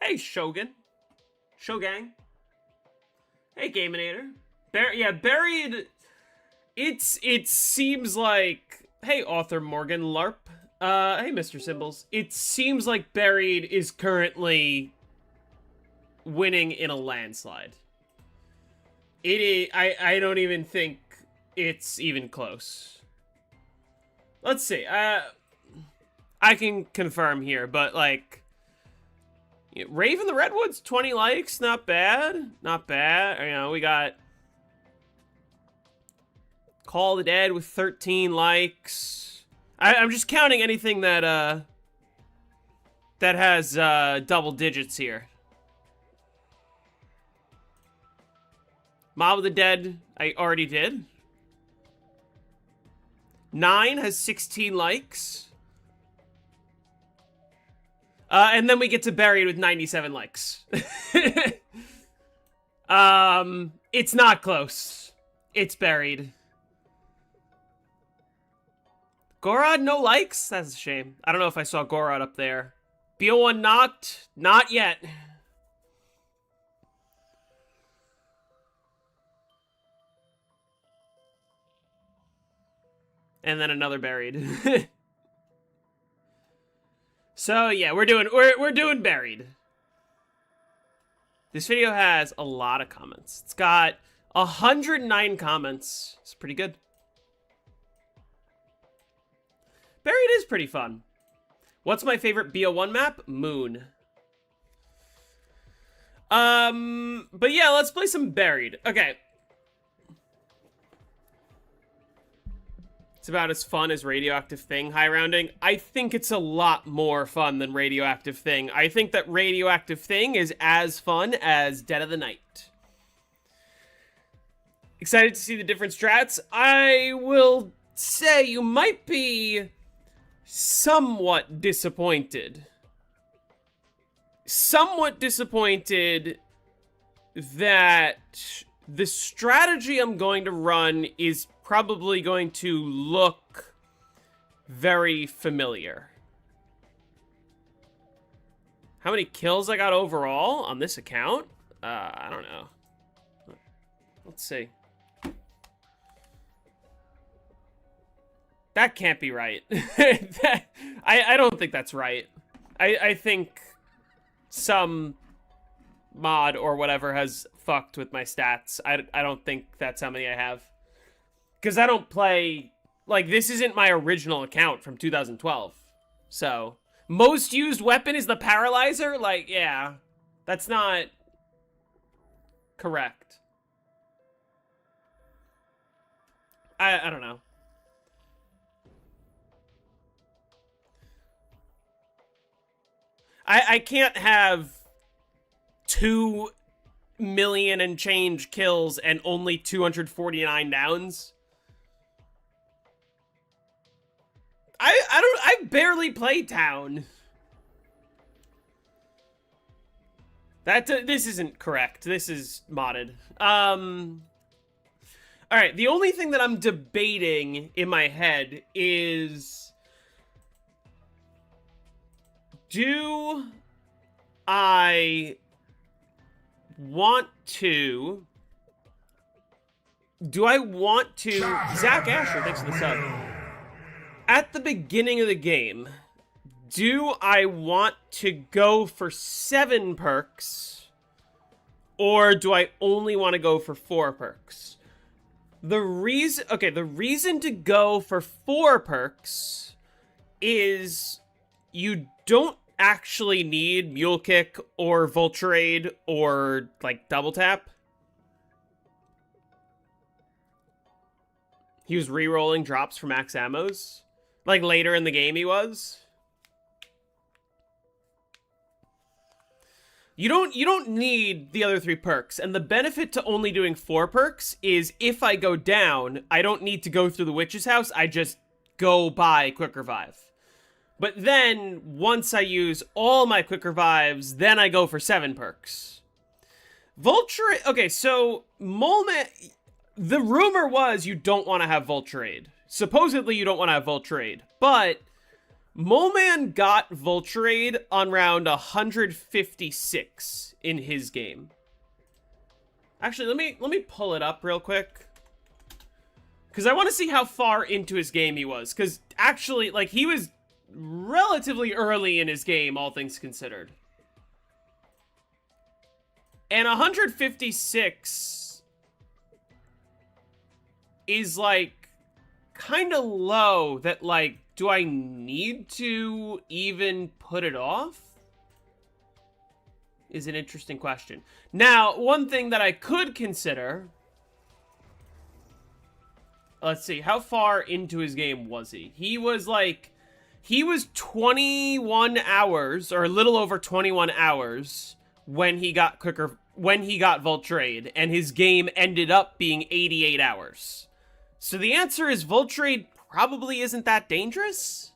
Hey, Shogun. Shogang. Hey, Gaminator. Yeah, Buried... It seems like... Hey, Author Morgan LARP. Hey, Mr. Symbols. It seems like Buried is currently winning in a landslide. It is... I don't even think it's even close. Let's see. I can confirm here, but, like... Raven the Redwoods, 20 likes. Not bad. Not bad. You know, we got... Call of the Dead with 13 likes. I'm just counting anything that has double digits here. Mob of the Dead, I already did. 9 has 16 likes. And then we get to Buried with 97 likes. It's not close. It's Buried. Gorod, no likes? That's a shame. I don't know if I saw Gorod up there. BO1 knocked? Not yet. And then another Buried. So yeah, we're doing Buried. This video has a lot of comments. It's got 109 comments. It's pretty good. Buried is pretty fun. What's my favorite BO1 map? Moon. But yeah, let's play some Buried. Okay. It's about as fun as Radioactive Thing high rounding. I think it's a lot more fun than Radioactive Thing. I think that Radioactive Thing is as fun as Dead of the Night. Excited to see the different strats? I will say you might be somewhat disappointed. Somewhat disappointed that the strategy I'm going to run is probably going to look very familiar. How many kills I got overall on this account? I don't know. Let's see. That can't be right. I don't think that's right. I think some mod or whatever has fucked with my stats. I don't think that's how many I have. Because I don't play... Like, this isn't my original account from 2012. So, most used weapon is the Paralyzer? Like, yeah. That's not correct. I don't know. I can't have 2 million and change kills and only 249 downs. I barely play town. This isn't correct. This is modded. Alright, the only thing that I'm debating in my head is... Do I want to... Zach Asher, thanks for the sub. At the beginning of the game, do I want to go for 7 perks? Or do I only want to go for 4 perks? The reason to go for 4 perks is you don't actually need Mule Kick or Vulturade or, like, Double Tap. He was re-rolling drops for max ammos. Like, later in the game he was. You don't need the other 3 perks, and the benefit to only doing 4 perks is if I go down, I don't need to go through the Witch's House, I just go buy Quick Revive. But then, once I use all my Quick Revives, then I go for 7 perks. Vulturade... Okay, so, the rumor was you don't want to have Vulturade. Supposedly you don't want to have Vulturade. But, Mole Man got Vulturade on round 156 in his game. Actually, let me pull it up real quick. Because I want to see how far into his game he was. Because actually, like, he was relatively early in his game, all things considered. And 156 is, like, kind of low that, like, do I need to even put it off? Is an interesting question. Now, one thing that I could consider... Let's see, how far into his game was he? He was, like... He was 21 hours, or a little over 21 hours, when he got Vulturade, and his game ended up being 88 hours. So the answer is Vulturade probably isn't that dangerous.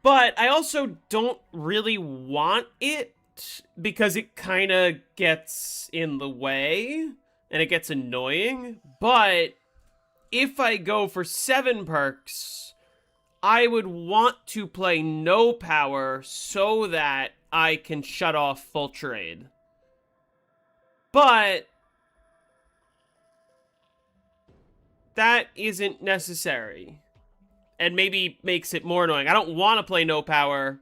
But I also don't really want it, because it kind of gets in the way, and it gets annoying. But if I go for 7 perks, I would want to play no power so that I can shut off Vulturade. But that isn't necessary, and maybe makes it more annoying. I don't want to play no power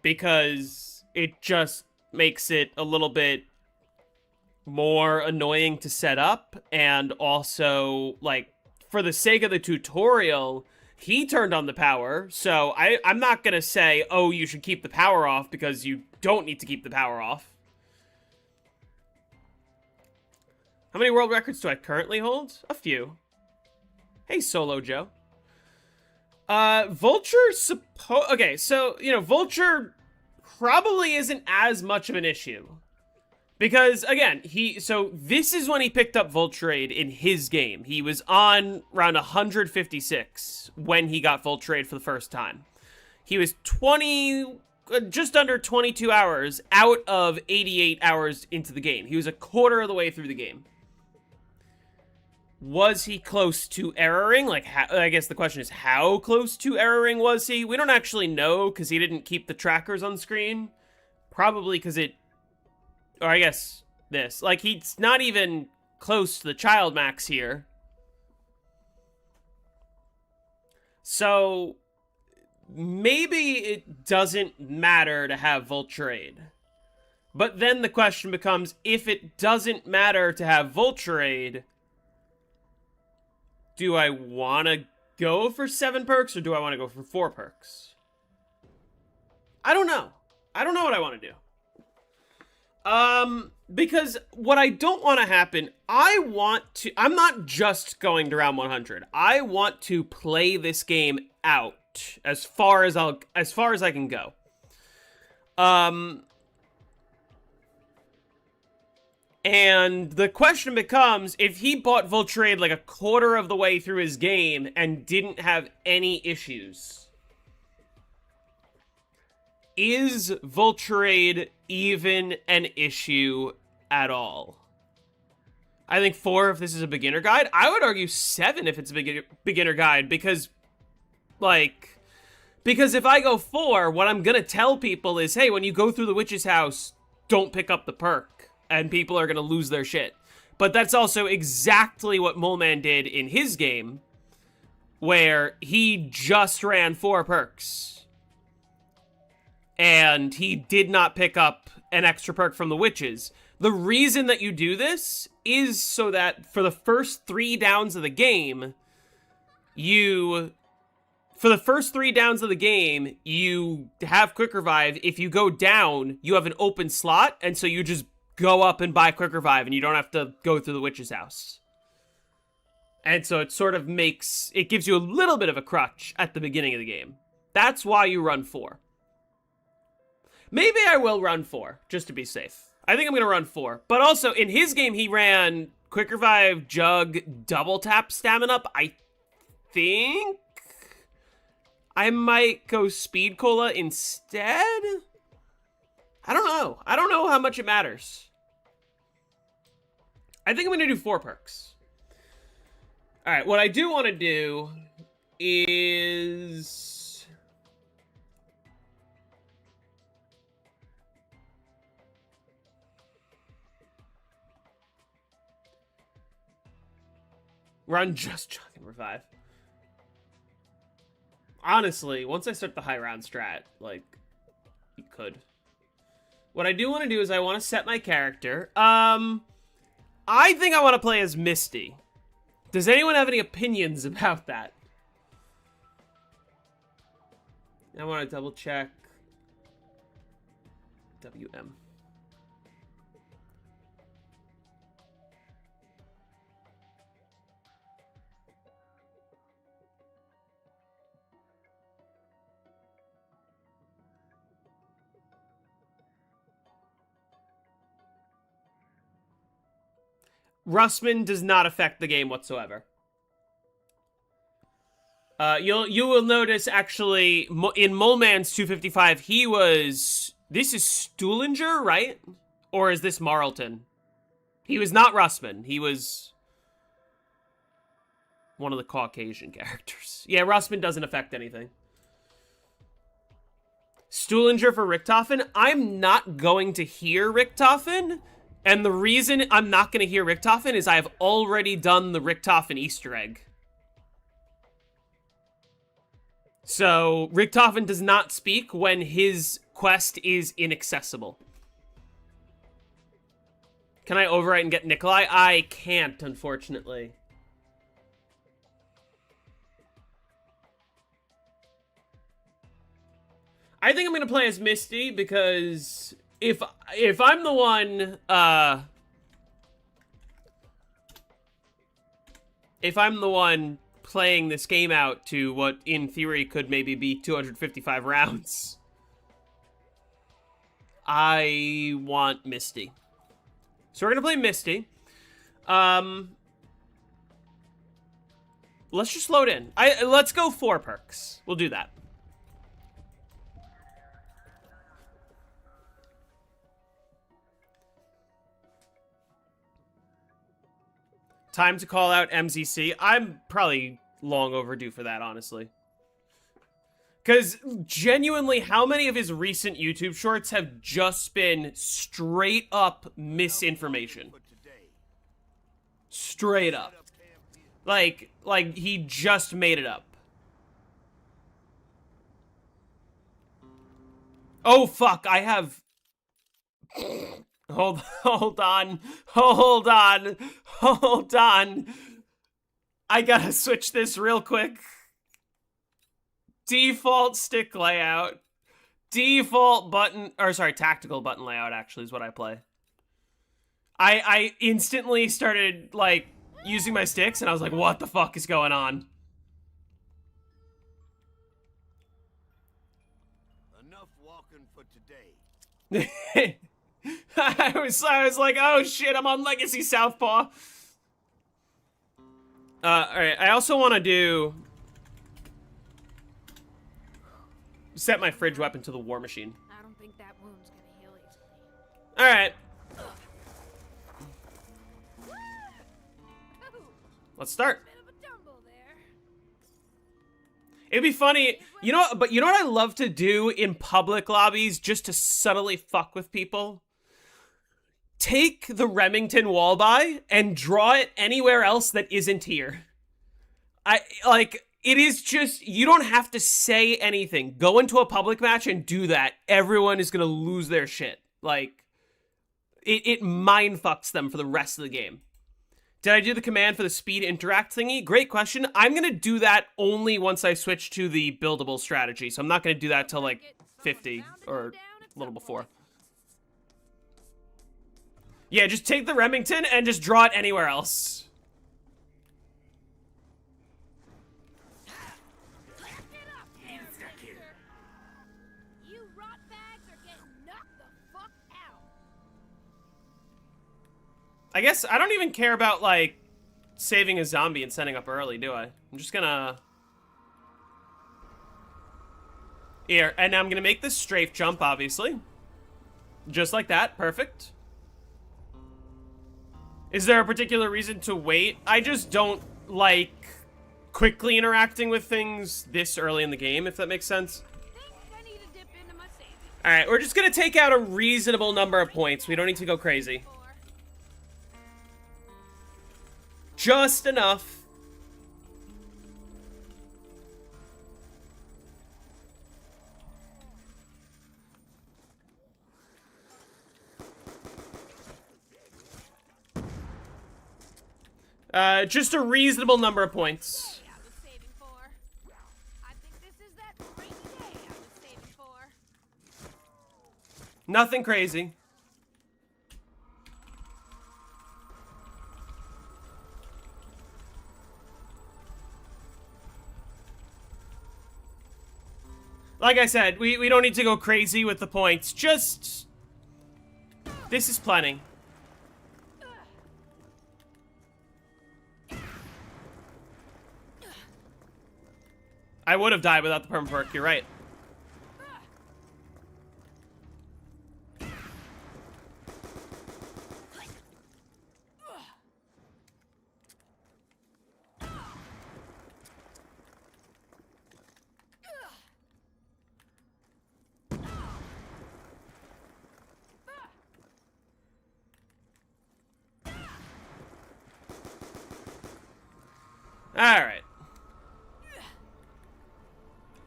because it just makes it a little bit more annoying to set up, and also, like, for the sake of the tutorial, he turned on the power, so I'm not gonna say, oh, you should keep the power off, because you don't need to keep the power off. How many world records do I currently hold? A few. Hey, Solo Joe. Vulture okay, so, you know, Vulture probably isn't as much of an issue. Because, again, so this is when he picked up Vulturade in his game. He was on round 156 when he got Vulturade for the first time. He was just under 22 hours out of 88 hours into the game. He was a quarter of the way through the game. Was he close to erroring? Like, I guess the question is, how close to erroring was he? We don't actually know, because he didn't keep the trackers on screen. Probably because or I guess this. Like, he's not even close to the child max here. So, maybe it doesn't matter to have Vulturade. But then the question becomes, if it doesn't matter to have Vulturade, do I want to go for 7 perks, or do I want to go for 4 perks? I don't know. I don't know what I want to do. Because what I don't want to happen, I'm not just going to round 100. I want to play this game out as far as I can go. And the question becomes, if he bought Vulturade like a quarter of the way through his game and didn't have any issues, is Vulturade even an issue at all? I think 4 if this is a beginner guide. I would argue 7 if it's a beginner guide, because if I go 4, what I'm gonna tell people is, hey, when you go through the witch's house, don't pick up the perk. And people are going to lose their shit. But that's also exactly what Mole Man did in his game, where he just ran 4 perks. And he did not pick up an extra perk from the witches. The reason that you do this is so that for the first 3 downs of the game, you have Quick Revive. If you go down, you have an open slot, and so you just go up and buy Quick Revive, and you don't have to go through the witch's house. And so it sort of it gives you a little bit of a crutch at the beginning of the game. That's why you run 4. Maybe I will run 4, just to be safe. I think I'm going to run 4. But also, in his game, he ran Quick Revive, Jug, Double Tap, Stamina Up. I think I might go Speed Cola instead. I don't know. I don't know how much it matters. I think I'm going to do 4 perks. All right, what I do want to do is... Run just chucking revive. Honestly, once I start the high round strat, like, you could. What I do want to do is I want to set my character. I think I want to play as Misty. Does anyone have any opinions about that? I want to double check. WM. Russman does not affect the game whatsoever. You will notice actually in Moleman's 255 he was. This is Stuhlinger, right? Or is this Marlton? He was not Russman. He was one of the Caucasian characters. Yeah, Russman doesn't affect anything. Stuhlinger for Richtofen. I'm not going to hear Richtofen. And the reason I'm not going to hear Richtofen is I've already done the Richtofen Easter egg. So, Richtofen does not speak when his quest is inaccessible. Can I overwrite and get Nikolai? I can't, unfortunately. I think I'm going to play as Misty because if I'm the one, if I'm the one playing this game out to what, in theory, could maybe be 255 rounds, I want Misty. So we're going to play Misty. Let's just load in. Let's go 4 perks. We'll do that. Time to call out MZC. I'm probably long overdue for that, honestly. Because genuinely, how many of his recent YouTube shorts have just been straight up misinformation? Straight up. Like he just made it up. Oh, fuck, I have... Hold on. I gotta switch this real quick. Default stick layout. Default button, or sorry, tactical button layout actually is what I play. I instantly started, like, using my sticks and I was like, what the fuck is going on? Enough walking for today. I was like, oh shit, I'm on Legacy Southpaw. Alright, I also want to do... set my fridge weapon to the war machine. I don't think that wound's gonna heal easily. Alright. Let's start. It'd be funny, you know what I love to do in public lobbies just to subtly fuck with people? Take the Remington wall buy and draw it anywhere else that isn't here. It is just, you don't have to say anything. Go into a public match and do that. Everyone is gonna lose their shit. Like, it mind fucks them for the rest of the game. Did I do the command for the speed interact thingy? Great question. I'm gonna do that only once I switch to the buildable strategy, so I'm not gonna do that till like 50 or a little before. Yeah, just take the Remington and just draw it anywhere else. You rot bags are getting knocked the fuck out. I guess I don't even care about, like, saving a zombie and setting up early, do I? I'm just gonna... Here, and now I'm gonna make this strafe jump, obviously. Just like that, perfect. Is there a particular reason to wait? I just don't like quickly interacting with things this early in the game, if that makes sense. Alright, we're just gonna take out a reasonable number of points. We don't need to go crazy. Just enough Just a reasonable number of points. I was saving for. I think this is that rainy day I was saving for. Nothing crazy. Like I said, we don't need to go crazy with the points. Just... this is plenty. I would have died without the perma perk, you're right. Alright.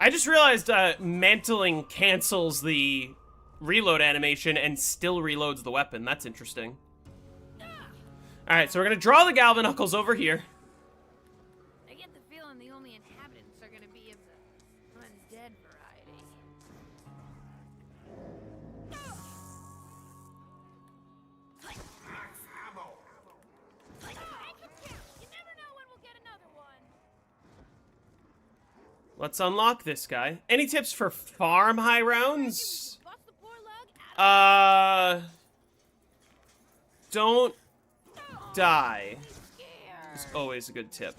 I just realized mantling cancels the reload animation and still reloads the weapon. That's interesting. Alright, so we're gonna draw the Galvan Knuckles over here. I get the feeling the only inhabitants are gonna be of the undead variety. You never know when we'll get another one. Let's unlock this guy. Any tips for farm high rounds? Bust the poor lug out of Don't die. scared. Is always a good tip.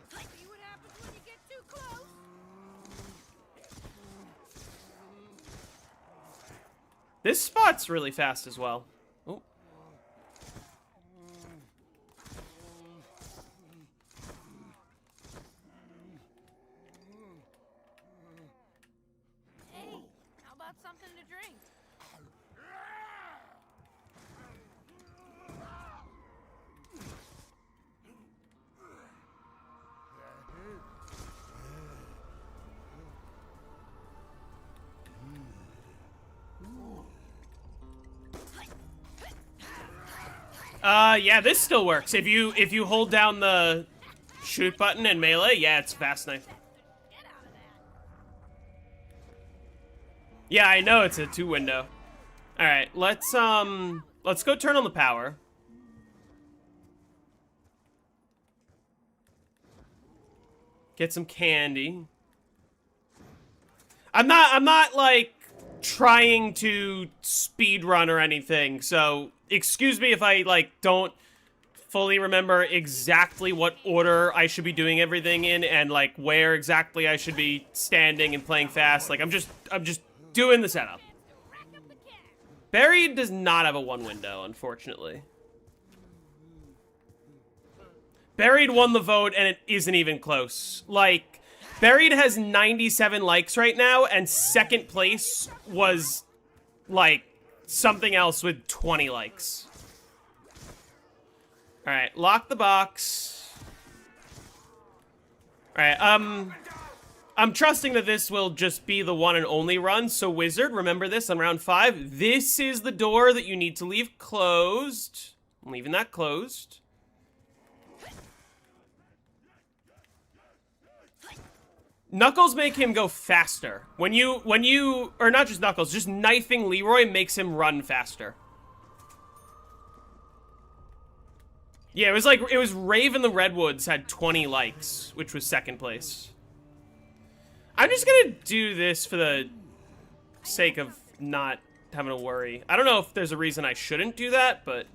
See what happens when you get too close. This spot's really fast as well. Oh. Hey, how about something to drink? Yeah, this still works. If you hold down the shoot button and melee, yeah, it's fast knife. Get out of that. Yeah, I know it's a 2 window. All right, let's go turn on the power. Get some candy. I'm not like trying to speed run or anything, so excuse me if I like don't fully remember exactly what order I should be doing everything in and like where exactly I should be standing and playing fast. Like I'm just doing the setup. Rack up the cash. Buried does not have a 1 window, unfortunately. Buried won the vote, and it isn't even close. Like, Buried has 97 likes right now, and second place was, like, something else with 20 likes. Alright, lock the box. Alright, I'm trusting that this will just be the one and only run, so Wizard, remember this on round 5. This is the door that you need to leave closed. I'm leaving that closed. Knuckles make him go faster. When you, or not just Knuckles, just knifing Leroy makes him run faster. Yeah, it was Rave in the Redwoods had 20 likes, which was second place. I'm just gonna do this for the sake of not having to worry. I don't know if there's a reason I shouldn't do that, but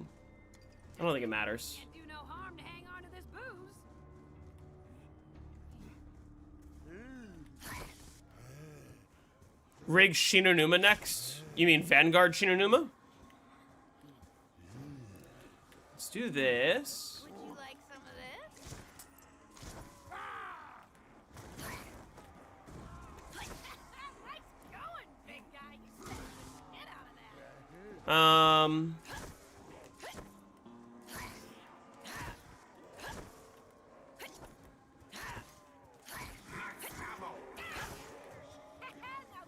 I don't think it matters. Can't do no harm to hang on to this booze. Rig Shinonuma next? You mean Vanguard Shinonuma? Let's do this. Would you like some of this? Nice going, big guy. You said get out of that. Now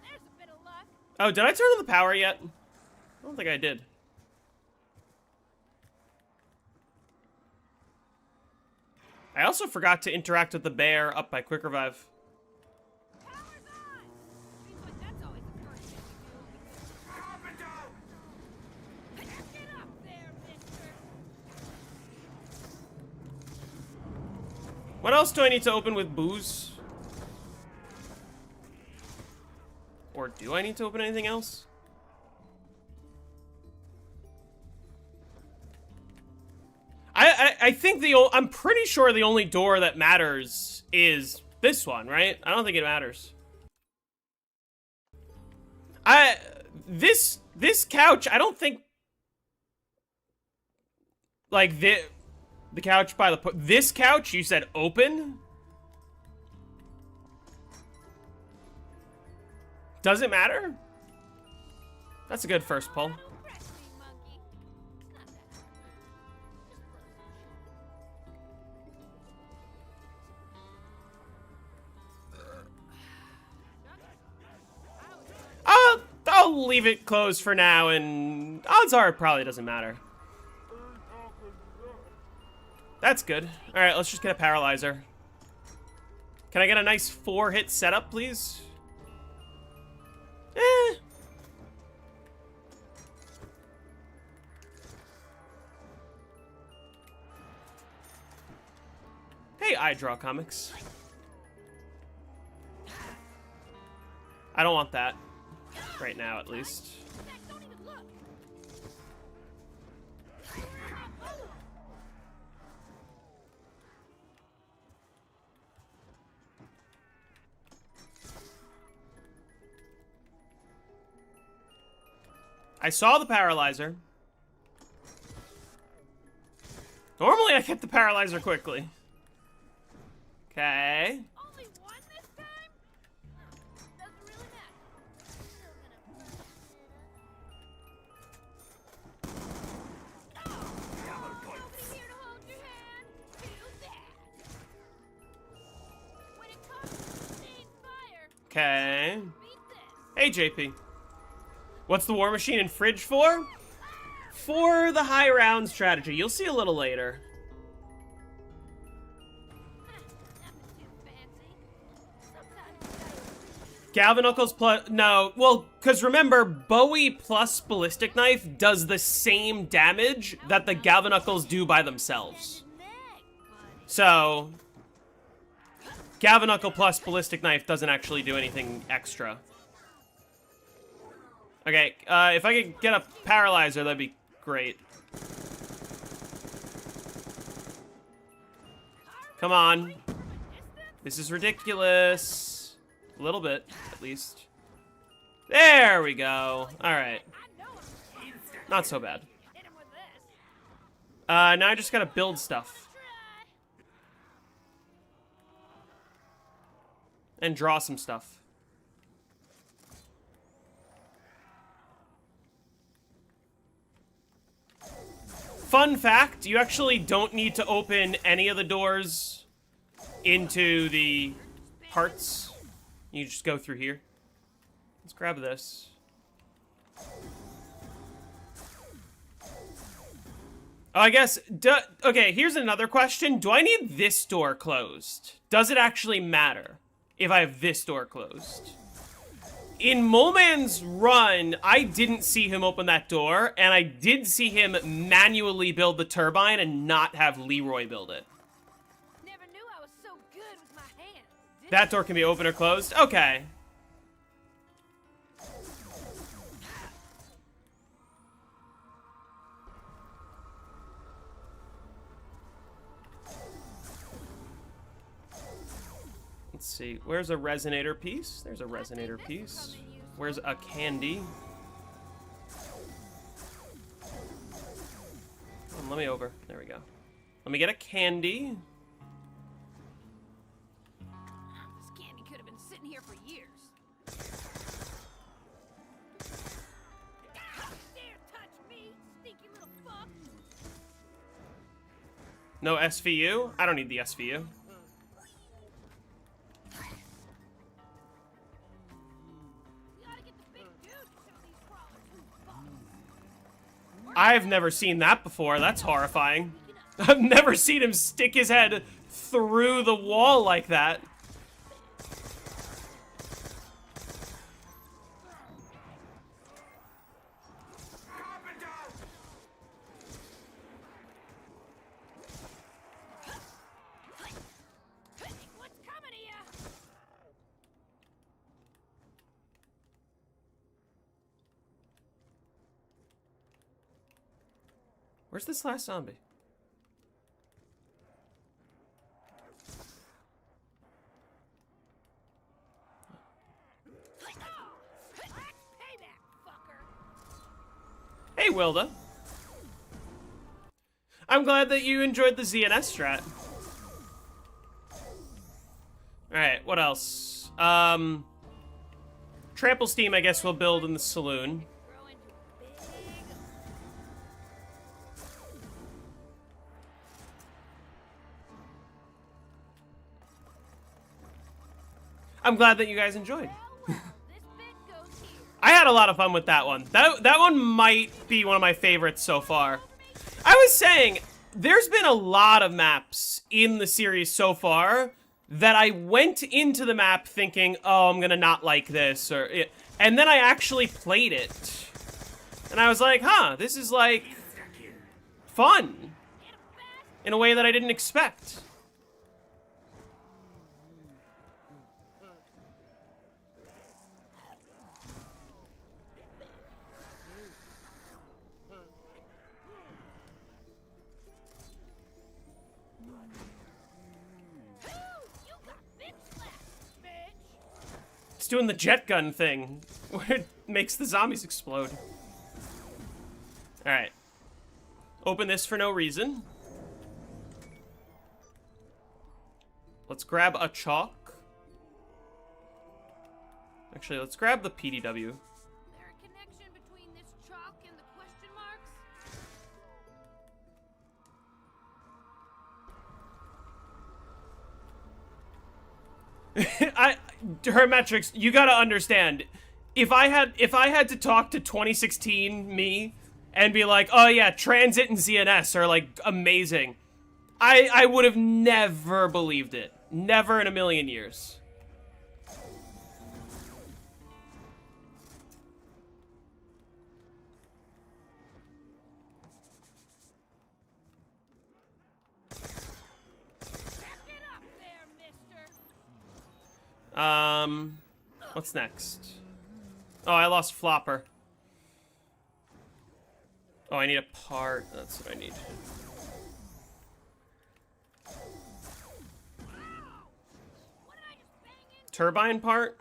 there's a bit of luck. Oh, did I turn on the power yet? I don't think I did. I also forgot to interact with the bear up by Quick Revive. Power's on! Seems like that's always the first thing you do. Get up there, mister! What else do I need to open with booze? Or do I need to open anything else? I think I'm pretty sure the only door that matters is this one, right? I don't think it matters. This couch, I don't think, like, the couch by this couch, you said open? Does it matter? That's a good first pull. Don't press me, monkey. Not that hard. I'll leave it closed for now, and odds are it probably doesn't matter. That's good. Alright, let's just get a paralyzer. Can I get a nice 4-hit setup, please? Eh. Hey, I Draw Comics. I don't want that. Right now, at least. Don't even look. I saw the paralyzer. Normally, I get the paralyzer quickly. Okay. Only one this time? Doesn't really matter. Still gonna I'll be here to hold your hand. Do that. When it comes to sustained fire, Okay. beat this. Hey, JP. What's the War Machine and Fridge for? For the high round strategy. You'll see a little later. Nothing too fancy. Sometimes Galvanuckles plus... No, well, because remember, Bowie plus Ballistic Knife does the same damage that the Galvanuckles do by themselves. neck, buddy. So, Galvanuckle plus Ballistic Knife doesn't actually do anything extra. Okay, if I could get a Paralyzer, that'd be great. Come on. This is ridiculous. A little bit, at least. There we go. Alright. I know him. Not so bad. Hit him with this. Now I just gotta build stuff. Try. And draw some stuff. Fun fact, you actually don't need to open any of the doors into the parts. You just go through here. Let's grab this. Oh, I guess, okay, here's another question. Do I need this door closed? Does it actually matter if I have this door closed? In Moleman's run, I didn't see him open that door, and I did see him manually build the turbine and not have Leroy build it. Never knew I was so good with my hands. That door can be open or closed? Okay. Let's see. Where's a resonator piece? There's a resonator piece. Where's a candy? Come on, let me over. There we go. Let me get a candy. This candy could have been sitting here for years. How dare touch me, stinky little fuck! No SVU? I don't need the SVU. We gotta get the big dude to some of these crawlers. I've never seen that before. That's horrifying. I've never seen him stick his head through the wall like that. What's coming to ya? Where's this last zombie? Payback, fucker. Hey, Wilda. I'm glad that you enjoyed the ZNS strat. Alright, what else? Trample Steam, I guess we'll build in the saloon. Grow into big. I'm glad that you guys enjoyed. Well, this bit goes here. I had a lot of fun with that one. That one might be one of my favorites so far. I was saying, there's been a lot of maps in the series so far that I went into the map thinking, oh, I'm gonna not like this, and then I actually played it. And I was like, huh, this is like fun in a way that I didn't expect. You got bitch slapped, bitch. It's doing the jet gun thing, where it makes the zombies explode. Alright. Open this for no reason. Let's grab a chalk. Actually, let's grab the PDW. There a connection between this chalk and the question marks? Her metrics, you gotta understand. If I had to talk to 2016 me and be like, oh yeah, Transit and ZNS are like amazing, I would have never believed it. Never in a million years. Back it up there, mister. What's next? Oh, I lost Flopper. Oh, I need a part. That's what I need. What did I just bang into? Turbine part?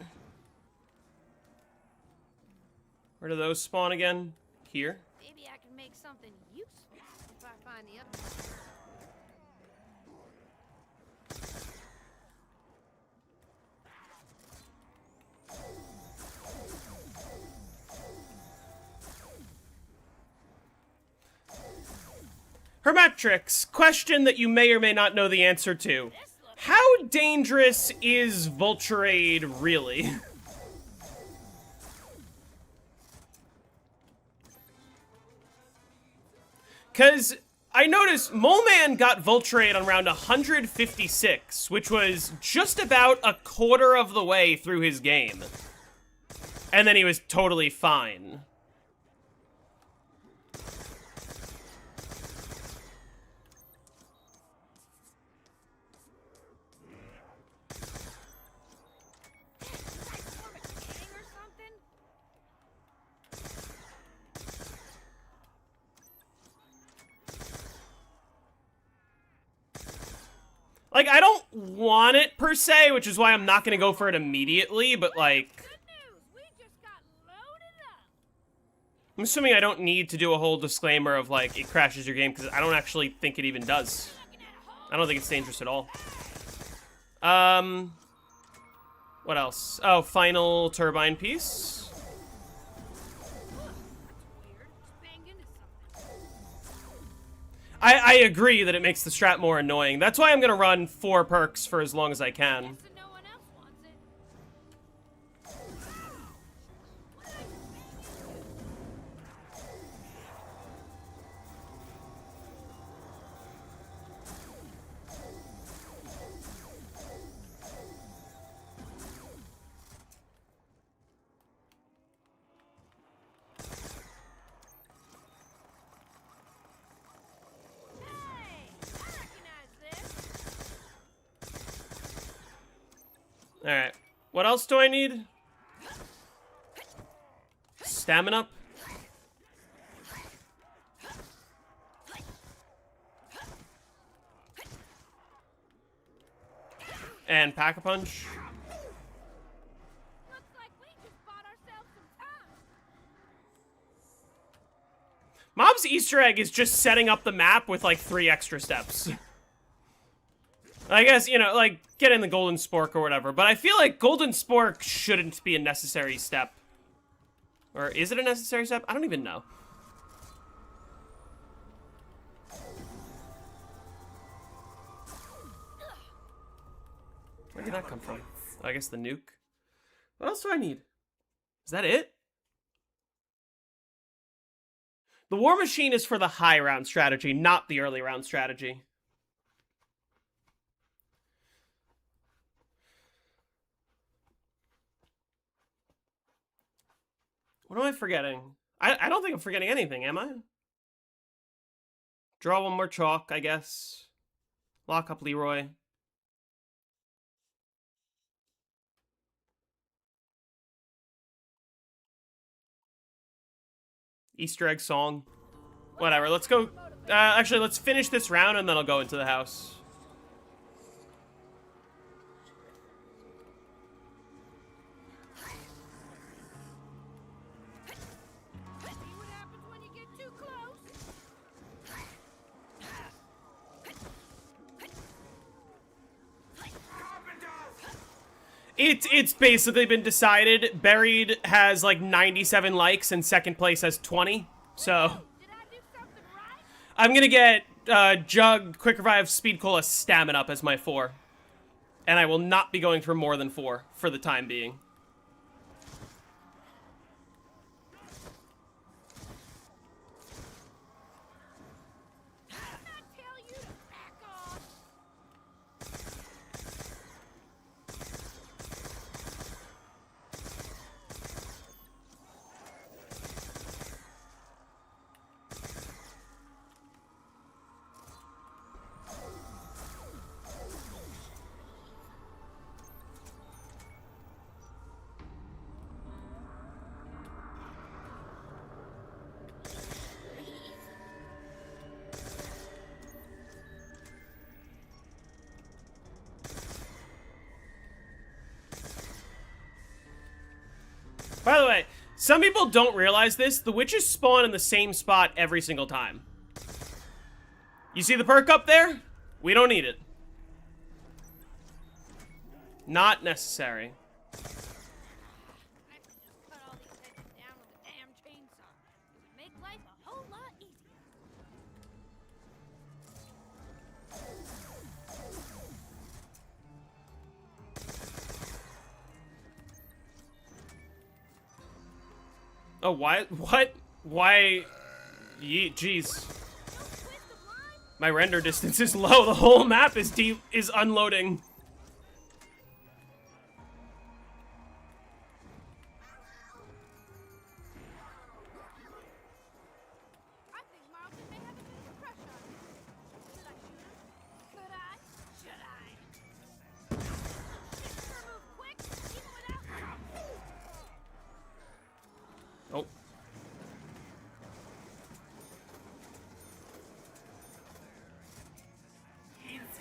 Where do those spawn again? Here? Maybe I can make something useful if I find the other. Hermetrics, question that you may or may not know the answer to. How dangerous is Vulture really? Because I noticed Mole Man got Vulture on round 156, which was just about a quarter of the way through his game. And then he was totally fine. Form a gang or something? Like, I don't want it per se, which is why I'm not gonna go for it immediately, but like, Good news, we just got loaded up. I'm assuming I don't need to do a whole disclaimer of like, it crashes your game, because I don't actually think it even does. Looking at a hole. I don't think it's dangerous at all. What else? Oh, final turbine piece. Weird. Just banged into something. I agree that it makes the strat more annoying. That's why I'm gonna run 4 perks for as long as I can. Guess that no one else wants it. What did I just bang into? Alright. What else do I need? Stamina? And Pack-a-Punch. Looks like we just bought ourselves some time. Mob's Easter egg is just setting up the map with, like, 3 extra steps. I guess, you know, like, getting the Golden Spork or whatever. But I feel like Golden Spork shouldn't be a necessary step. Or is it a necessary step? I don't even know. Where did that come from? Oh, I guess the nuke. What else do I need? Is that it? The War Machine is for the high round strategy, not the early round strategy. What am I forgetting? I don't think I'm forgetting anything, am I? Draw one more chalk, I guess. Lock up Leroy. Easter egg song. Whatever, let's go. Actually, let's finish this round and then I'll go into the house. See what happens when you get too close. It's basically been decided. Buried has like 97 likes and second place has 20. So Did I do something right? I'm gonna get Jug, Quick Revive, Speed Cola, Stamina up as my 4. And I will not be going for more than 4 for the time being. Didn't I tell you to back off? By the way, some people don't realize this. The witches spawn in the same spot every single time. You see the perk up there? We don't need it. Not necessary. I could just cut all these heads down with a damn chainsaw. It would make life a whole lot easier. Oh, why? What? Why? Jeez. Don't twist the blind. My render distance is low. The whole map is unloading. I think Marlton may have a bit of a crush on me. Should I shoot him? Could I? Should I? Shit, better move quick, even without. Oh.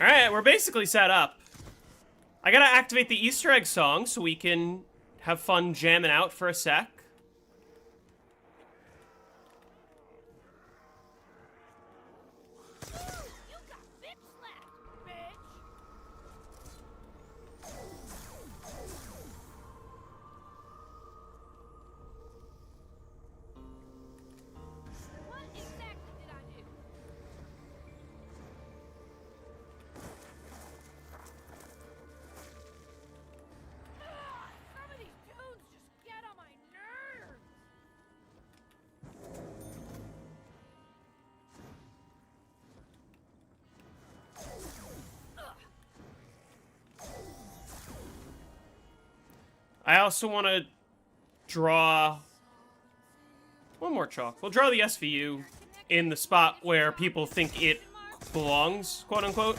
Alright, we're basically set up. I gotta activate the Easter egg song so we can have fun jamming out for a sec. Ooh, you got bitch slapped, bitch. What exactly did I do? Some of these tunes just get on my nerves. I also want to draw one more chalk. We'll draw the SVU in the spot where people think it belongs, quote unquote.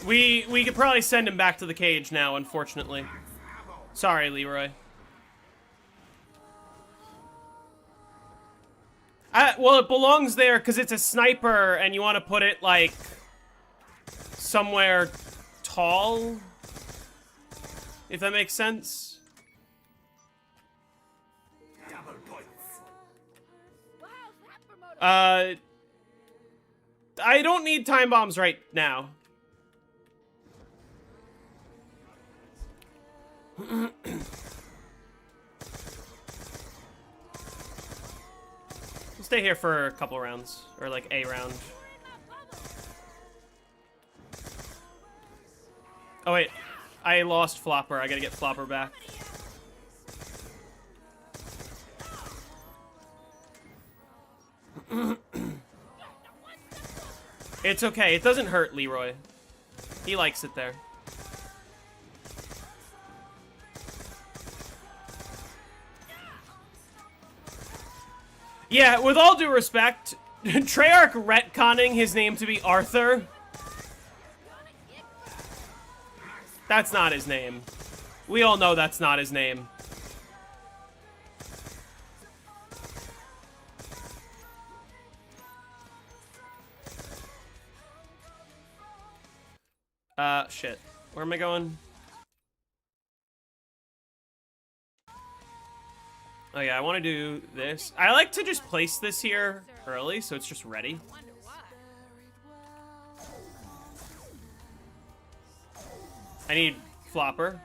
We could probably send him back to the cage now, unfortunately. Sorry, Leroy. Well, it belongs there because it's a sniper, and you want to put it, like, somewhere tall, if that makes sense. Double points. Well, how's that promoted? I don't need time bombs right now. We'll stay here for a couple rounds, or like a round. Oh wait, I lost Flopper. I gotta get Flopper back. It's okay. It doesn't hurt Leroy. He likes it there. Yeah, with all due respect, Treyarch retconning his name to be Arthur. That's not his name. We all know that's not his name. Shit. Where am I going? Oh yeah, I want to do this. I like to just place this here early, so it's just ready. I wonder why. I need Flopper.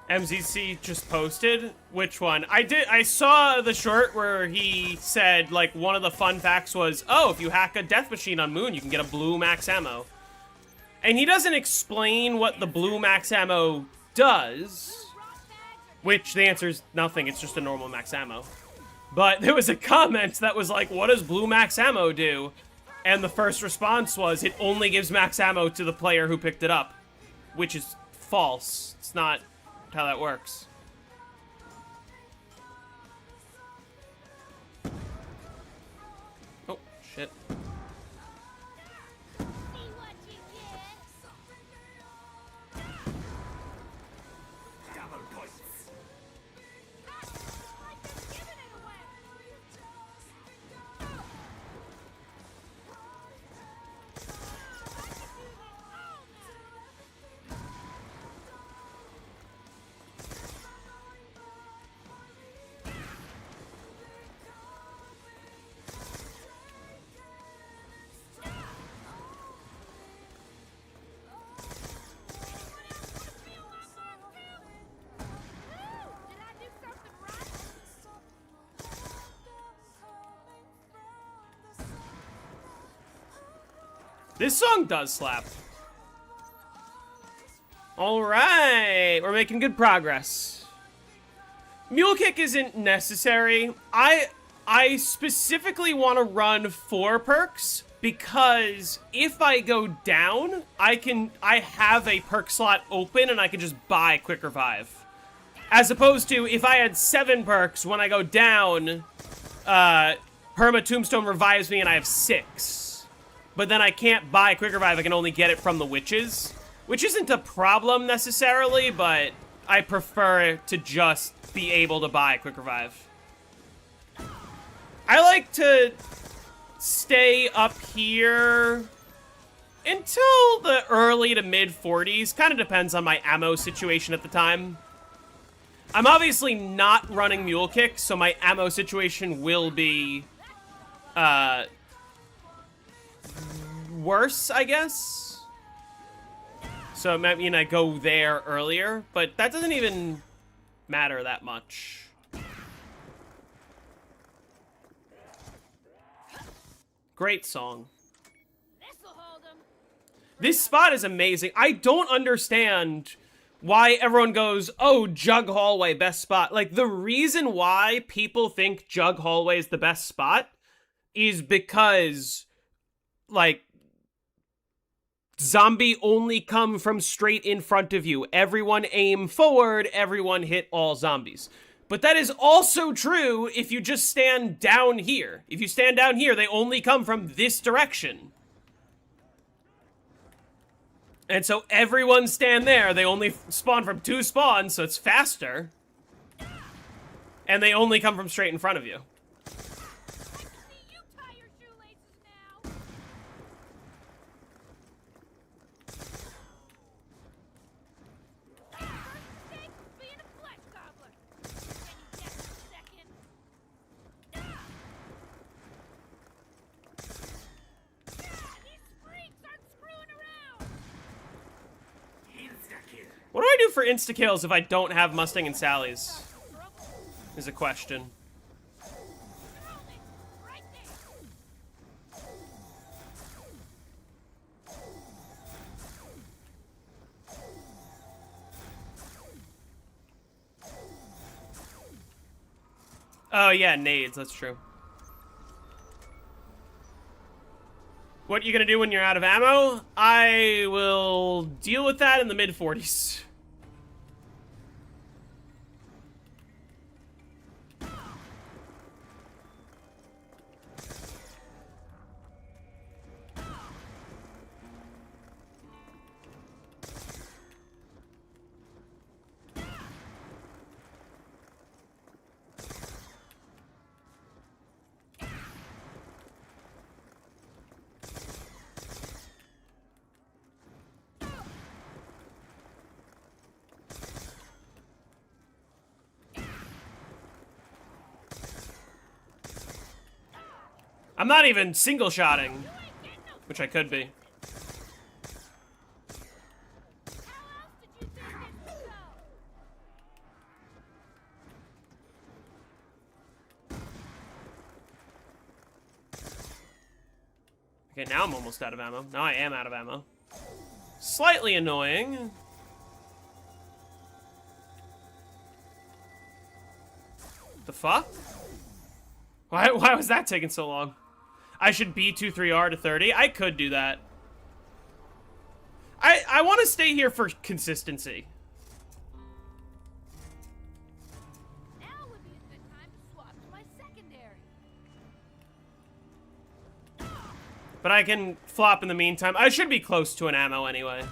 MZC just posted. Which one? I saw the short where he said, like, one of the fun facts was, oh, if you hack a death machine on Moon, you can get a blue max ammo. And he doesn't explain what the blue max ammo does, which the answer is nothing. It's just a normal max ammo. But there was a comment that was like, what does blue max ammo do? And the first response was, it only gives max ammo to the player who picked it up, which is false. It's not how that works. Oh, shit. Double points. This song does slap. All right, we're making good progress. Mule Kick isn't necessary. I specifically want to run 4 perks because if I go down, I have a perk slot open and I can just buy Quick Revive. As opposed to if I had 7 perks, when I go down, Perma Tombstone revives me and I have 6. But then I can't buy Quick Revive, I can only get it from the witches. Which isn't a problem necessarily, but I prefer to just be able to buy Quick Revive. I like to stay up here until the early to mid 40s. Kind of depends on my ammo situation at the time. I'm obviously not running Mule Kick, so my ammo situation will be worse, I guess. So it might mean I go there earlier, but that doesn't even matter that much. Great song. This'll hold 'em. This spot is amazing. I don't understand why everyone goes, oh, Jug Hallway, best spot. Like, the reason why people think Jug Hallway is the best spot is because, like, zombie only come from straight in front of you. Everyone aim forward, everyone hit all zombies. But that is also true if you just stand down here. If you stand down here, they only come from this direction. And so everyone stand there. They only spawn from 2 spawns, so it's faster. And they only come from straight in front of you. I can see you tie your shoelaces now. Thanks for being a flesh gobbler. Can you guess in a second? These freaks aren't screwing around. Insta-kill. What do I do for insta-kills if I don't have Mustang and Sally's? Trouble. Is a question. Throw it right there. Oh yeah, nades, that's true. What you gonna do when you're out of ammo? I will deal with that in the mid-40s. I'm not even single-shotting, which I could be. How else did you think this would go? Okay, now I'm almost out of ammo. Now I am out of ammo. Slightly annoying. The fuck? Why was that taking so long? I should B23R to 30? I could do that. I want to stay here for consistency. Now would be a good time to swap to my secondary. But I can flop in the meantime. I should be close to an ammo anyway.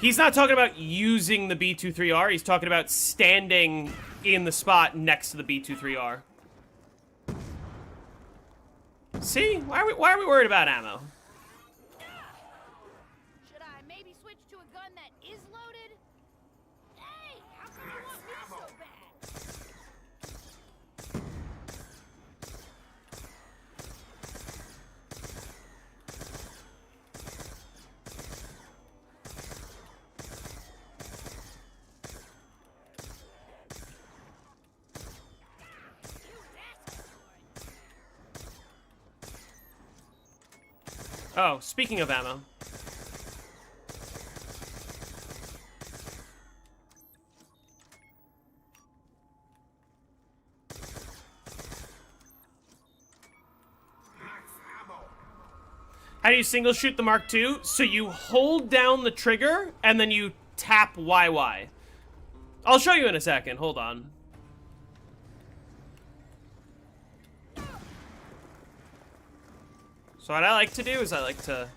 He's not talking about using the B23R. He's talking about standing in the spot next to the B23R. See? Why are we worried about ammo? Should I maybe switch to a gun that is loaded? Hey, how come you want me so bad? You was asking for it. Oh, speaking of ammo. Max ammo. How do you single shoot the Mark II? So you hold down the trigger and then you tap YY. I'll show you in a second. Hold on. So what I like to do is I like to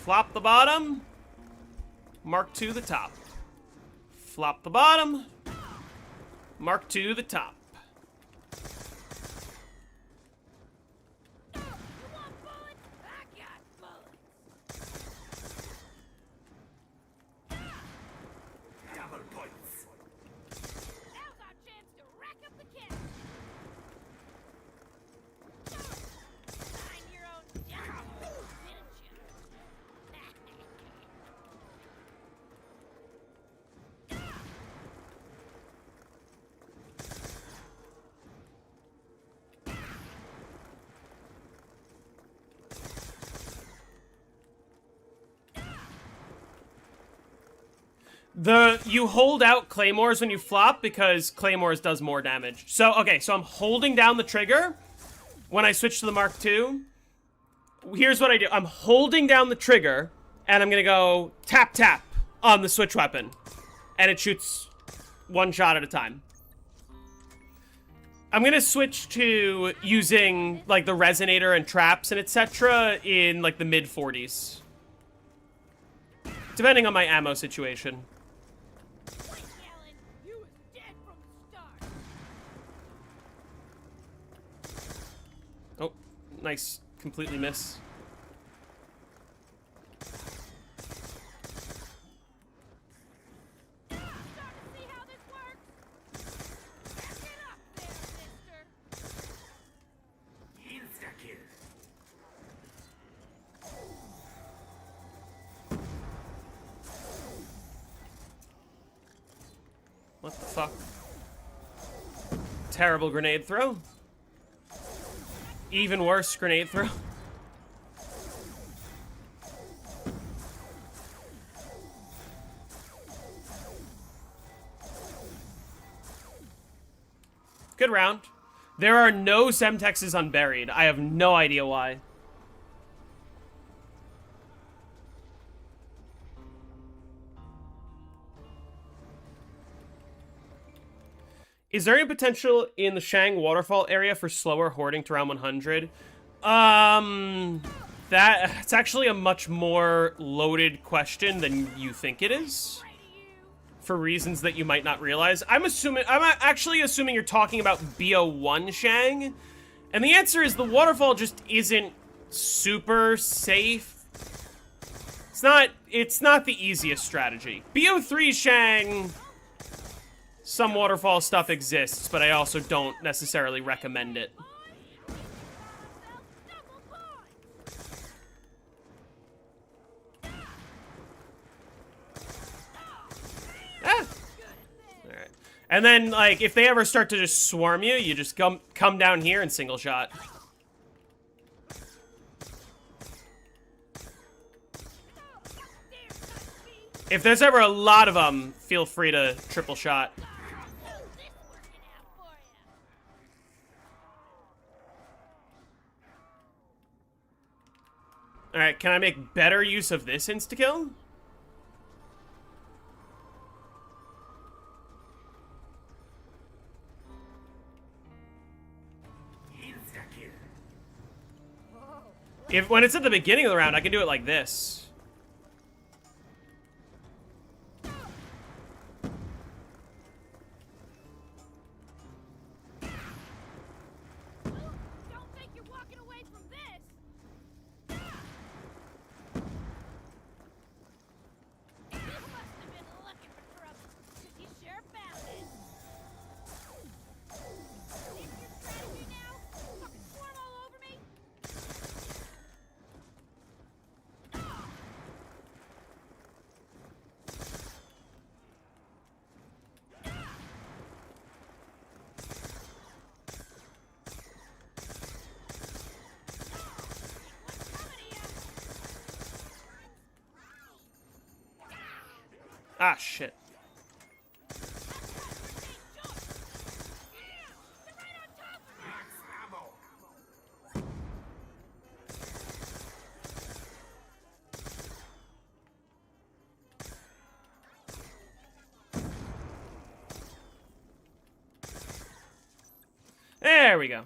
flop the bottom, Mark II the top. Flop the bottom, Mark II the top. You want bullets? I got bullets. Double points. Now's our chance to rack up the cash. Sign your own You hold out claymores when you flop because claymores does more damage. So, okay, so I'm holding down the trigger when I switch to the Mark II. Here's what I do. I'm holding down the trigger, and I'm gonna go tap, tap on the switch weapon. And it shoots one shot at a time. I'm gonna switch to using, like, the resonator and traps and etc. in, like, the mid-40s. Depending on my ammo situation. Quit yelling. You was dead from the start. Oh, nice. Completely miss. Starting to see how this works? Get up there, mister. Insta-kill. What the fuck? Terrible grenade throw. Even worse grenade throw. Good round. There are no Semtexes unburied. I have no idea why. Is there any potential in the Shang waterfall area for slower hoarding to round 100? That's actually a much more loaded question than you think it is. For reasons that you might not realize. I'm actually assuming you're talking about BO1 Shang. And the answer is the waterfall just isn't super safe. It's not the easiest strategy. BO3 Shang, some waterfall stuff exists, but I also don't necessarily recommend it. Alright. And then, like, if they ever start to just swarm you, you just come down here and single shot. If there's ever a lot of them, feel free to triple shot. Alright, can I make better use of this insta-kill? When it's at the beginning of the round, I can do it like this. Don't think you're walking away from this. You must have been looking for trouble, 'cause you sure found it. If your strategy now, fucking swarm all over me. Ah, shit. There we go.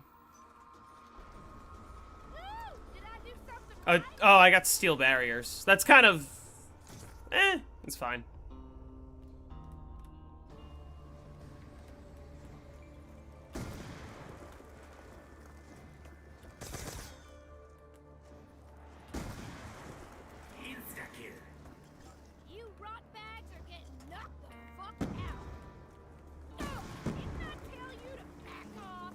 Did I do something? Oh, I got steel barriers. That's kind of... it's fine. You rot bags are getting knocked the fuck out. No, didn't I tell you to back off?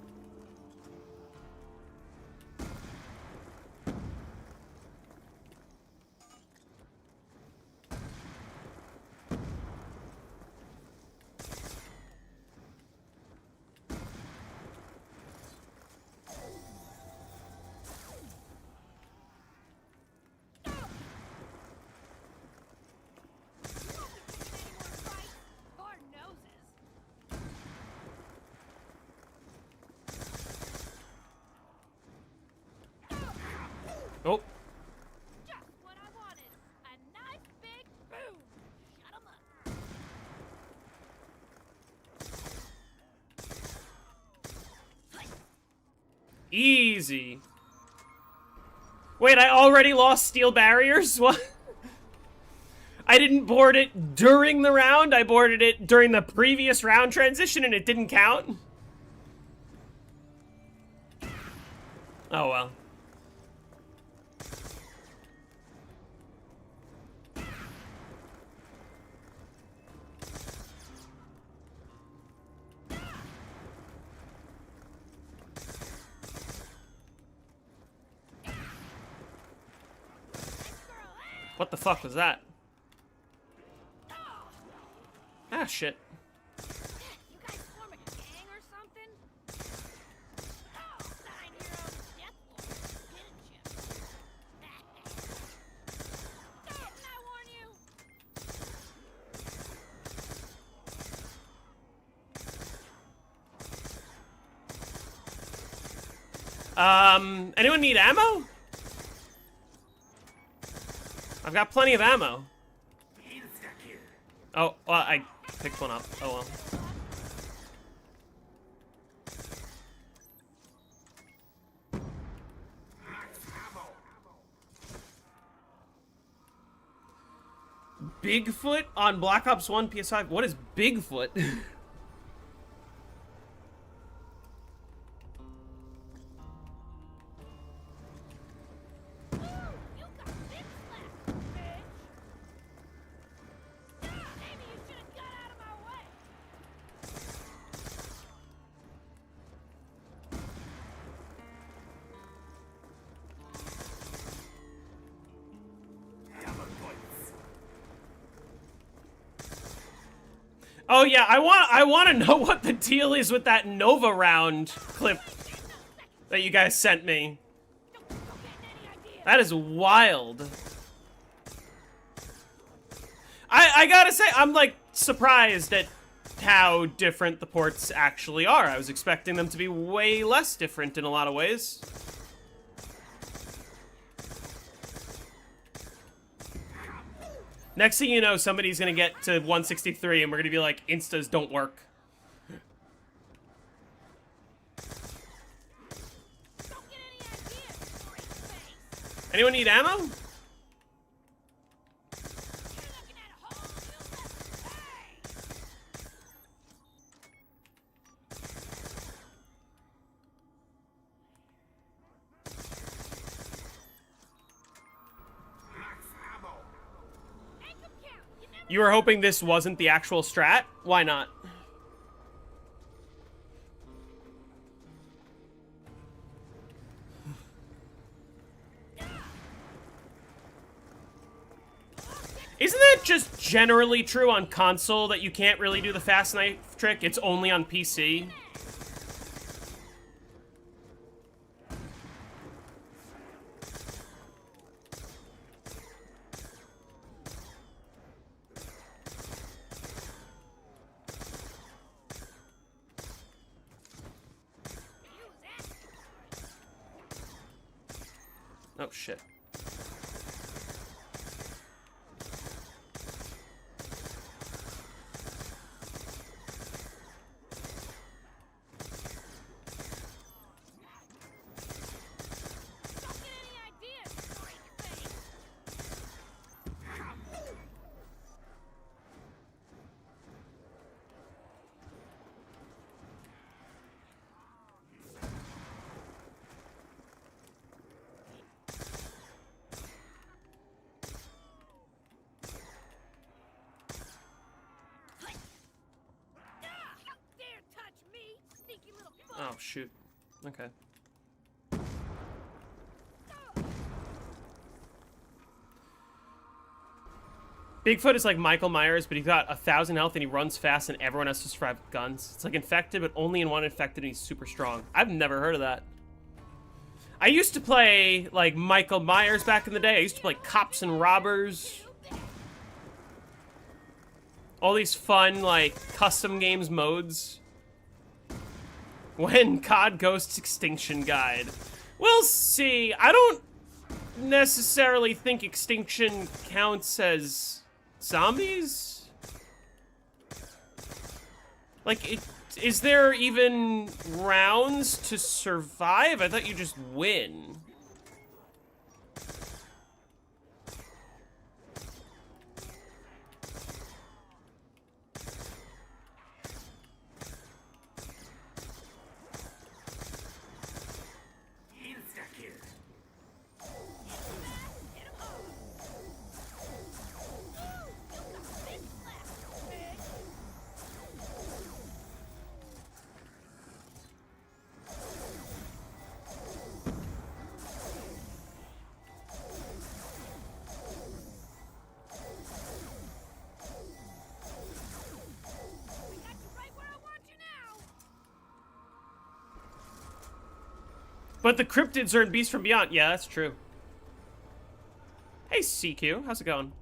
Easy. Wait, I already lost steel barriers? What? I didn't board it during the round. I boarded it during the previous round transition and it didn't count? Oh, well. What the fuck was that? Ah, shit. You guys form a gang or something? Oh, sign your own death warrant, didn't you? Didn't I warn you? Anyone need ammo? I've got plenty of ammo. Oh, well, I picked one up. Oh, well. Bigfoot on Black Ops 1 PS5? What is Bigfoot? Oh yeah, I want to know what the deal is with that Nova round clip that you guys sent me. That is wild. I gotta say, I'm like surprised at how different the ports actually are. I was expecting them to be way less different in a lot of ways. Next thing you know, somebody's gonna get to 163 and we're gonna be like, instas don't work. Anyone need ammo? You were hoping this wasn't the actual strat? Why not? Isn't that just generally true on console that you can't really do the fast knife trick? It's only on PC? Oh, shit. Oh, shoot. Okay. Bigfoot is like Michael Myers, but he's got 1,000 health and he runs fast and everyone has to survive with guns. It's like infected, but only in one infected and he's super strong. I've never heard of that. I used to play, like, Michael Myers back in the day. I used to play Cops and Robbers. All these fun, like, custom games modes. When COD Ghosts Extinction Guide. We'll see. I don't necessarily think Extinction counts as zombies. Like, it Is there even rounds to survive? I thought you just win. Insta-kill. But the cryptids are in Beast from Beyond. Yeah, that's true. Hey, CQ. How's it going?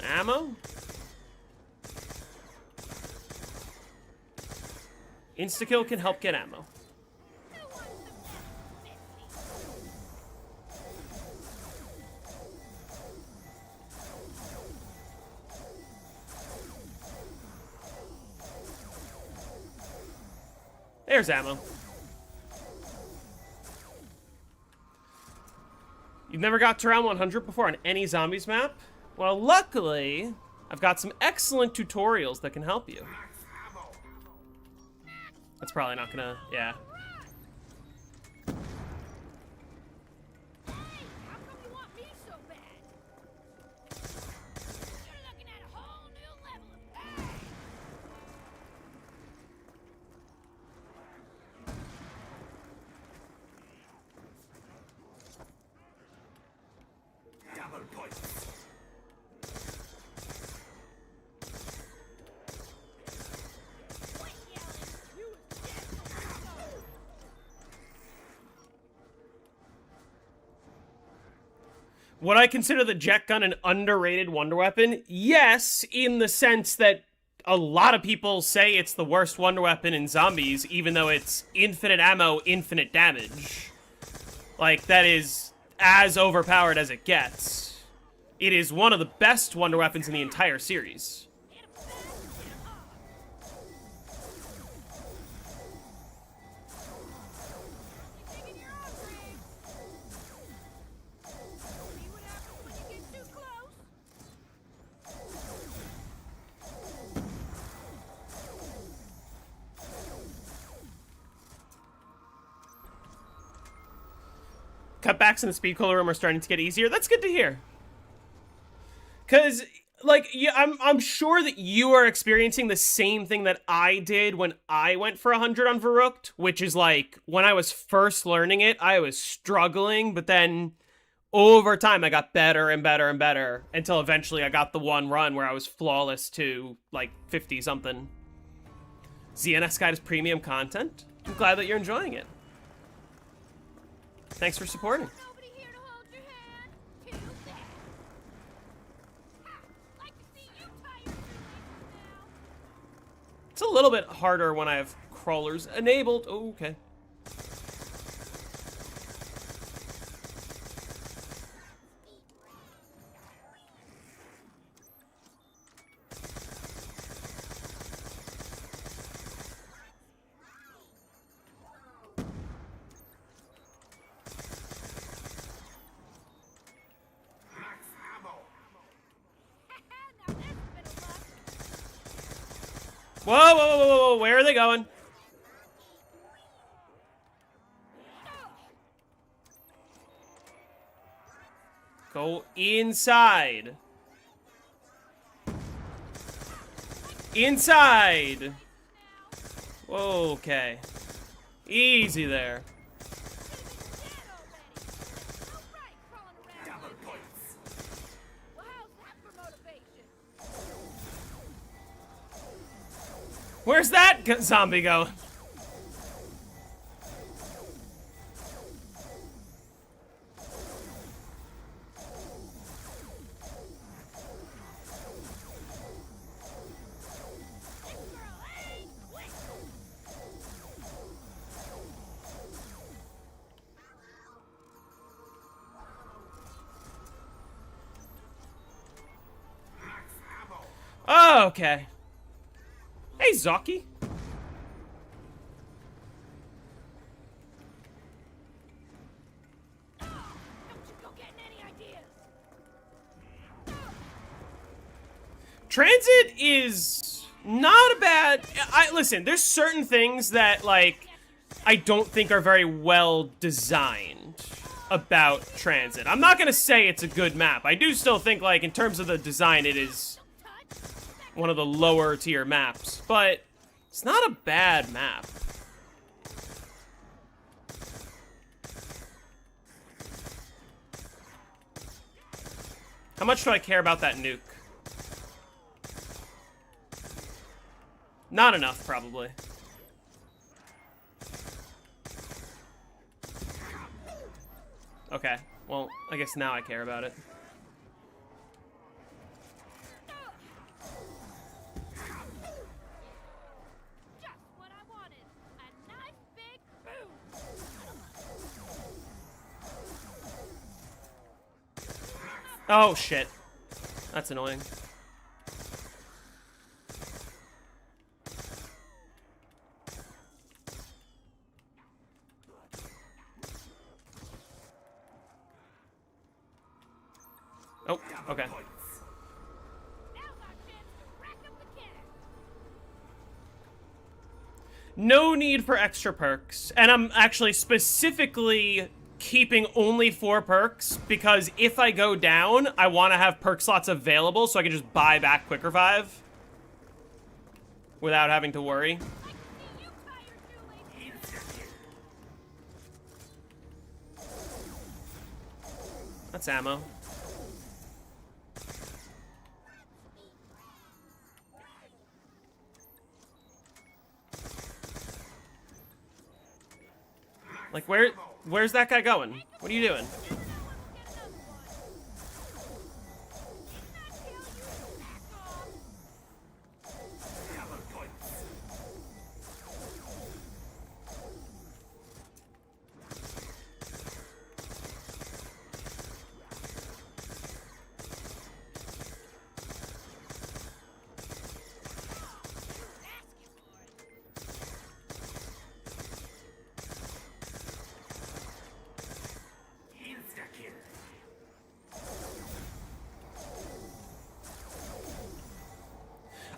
Ammo? Insta-kill can help get ammo. There's ammo. You've never got to round 100 before on any zombies map? Well, luckily, I've got some excellent tutorials that can help you. That's probably not gonna, yeah. Double points. Would I consider the jet gun an underrated wonder weapon? Yes, in the sense that a lot of people say it's the worst wonder weapon in zombies, even though it's infinite ammo, infinite damage. Like, that is as overpowered as it gets. It is one of the best wonder weapons in the entire series. Cutbacks in the speed cola room are starting to get easier. That's good to hear. Because, like, yeah, I'm sure that you are experiencing the same thing that I did when I went for 100 on Verrückt, which is, like, when I was first learning it, I was struggling, but then over time I got better and better and better until eventually I got the one run where I was flawless to, like, 50-something. ZNS Guide is premium content. I'm glad that you're enjoying it. Thanks for supporting. Nobody here to hold your hand. Too bad. Ha! Like to see you tie your shoelaces now. It's a little bit harder when I have crawlers enabled. Oh, okay. Now there's a bit of luck. Whoa, whoa, whoa, whoa, whoa, where are they going? Go inside. Inside! Okay. Easy there. Double points. Well, how's that for motivation? Where's that zombie going? Max ammo. Oh, okay. Hey, Zaki. Don't you go getting any ideas? Transit is not a bad... listen, there's certain things that, like, I don't think are very well designed about Transit. I'm not gonna say it's a good map. I do still think, like, in terms of the design, it is one of the lower tier maps, but it's not a bad map. How much do I care about that nuke? Not enough, probably. Okay, well, I guess now I care about it. Just what I wanted. A nice big boom. Oh, shit. That's annoying. Oh, okay. Points. Now's our chance to rack up the cash. No need for extra perks. And I'm actually specifically keeping only 4 perks because if I go down, I want to have perk slots available so I can just buy back Quick Revive without having to worry. I can see you tired, Julie. That's ammo. Like, where's that guy going? What are you doing? Never know when we'll get another one. Didn't I tell you to back off? Double points. Insta-kill.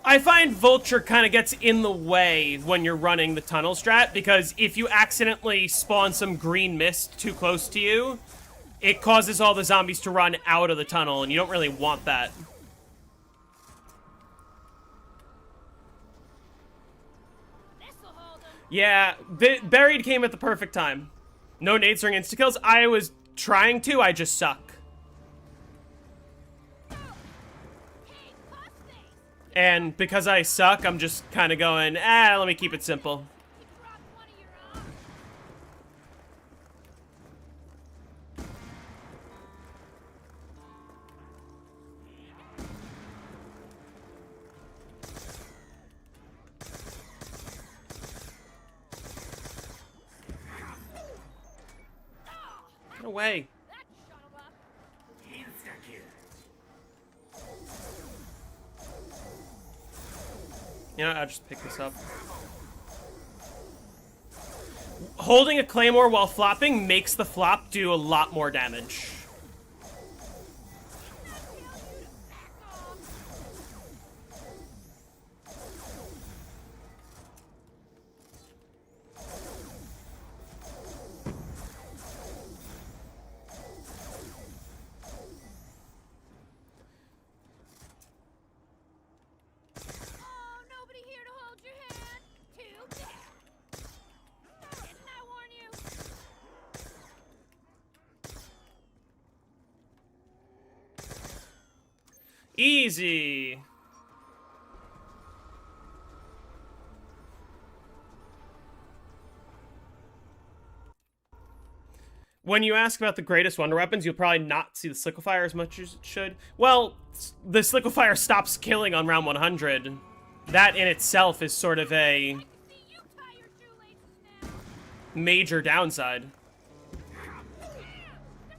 I find Vulture kind of gets in the way when you're running the tunnel strat, because if you accidentally spawn some green mist too close to you, it causes all the zombies to run out of the tunnel, and you don't really want that. This'll hold 'em. Yeah, Buried came at the perfect time. No nades during insta-kills. I was trying to, I just suck. Hey, puss face. And because I suck, I'm just kind of going, let me keep it simple. You dropped one of your arms. Get away. That shut 'em up. Insta-kill. You know, I'll just pick this up. Holding a claymore while flopping makes the flop do a lot more damage. Didn't I tell you to back off? Oh no, Easy. When you ask about the greatest wonder weapons, you'll probably not see the Sliquifier as much as it should. Well, the Sliquifier stops killing on round 100. That in itself is sort of a See you tie your shoelaces now. major downside. They're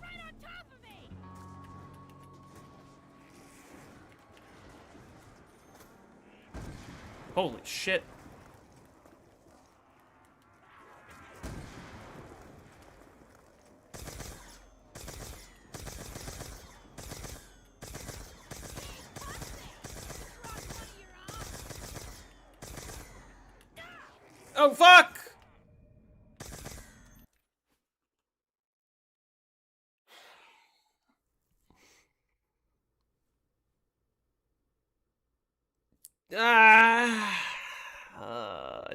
right on top of me. Holy shit. Oh, fuck!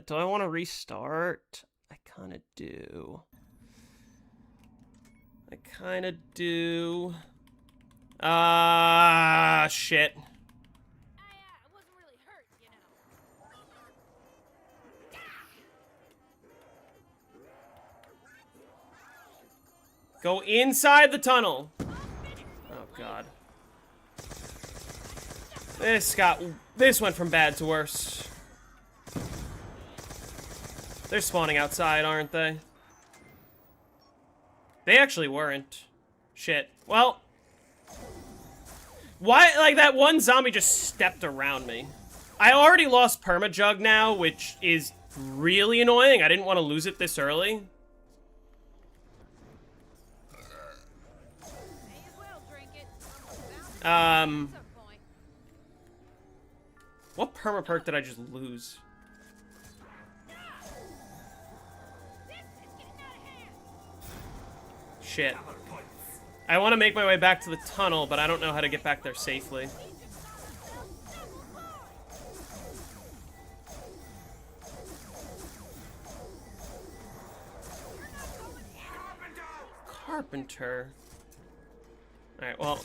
Do I want to restart? I kind of do. I kind of do. Shit. I wasn't really hurt, you know. Go inside the tunnel. Oh, God. This went from bad to worse. They're spawning outside, aren't they? They actually weren't. Shit. Well. Why, like, that one zombie just stepped around me. I already lost Permajug now, which is really annoying. I didn't want to lose it this early. May as well drink it. What perma-perk did I just lose? This is getting out of hand. Shit. Double points. I want to make my way back to the tunnel, but I don't know how to get back there safely. Carpenter. Alright, well.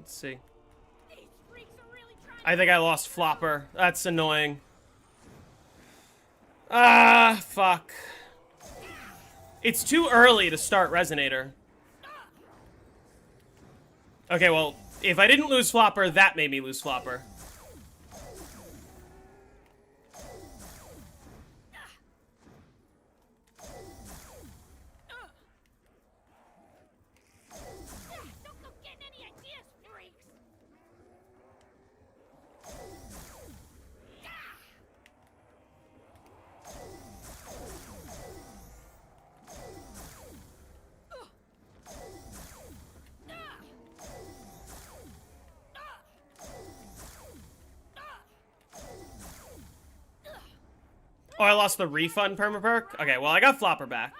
Let's see. These freaks are really trying I think I lost Flopper. That's annoying. Ah, fuck. It's too early to start Resonator. Okay, well, if I didn't lose Flopper, that made me lose Flopper. Don't go getting any ideas, freaks. Oh, I lost the refund perma-perk? Okay, well, I got Flopper back.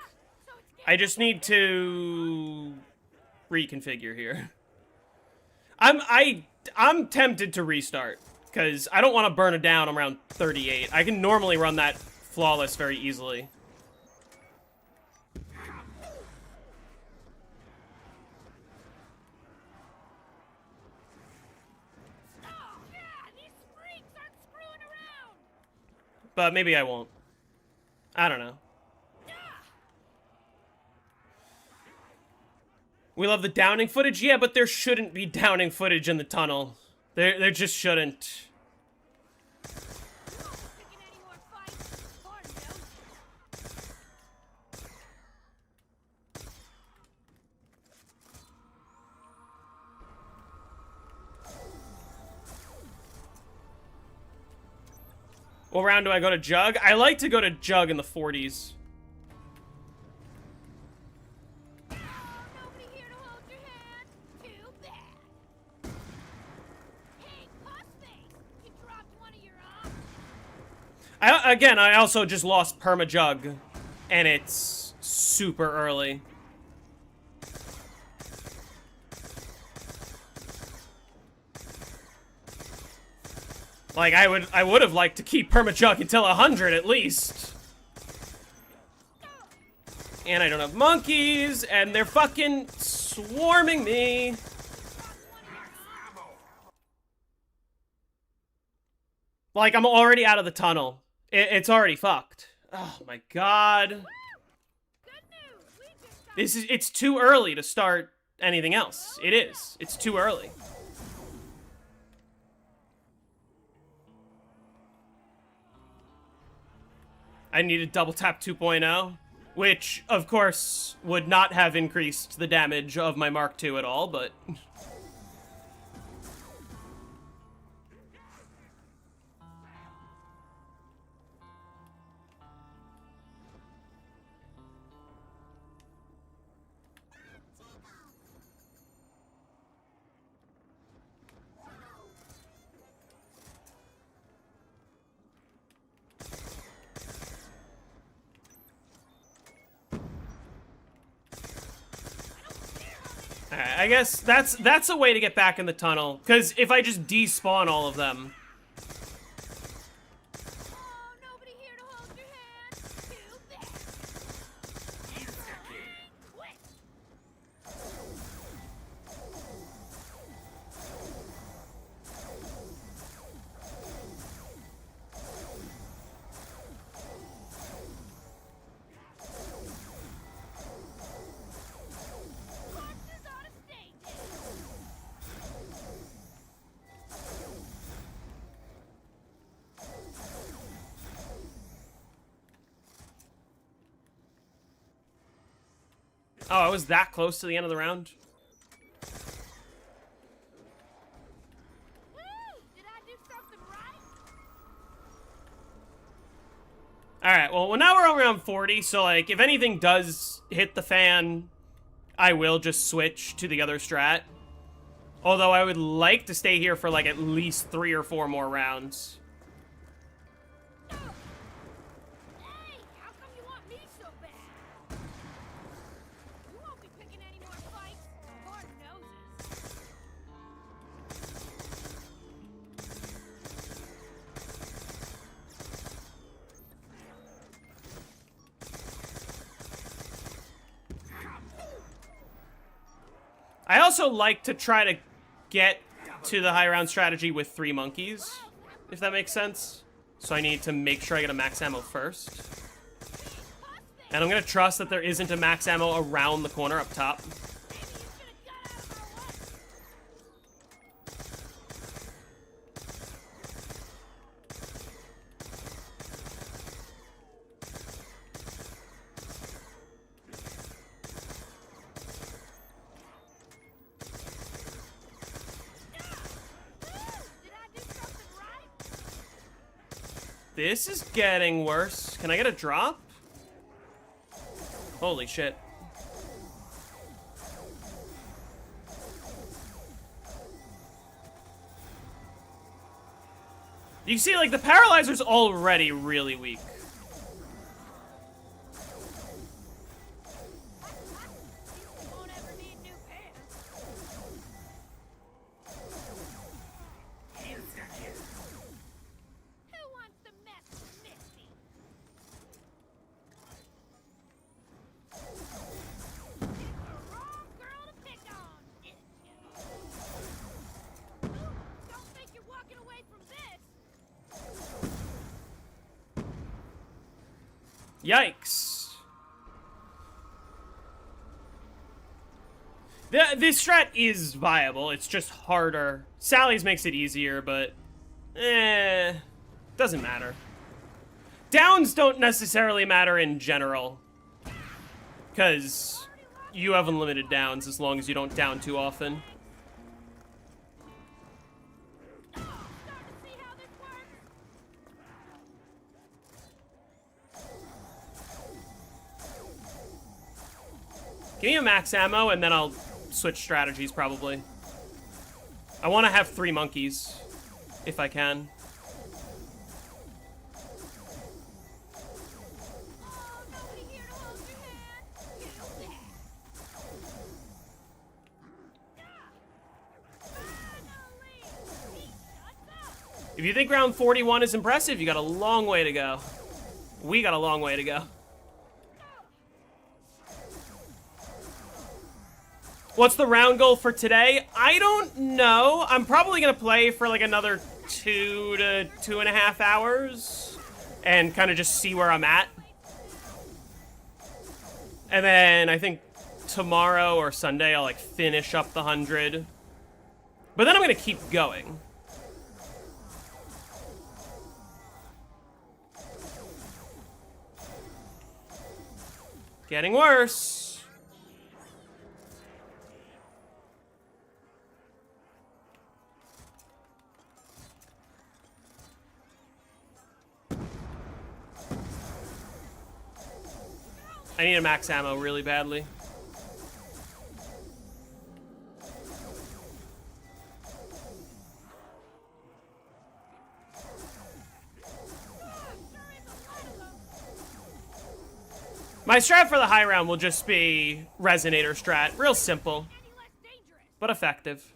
I just need to reconfigure here. I'm tempted to restart, because I don't want to burn it down around 38. I can normally run that flawless very easily. Yeah, these freaks aren't screwing around. But maybe I won't. I don't know. We love the downing footage? Yeah, but there shouldn't be downing footage in the tunnel. There just shouldn't. Picking any more fights? Hard, don't What round do I go to Jug? I like to go to Jug in the 40s. Nobody here to hold your hand? Too bad. Hey, Pussface! You dropped one of your arms. Again, I also just lost Perma Jug, and it's super early. Like, I would have liked to keep Perma Jug until 100 at least. And I don't have monkeys, and they're fucking swarming me. Like, I'm already out of the tunnel. It's already fucked. Oh my god. It's too early to start anything else. It is. It's too early. I needed double tap 2.0, which, of course, would not have increased the damage of my Mark II at all, but... Alright, I guess that's a way to get back in the tunnel, because if I just despawn all of them... Oh, nobody here to hold your hand. Too bad. Quit. Corpses ought to stay dead. Oh, I was that close to the end of the round? Woo! Did I do something right? Alright, well, now we're around 40, so, like, if anything does hit the fan, I will just switch to the other strat. Although I would like to stay here for, like, at least 3 or 4 more rounds. Hey, how come you want me so bad? You won't be picking any more fights. Lord noses. I also like to try to get to the high round strategy with 3 monkeys, if that makes sense. So I need to make sure I get a max ammo first. And I'm gonna trust that there isn't a max ammo around the corner up top. Maybe you should have got out of my way. Did I do something right? This is getting worse. Can I get a drop? Holy shit. You see, like, the paralyzer's already really weak. You won't ever need new pants. Insta-kill. Who wants to mess with Misty? Picked the wrong girl to pick on, didn't you? Ooh, don't think you're walking away from this. Yikes. This strat is viable, it's just harder. Sally's makes it easier, but... doesn't matter. Downs don't necessarily matter in general. Because you have unlimited downs as long as you don't down too often. Oh, starting to see how this works. Give me a max ammo and then I'll switch strategies probably. I want to have 3 monkeys, if I can. Oh, nobody here to hold your hand. You bet. Finally! He shuts up. If you think round 41 is impressive, you got a long way to go. We got a long way to go. What's the round goal for today? I don't know. I'm probably gonna play for like another 2 to 2.5 hours and kind of just see where I'm at. And then I think tomorrow or Sunday I'll like finish up the 100. But then I'm gonna keep going. Getting worse. I need a max ammo really badly. My strat for the high round will just be Resonator strat. Real simple, but effective.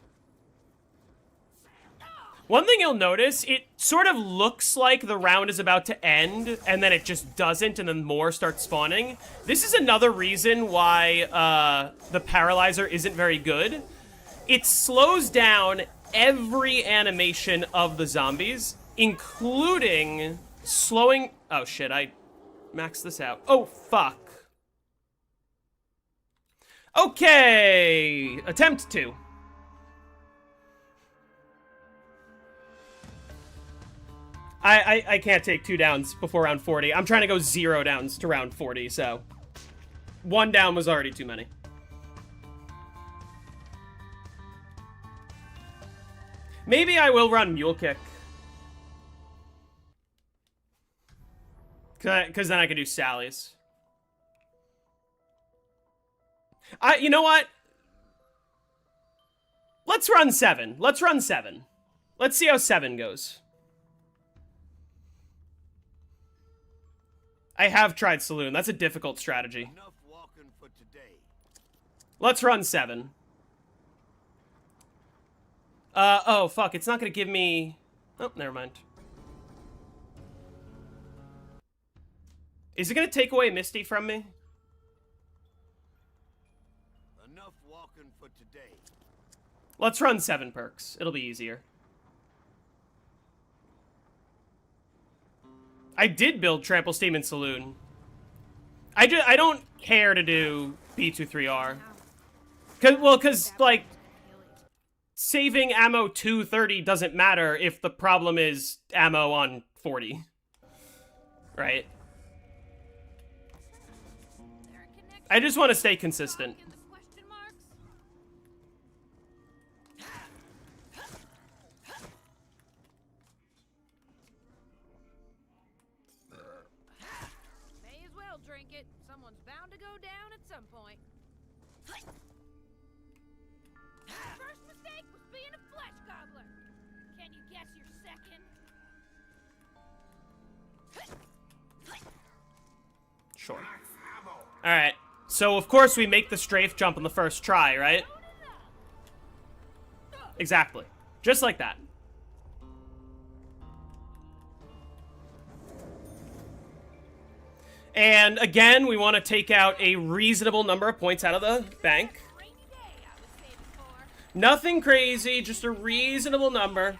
One thing you'll notice, it sort of looks like the round is about to end, and then it just doesn't, and then more start spawning. This is another reason why the Paralyzer isn't very good. It slows down every animation of the zombies, including slowing... Oh shit, I maxed this out. Oh, fuck. Okay, attempt 2. I can't take 2 downs before round 40. I'm trying to go 0 downs to round 40, so 1 down was already too many. Maybe I will run Mule Kick. Because then I can do Sally's. You know what? Let's run 7. Let's run 7. Let's see how 7 goes. I have tried Saloon. That's a difficult strategy. Enough walking for today. Let's run 7. Oh, fuck. It's not gonna give me... Oh, never mind. Is it gonna take away Misty from me? Enough walking for today. Let's run 7 perks. It'll be easier. I did build Trample Steam and Saloon. I don't care to do B23R. Cause, like, saving ammo 230 doesn't matter if the problem is ammo on 40. Right? I just want to stay consistent. May as well drink it. Someone's bound to go down at some point. First mistake was being a flesh gobbler. Can you guess your second? Sure. Alright. So, of course, we make the strafe jump on the first try, right? Exactly. Just like that. And again, we want to take out a reasonable number of points out of the bank. Nothing crazy, just a reasonable number.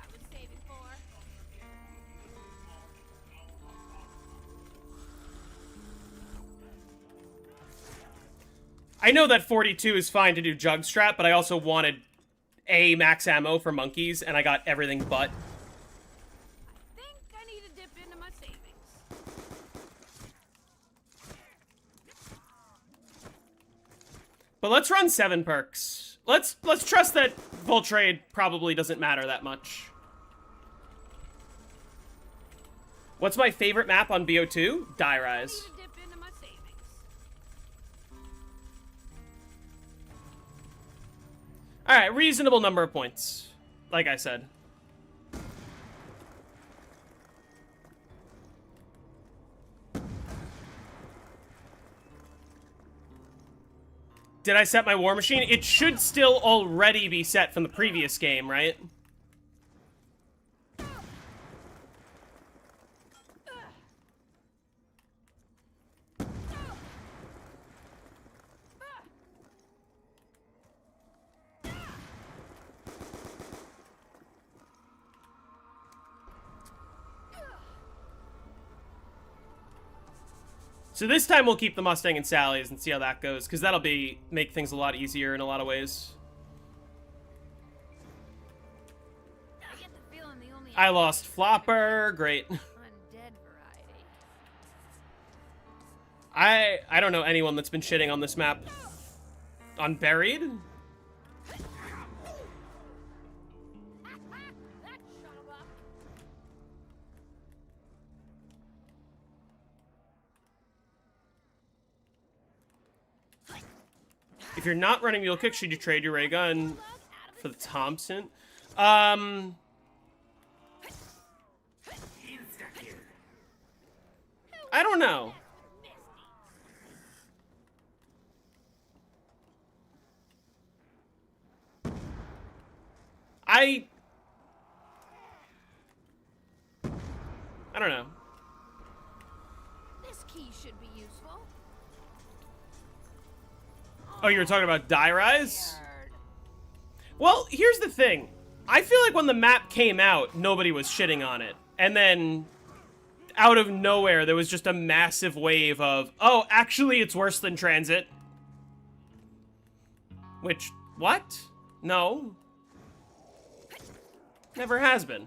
I know that 42 is fine to do Jug Strat, but I also wanted a max ammo for monkeys, and I got everything but. I think I need to dip into my savings. But let's run 7 perks. Let's trust that full trade probably doesn't matter that much. What's my favorite map on BO2? Die Rise. Alright, reasonable number of points. Like I said. Did I set my War Machine? It should still already be set from the previous game, right? So this time we'll keep the Mustang and Sally's and see how that goes, because that'll make things a lot easier in a lot of ways. I get the feeling the only I lost Flopper. Great. undead variety. I don't know anyone that's been shitting on this map. On Buried? That shut 'em up. If you're not running Mule Kick, should you trade your ray gun for the Thompson? I don't know. I don't know. This key should be useful. Oh, you were talking about Die Rise? Well, here's the thing. I feel like when the map came out, nobody was shitting on it. And then, out of nowhere, there was just a massive wave of, oh, actually, it's worse than Transit. Which, what? No. Never has been.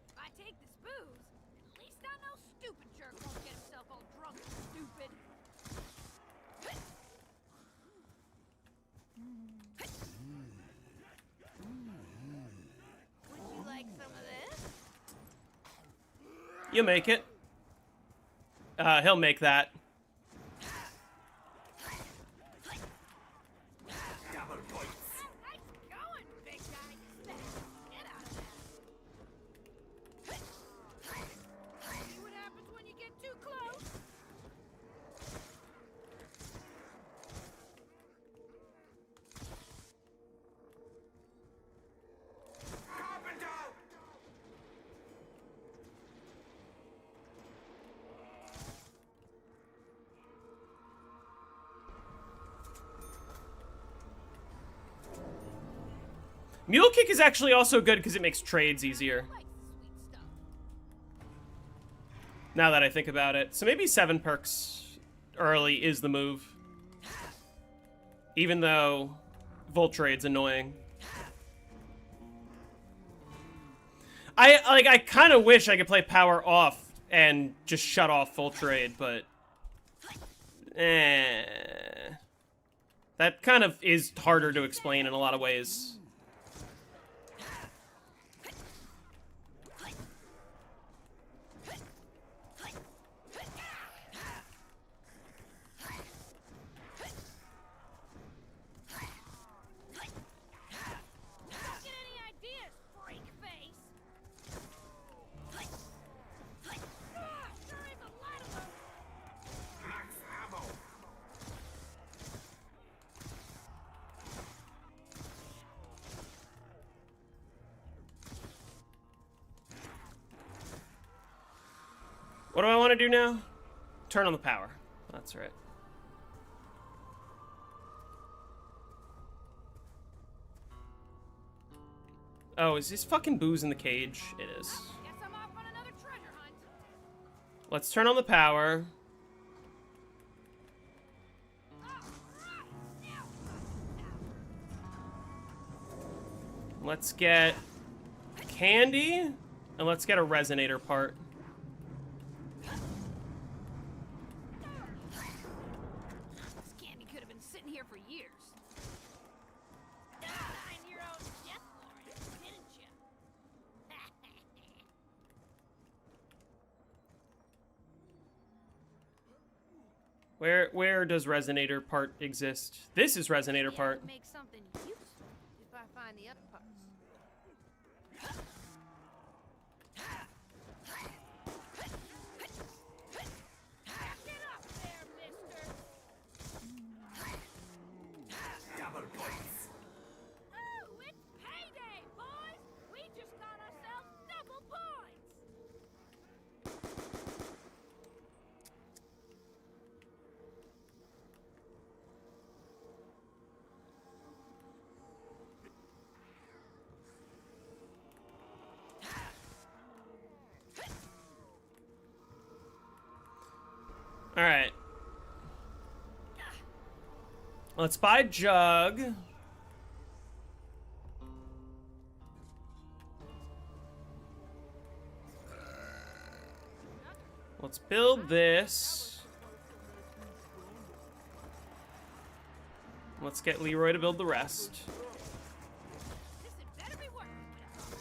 If I take this booze, at least I know stupid jerk won't get himself all drunk and stupid. Would you like some of this? You make it. He'll make that. Nice going, big guy. Get out of there. See what happens when you get too close? Mule Kick is actually also good because it makes trades easier. Like sweet stuff. Now that I think about it. So maybe 7 perks early is the move. Even though Voltrade's annoying. I kind of wish I could play Power Off and just shut off Voltrade, but... That kind of is harder to explain in a lot of ways. Don't get any ideas, freak face. Sure is a lot of them. What do I want to do now? Turn on the power. That's right. Oh, is this fucking booze in the cage? It is. Guess I'm off on another treasure hunt. Let's turn on the power. Let's get candy, and let's get a resonator part. This candy could have been sitting here for years. Signed your own death warrant, didn't you? Where does resonator part exist? This is resonator part. Make something useful if I find the other parts. Get up there, mister. Oh, it's payday, boys! We just got ourselves double points! All right. Let's buy Jug. Let's build this. Let's get Leroy to build the rest. This had better be working when it's all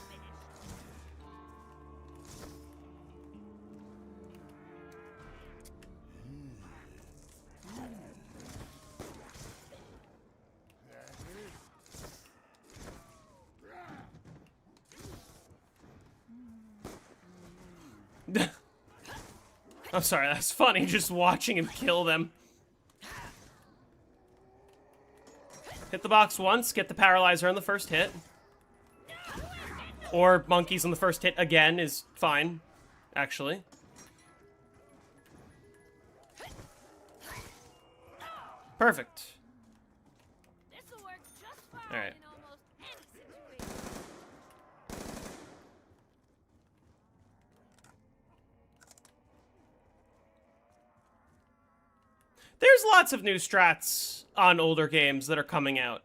finished. I'm sorry, that's funny, just watching him kill them. Hit the box once, get the paralyzer on the first hit. Or monkeys on the first hit again is fine, actually. Perfect. This'll work just fine All right. in almost any situation. There's lots of new strats on older games that are coming out.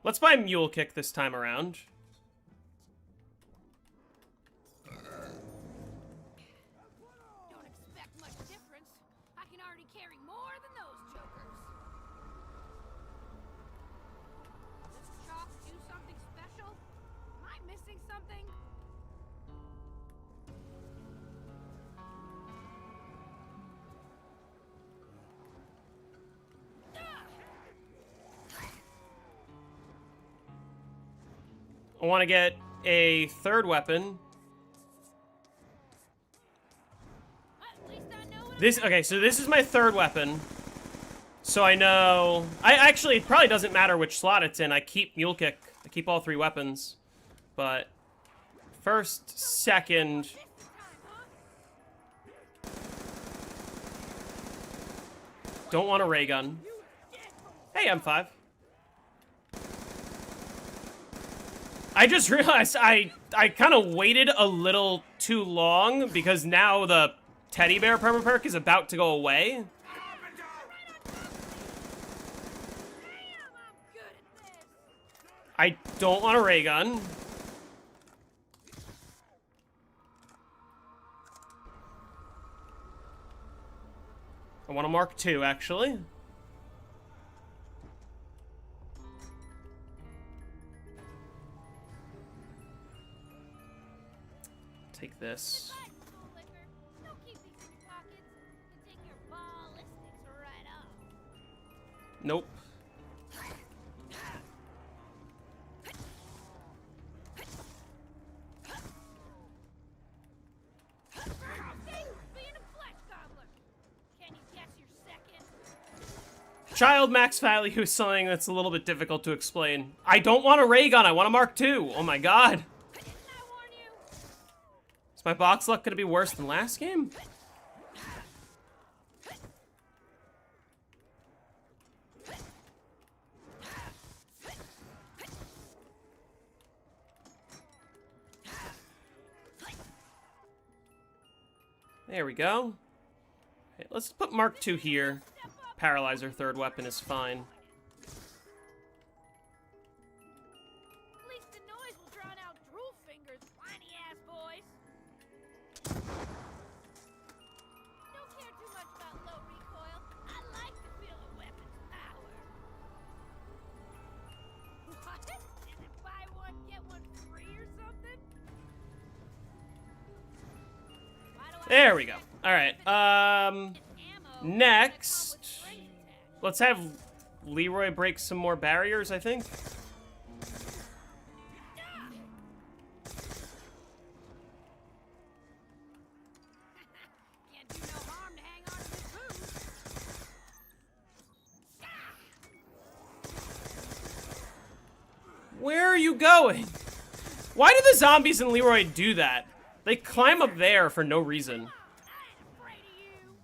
Let's buy Mule Kick this time around. Don't expect much difference. I can already carry more than those jokers. Does chalk do something special? Am I missing something? I want to get a third weapon. At least I know what Okay, so this is my third weapon. So I know... Actually, it probably doesn't matter which slot it's in. I keep Mule Kick. I keep all three weapons. But first, second... this time, huh? Don't want a ray gun. Hey, M5. I just realized I kind of waited a little too long because now the teddy bear permaperk is about to go away. Damn, I'm good at this. I don't want a ray gun. I want a Mark II, actually. Take this. Goodbye, school liquor. Don't keep these in your pockets. You take your ballistics right off. Nope. Being a flesh gobbler. Can you guess your second? Child max value is something that's a little bit difficult to explain. I don't want a ray gun, I want a Mark II. Oh my god. Didn't I warn you? Is my box luck gonna be worse than last game? There we go. Okay, let's put Mark II here. Paralyzer third weapon is fine. At least the noise will drown out drool fingers, whiny ass boys. Don't care too much about low recoil. I like the feel of weapons power. What? Is it buy one, get one free or something? Why do I There we go. Alright, ammo next, with strength attached? let's have Leroy break some more barriers, I think. Can't do no harm to hang on to this booze. Where are you going? Why do the zombies in Leroy do that? They climb up there for no reason. I ain't afraid of you.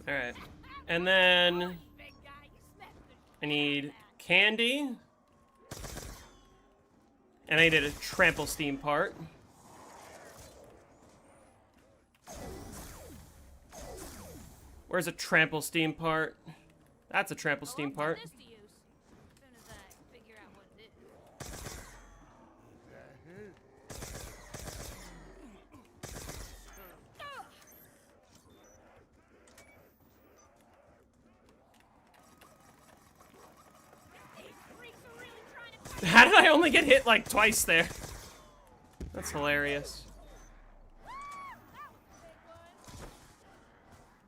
Alright. And then Big guy, you smashed the I need candy. And I did a trample steam part. Where's a trample steam part? That's a trample steam I'll put part. this to use. As soon as I figure out what it is. These freaks are really trying to How did I only get hit like twice there? That's hilarious.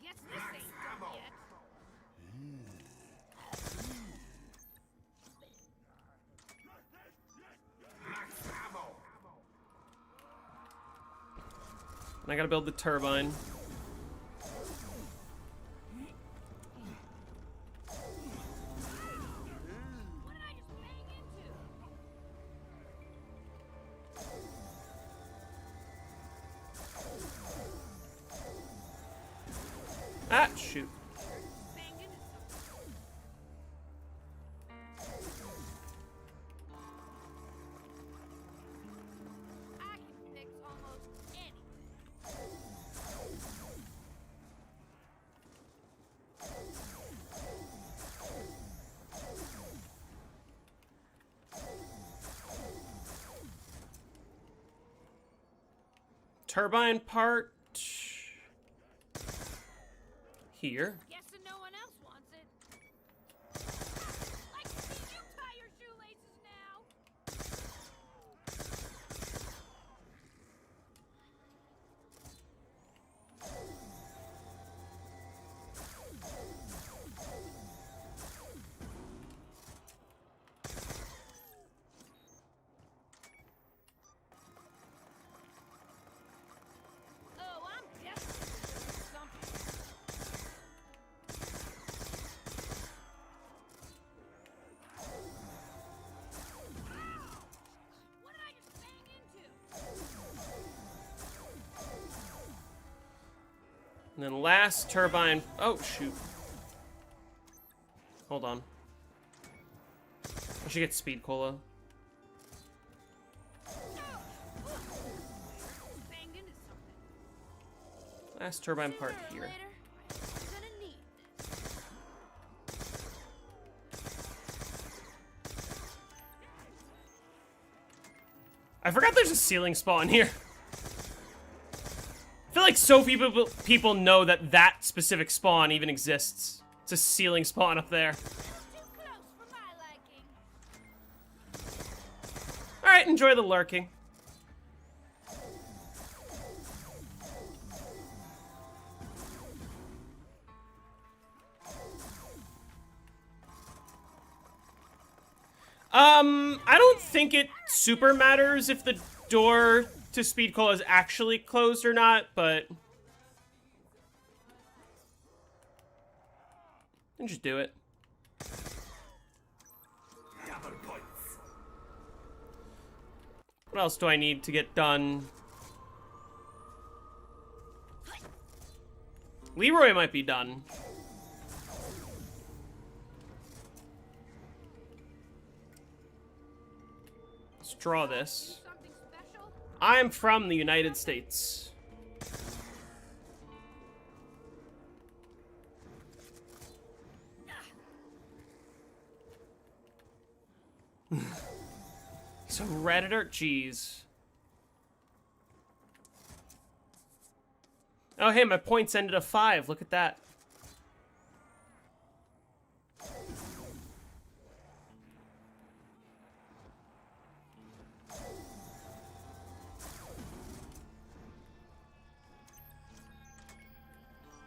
Guess this ain't done yet. And I gotta build the turbine. What did I just bang into? Ah, shoot. Banged into something. I can fix almost anything. Turbine part here. Guessing no one else wants it. Like to see you tie your shoelaces now. Oh, I'm desperate for something. What did I just bang into? And then last turbine. Oh, shoot. Hold on. I should get speed cola. Banged into something. Last turbine part Sooner or here. later, I'm gonna need this. I forgot there's a ceiling spawn here. I feel like so few people know that that specific spawn even exists. It's a ceiling spawn up there. Too close for my liking. Alright, enjoy the lurking. I don't think it super matters if the door to Speed Cola is actually closed or not, but then just do it. What else do I need to get done? Leroy might be done. Let's draw this. Something special? I'm from the United States. So Redditor, jeez. Oh, hey, my points ended at 5. Look at that.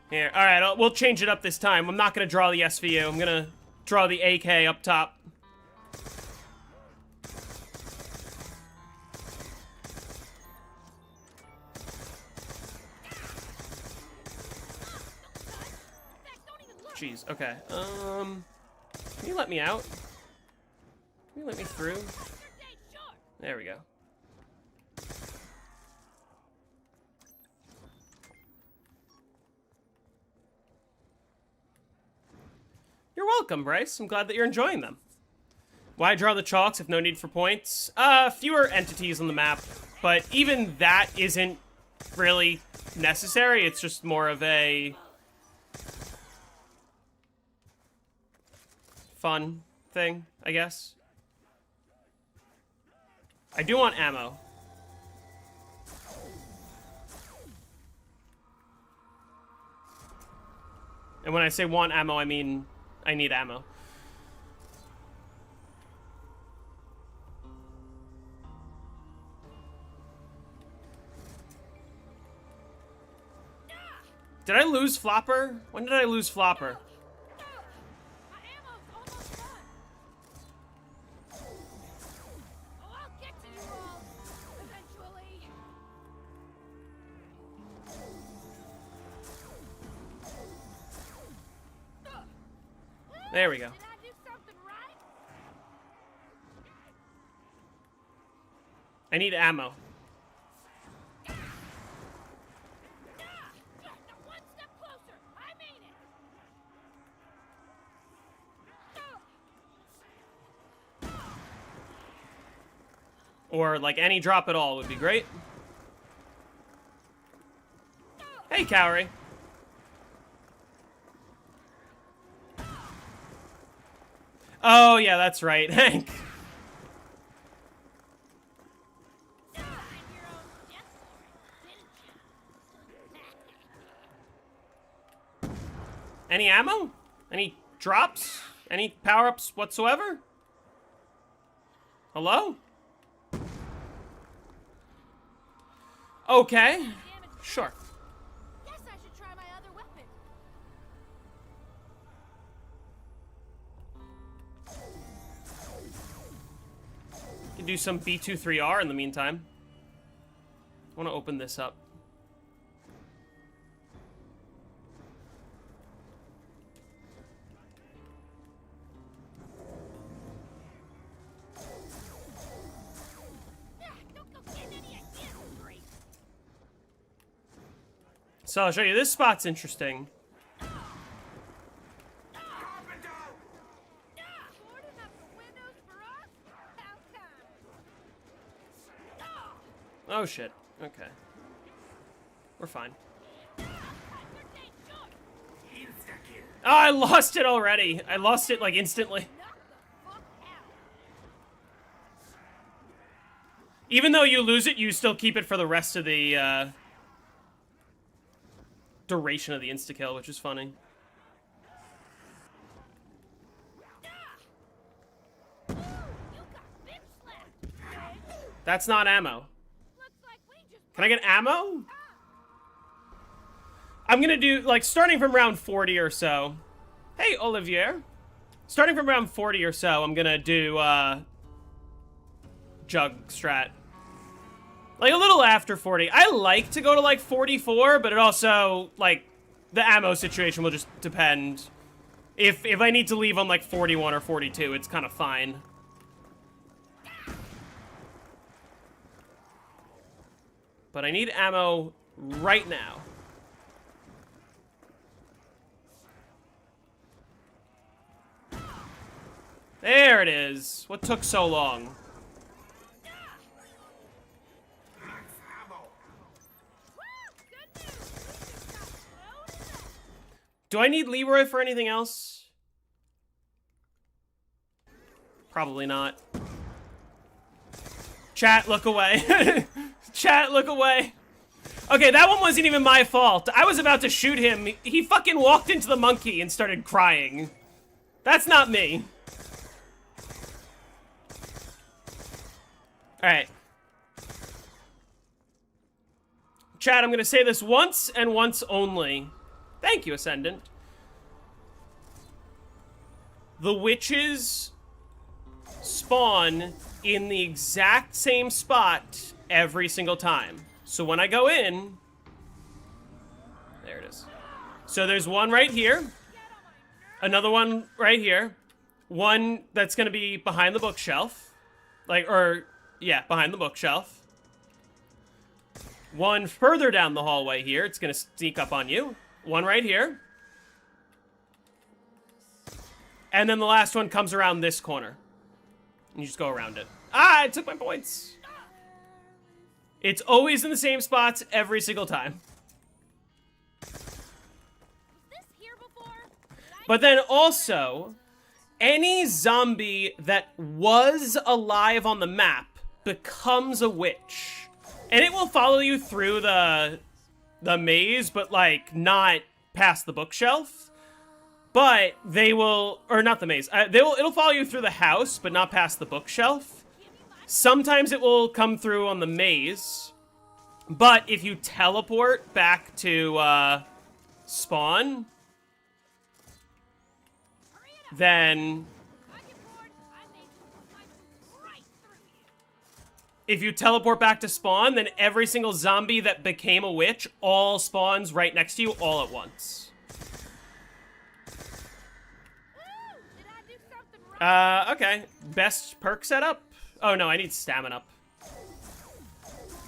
Here, all right, we'll change it up this time. I'm not gonna draw the SVU. I'm gonna draw the AK up top. Jeez, okay. Can you let me out? Can you let me through? There we go. welcome, Bryce. I'm glad that you're enjoying them. Why draw the chalks if no need for points? Fewer entities on the map, but even that isn't really necessary. It's just more of a fun thing, I guess. I do want ammo. And when I say want ammo, I mean I need ammo. Did I lose Flopper? When did I lose Flopper? My ammo's almost done. Oh, I'll get to you all eventually. There we go. Did I do something right? I need ammo. Now one step closer. I mean it. Or, like, any drop at all would be great. Hey, Cowrie. Oh, yeah, that's right, Hank. Any ammo? Any drops? Any power-ups whatsoever? Hello? Okay. Sure. Guess I should try my other weapon. You can do some B23R in the meantime. I want to open this up. Don't go getting any ideas, Bree. So I'll show you. This spot's interesting. Boarding up the windows for us? How come? Oh, shit. Okay. We're fine. Oh, I lost it already. I lost it, like, instantly. Knock the fuck out. Even though you lose it, you still keep it for the rest of the, duration of the insta-kill, which is funny. You got bitch slapped. That's not ammo. Looks like we just Can I get ammo? I'm gonna do, like, starting from round 40 or so. Hey, Olivier. Starting from round 40 or so, I'm gonna do, jug strat. Like, a little after 40. I like to go to, like, 44, but it also, like, the ammo situation will just depend. If I need to leave on, like, 41 or 42, it's kind of fine. But I need ammo right now. There it is. What took so long? Do I need Leroy for anything else? Probably not. Chat, look away. Chat, look away. Okay, that one wasn't even my fault. I was about to shoot him. He fucking walked into the monkey and started crying. That's not me. Alright. Chat, I'm gonna say this once and once only. Thank you, Ascendant. The witches spawn in the exact same spot every single time. So when I go in... There it is. So there's one right here. Another one right here. One that's gonna be behind the bookshelf. Yeah, behind the bookshelf. One further down the hallway here. It's gonna sneak up on you. One right here. And then the last one comes around this corner. And you just go around it. Ah, I took my points. It's always in the same spots every single time. Was this here before? But then also, any zombie that was alive on the map becomes a witch. And it will follow you through the maze, but like not past the bookshelf. But they will, or not the maze. It'll follow you through the house, but not past the bookshelf. Sometimes it will come through on the maze. But if you teleport back to spawn, then if you teleport back to spawn, then every single zombie that became a witch all spawns right next to you all at once. Okay. Best perk setup? Oh no, I need stamina up.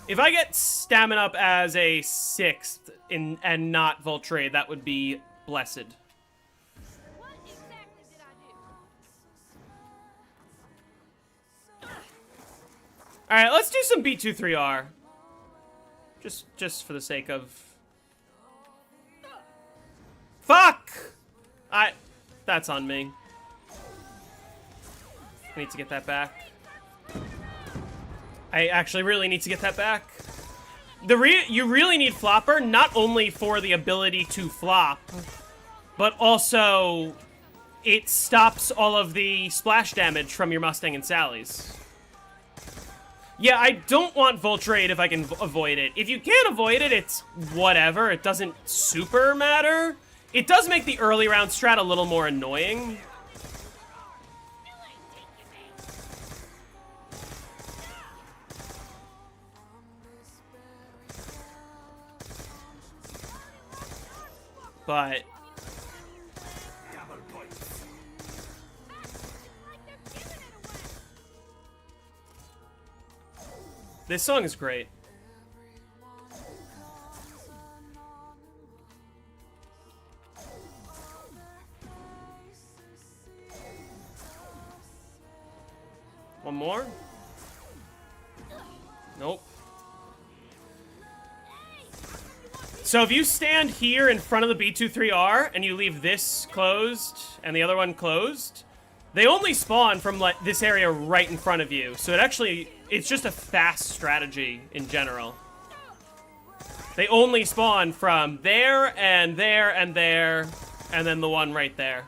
If I get stamina up as a 6th and not Voltrade, that would be blessed. What exactly did I do? Alright, let's do some B23R. Just for the sake of... Fuck! That's on me. I need to get that back. I actually really need to get that back. You really need Flopper, not only for the ability to flop, but also it stops all of the splash damage from your Mustang and Sally's. Yeah, I don't want Voltrade if I can avoid it. If you can't avoid it, it's whatever. It doesn't super matter. It does make the early round strat a little more annoying. But this song is great. One more? Nope. So if you stand here in front of the B23R and you leave this closed and the other one closed, they only spawn from like this area right in front of you. So it's just a fast strategy in general. They only spawn from there and there and there, and then the one right there.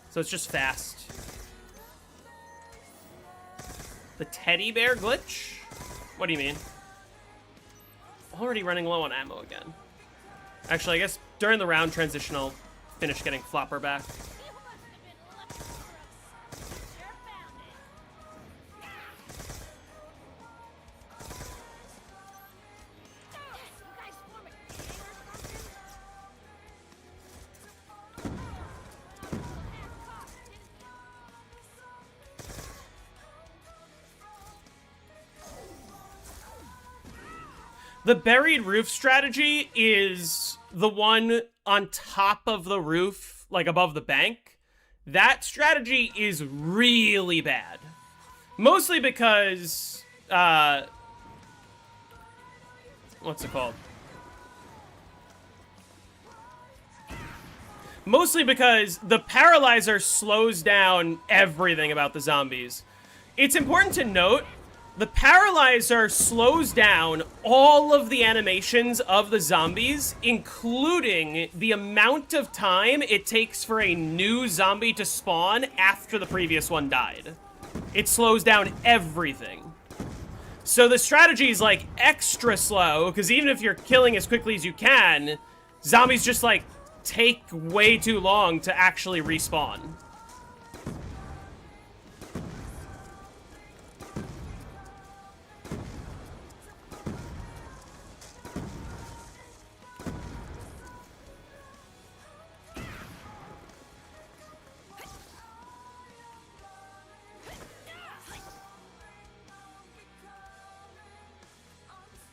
So it's just fast. The teddy bear glitch? What do you mean? Already running low on ammo again. Actually, I guess during the round transition, I'll finish getting Flopper back. The buried roof strategy is the one on top of the roof, like above the bank. That strategy is really bad. Mostly because, what's it called? Mostly because the paralyzer slows down everything about the zombies. It's important to note, the paralyzer slows down all of the animations of the zombies, including the amount of time it takes for a new zombie to spawn after the previous one died. It slows down everything. So the strategy is like extra slow, because even if you're killing as quickly as you can, zombies just like take way too long to actually respawn.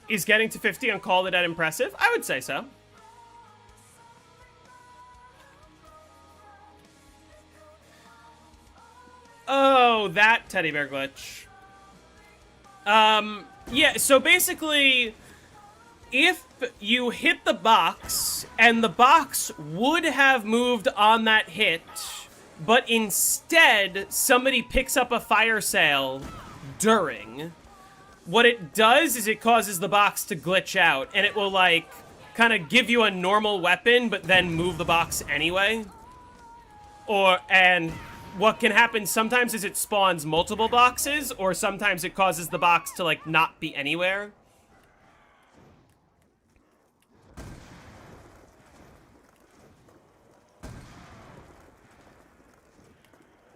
Is getting to 50 on Call of the Dead impressive? I would say so. Oh, that teddy bear glitch. Yeah, so basically, if you hit the box, and the box would have moved on that hit, but instead, somebody picks up a fire sale during, what it does is it causes the box to glitch out, and it will, like, kind of give you a normal weapon, but then move the box anyway. And what can happen sometimes is it spawns multiple boxes, or sometimes it causes the box to, like, not be anywhere.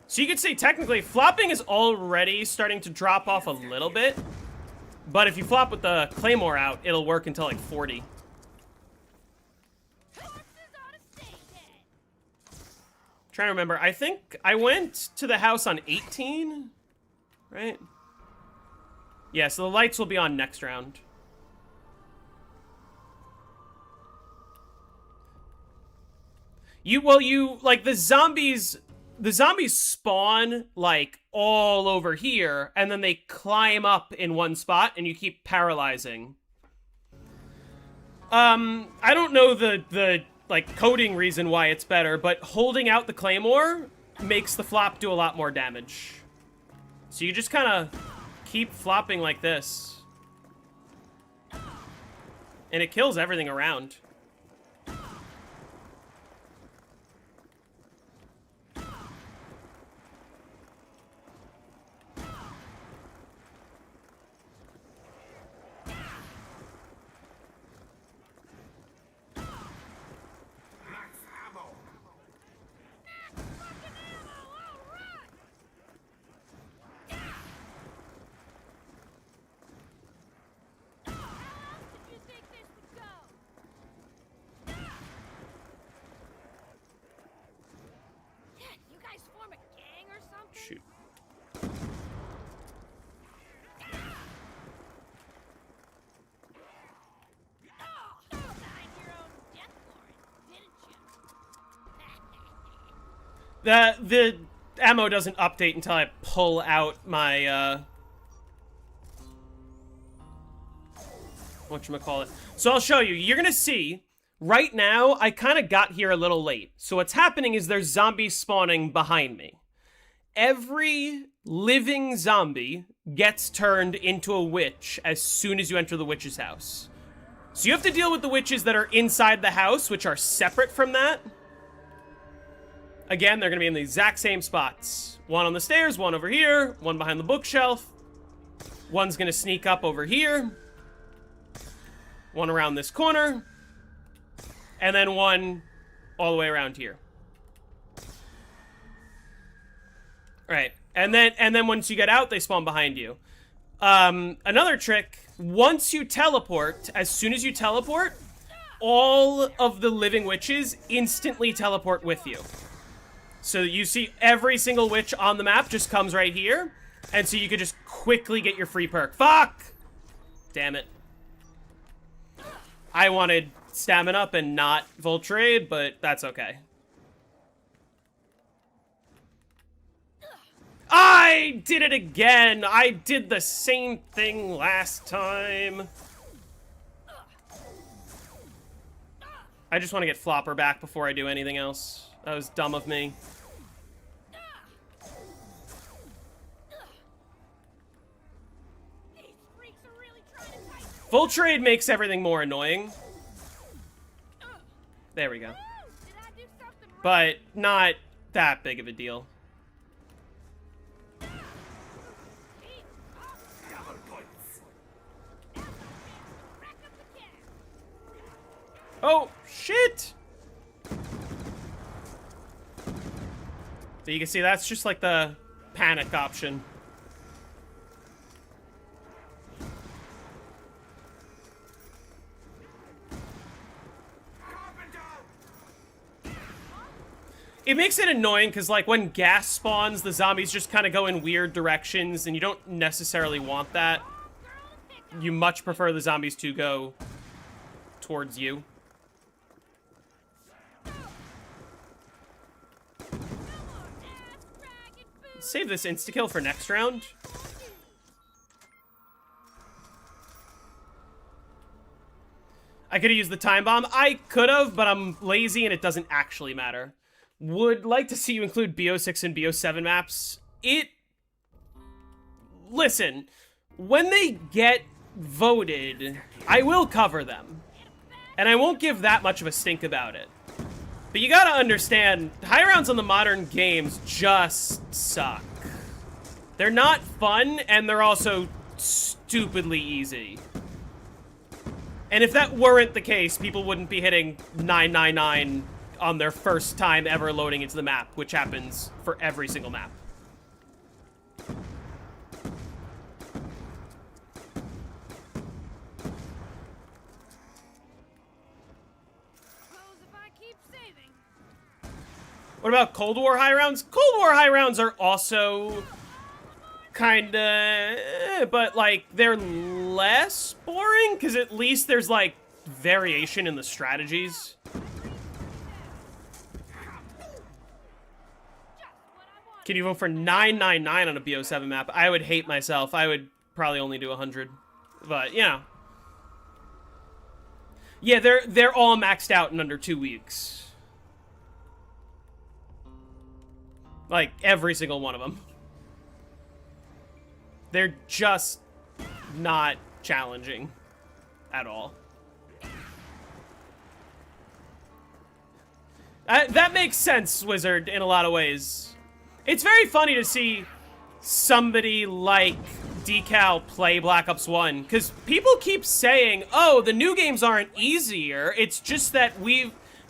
So you could say, technically, flopping is already starting to drop off a little bit. But if you flop with the Claymore out, it'll work until, like, 40. Trying to remember. I think I went to the house on 18, right? Yeah, so the lights will be on next round. Like, the zombies spawn, like, all over here, and then they climb up in one spot, and you keep paralyzing. I don't know the like, coding reason why it's better, but holding out the Claymore makes the flop do a lot more damage. So you just kind of keep flopping like this. And it kills everything around. Shoot. The ammo doesn't update until I pull out my, whatchamacallit. So I'll show you. You're gonna see, right now, I kind of got here a little late. So what's happening is there's zombies spawning behind me. Every living zombie gets turned into a witch as soon as you enter the witch's house. So you have to deal with the witches that are inside the house, which are separate from that. Again, they're going to be in the exact same spots. One on the stairs, one over here, one behind the bookshelf. One's going to sneak up over here. One around this corner. And then one all the way around here. Right. And then once you get out, they spawn behind you. Another trick, once you teleport, as soon as you teleport, all of the living witches instantly teleport with you. So you see every single witch on the map just comes right here. And so you could just quickly get your free perk. Fuck! Damn it. I wanted stamina up and not Voltrade, but that's okay. I did it again! I did the same thing last time. I just want to get Flopper back before I do anything else. That was dumb of me. Voltrade makes everything more annoying. There we go. But not that big of a deal. Oh, shit! So you can see that's just like the panic option. It makes it annoying because, like, when gas spawns, the zombies just kind of go in weird directions, and you don't necessarily want that. You much prefer the zombies to go towards you. save this insta-kill for next round. I could have used the time bomb. I could have, but I'm lazy and it doesn't actually matter. Would like to see you include BO6 and BO7 maps. Listen, when they get voted, I will cover them. And I won't give that much of a stink about it. But you gotta understand, high rounds on the modern games just suck. They're not fun, and they're also stupidly easy. And if that weren't the case, people wouldn't be hitting 999 on their first time ever loading into the map, which happens for every single map. What about Cold War high rounds? Cold War high rounds are also kinda, but like they're less boring because at least there's like variation in the strategies. Can you vote for 999 on a BO7 map? I would hate myself. I would probably only do 100, but you know. Yeah, they're all maxed out in under 2 weeks. Like, every single one of them. They're just not challenging at all. That makes sense, Wizard, in a lot of ways. It's very funny to see somebody like Decal play Black Ops 1, because people keep saying, oh, the new games aren't easier, it's just that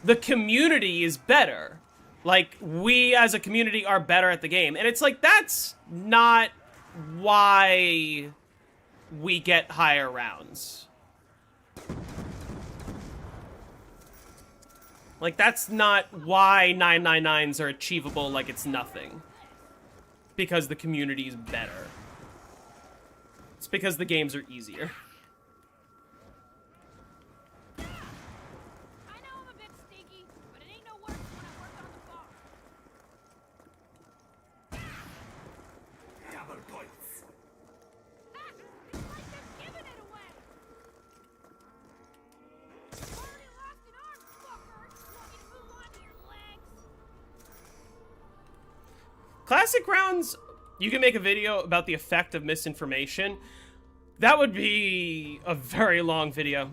the community is better. Like, we as a community are better at the game. And it's like, that's not why we get higher rounds. Like, that's not why 999s are achievable like it's nothing. Because the community is better. It's because the games are easier. Classic rounds, you can make a video about the effect of misinformation. That would be a very long video.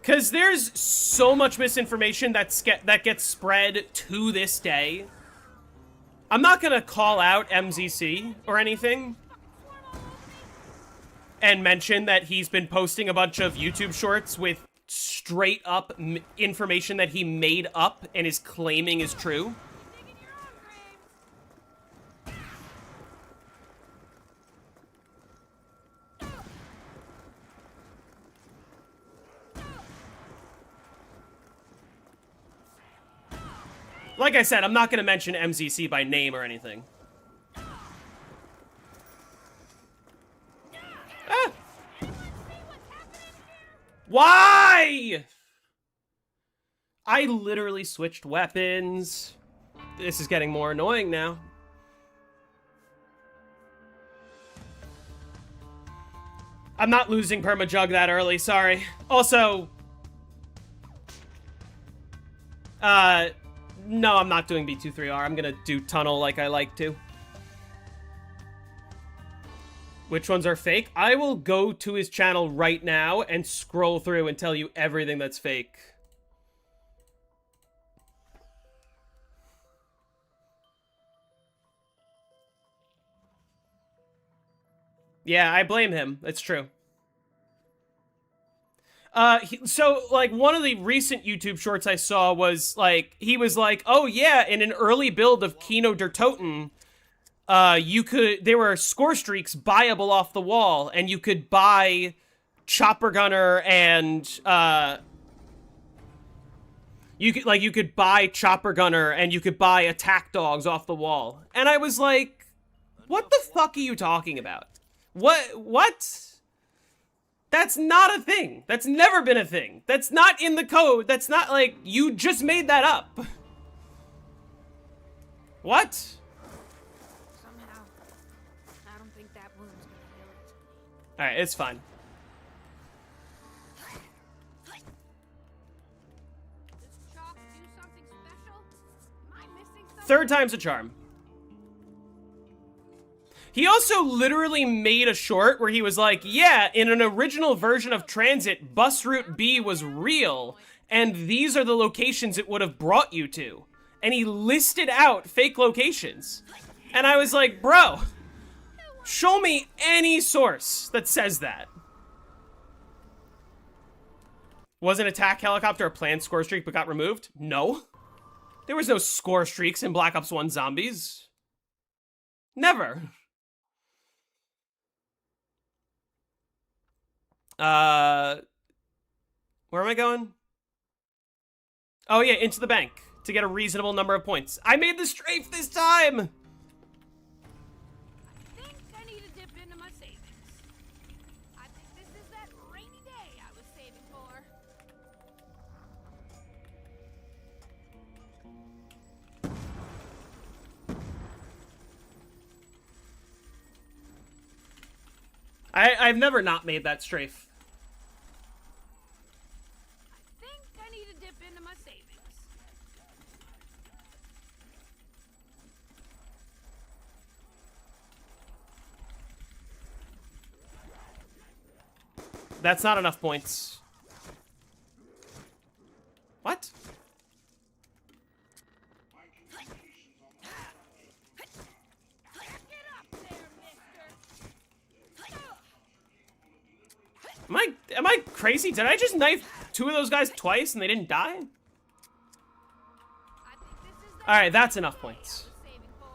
Because there's so much misinformation that gets spread to this day. I'm not going to call out MZC or anything and mention that he's been posting a bunch of YouTube shorts with straight up information that he made up and is claiming is true. Like I said, I'm not going to mention MZC by name or anything. Ah! Why? I literally switched weapons. This is getting more annoying now. I'm not losing permajug that early, sorry. Also, no, I'm not doing B23R. I'm gonna do tunnel like I like to. Which ones are fake? I will go to his channel right now and scroll through and tell you everything that's fake. Yeah, I blame him. It's true. So, like, one of the recent YouTube shorts I saw was, like, he was like, oh, yeah, in an early build of Kino der Toten, there were score streaks buyable off the wall, and you could buy Chopper Gunner and, you could buy Chopper Gunner and you could buy Attack Dogs off the wall. And I was like, what the fuck are you talking about? What? That's not a thing. That's never been a thing. That's not in the code. That's not like, you just made that up. What? Somehow, I don't think that wound's gonna heal it. Alright, it's fine. Does chalk do something special? Am I missing something? Third time's a charm. He also literally made a short where he was like, yeah, in an original version of Transit, bus route B was real, and these are the locations it would have brought you to. And he listed out fake locations. And I was like, bro, show me any source that says that. Was an attack helicopter a planned score streak but got removed? No. There was no score streaks in Black Ops 1 Zombies. Never. Where am I going? Oh yeah, into the bank to get a reasonable number of points. I made the strafe this time! I think I need to dip into my savings. I think this is that rainy day I was saving for. I've never not made that strafe. I think I need to dip into my savings. That's not enough points. What? Get up there, mister. Am I crazy? Did I just knife two of those guys twice and they didn't die? I think this is that Alright, that's enough points. I was saving for.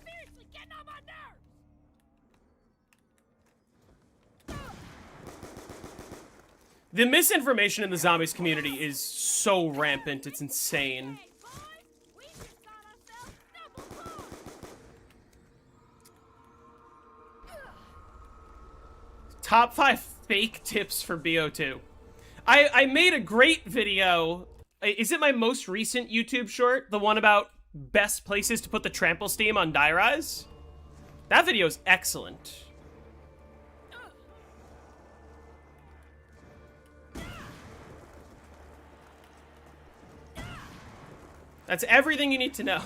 Seriously, getting on my nerves. The misinformation in the zombies community is so rampant, it's insane. Hey, boys, we just got ourselves double points. Top 5 fake tips for BO2. I made a great video. Is it my most recent YouTube short? The one about best places to put the trample steam on Die Rise? That video is excellent. That's everything you need to know.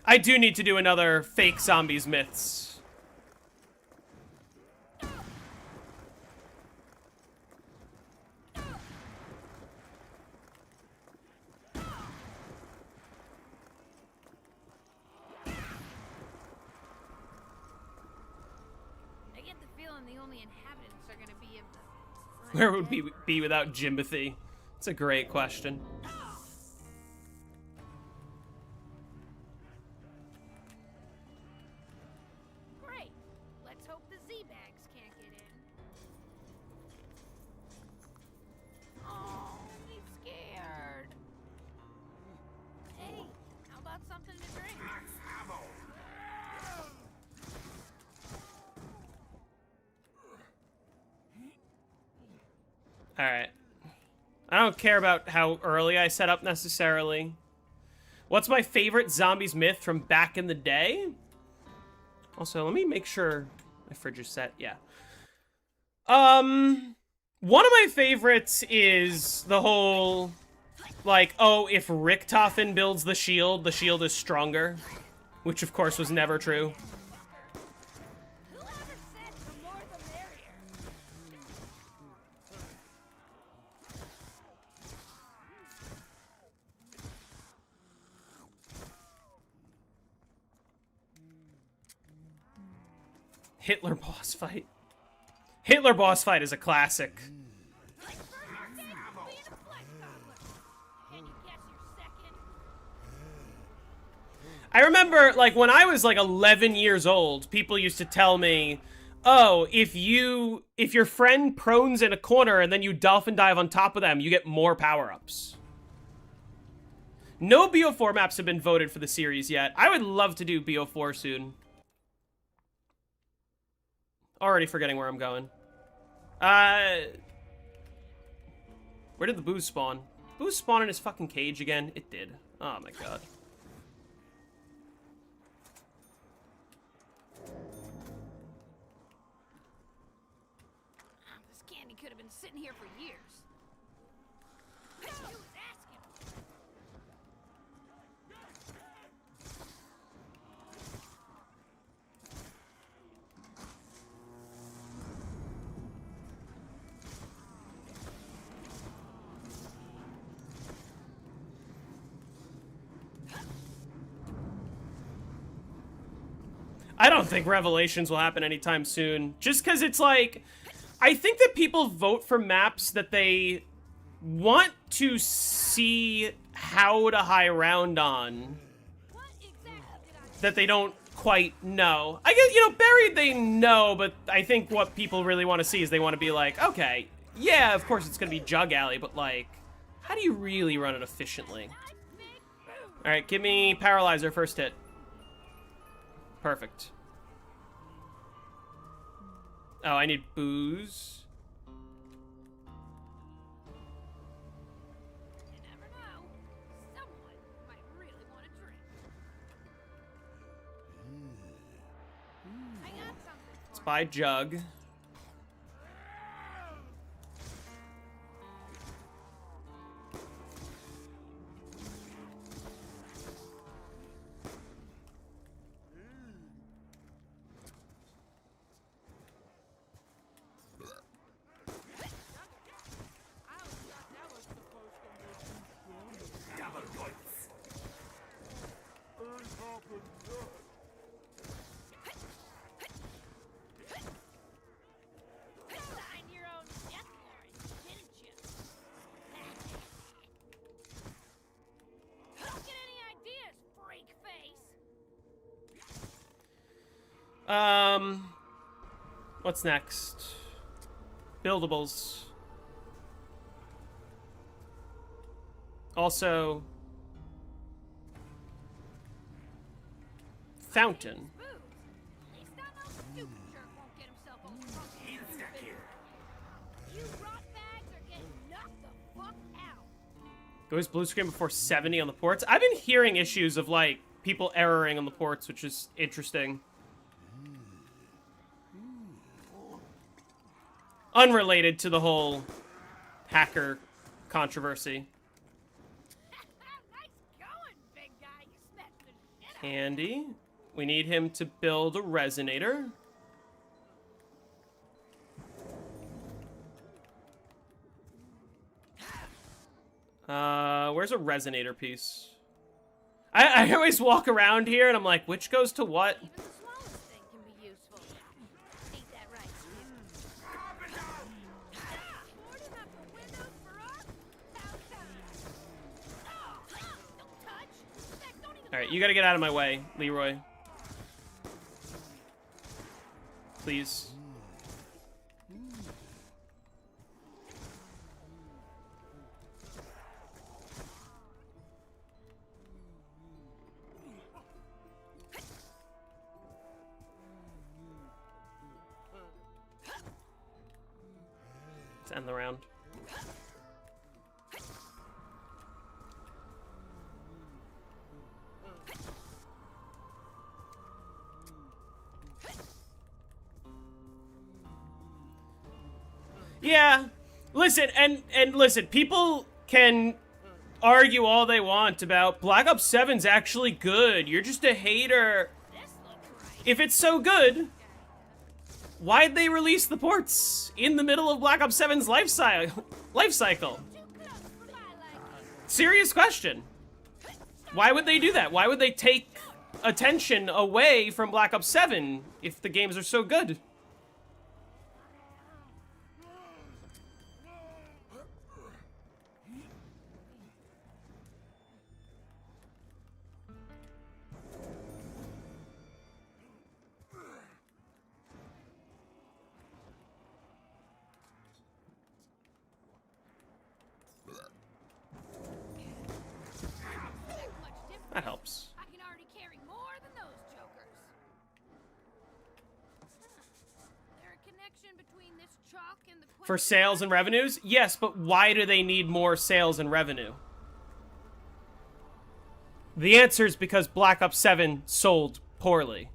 I do need to do another fake zombies myths. I get the feeling the only inhabitants are gonna be of the. Where would we be without Jimothy? It's a great question. Great. Let's hope the Z-bags can't get in. Oh, he's scared. Hey, how about something to drink? Alright. I don't care about how early I set up necessarily. What's my favorite zombies myth from back in the day? Also, let me make sure my fridge is set. Yeah. One of my favorites is the whole, like, oh, if Richtofen builds the shield is stronger. Which, of course, was never true. Whoever said the more the merrier? Hitler boss fight. Hitler boss fight is a classic. Like first you said, you'll be in a flesh conflict. Can you guess your second? I remember, like, when I was, like, 11 years old, people used to tell me, oh, if your friend prones in a corner and then you dolphin dive on top of them, you get more power-ups. No BO4 maps have been voted for the series yet. I would love to do BO4 soon. Already forgetting where I'm going. Where did the booze spawn? Booze spawn in his fucking cage again? It did. Oh my god. This candy could have been sitting here for years. Who was asking? I don't think Revelations will happen anytime soon. Just because it's like, I think that people vote for maps that they want to see how to high round on What exactly did I that they don't quite know. I guess, you know, Buried they know, but I think what people really want to see is they want to be like, okay, yeah, of course it's going to be Jug Alley, but like, how do you really run it efficiently? Alright, give me Paralyzer first hit. Perfect. Oh, I need booze. You never know. Someone might really want a drink. I got something Let's for buy Jug. Sign your own death warrant, didn't you? Don't get any ideas, freak face. What's next? Buildables. Also, fountain. Booze. At least I know the stupid jerk won't get himself over fucking stupid. You rot bags are getting knocked the fuck out. Goes blue screen before 70 on the ports. I've been hearing issues of, like, people erroring on the ports, which is interesting. Unrelated to the whole hacker controversy. Nice going, big guy. You smashed the shit out. Candy. We need him to build a resonator. Where's a resonator piece? I always walk around here and I'm like, which goes to what? Even the smallest thing can be useful. Ain't that right, Skip? Boarding up the windows for us? About time. Don't touch. Heck, don't even Alright, you gotta get out of my way, Leroy. Please. Let's end the round. Yeah, listen, and listen, people can argue all they want about Black Ops 7's actually good. You're just a hater. this look right. If it's so good, why'd they release the ports in the middle of Black Ops 7's life cycle? Too close for my liking. Serious question. Why would they do that? Why would they take attention away from Black Ops 7 if the games are so good. That helps. I can already carry more than those jokers. There a connection between this chalk and the For sales and revenues? Yes, but why do they need more sales and revenue? The answer is because Black Ops 7 sold poorly.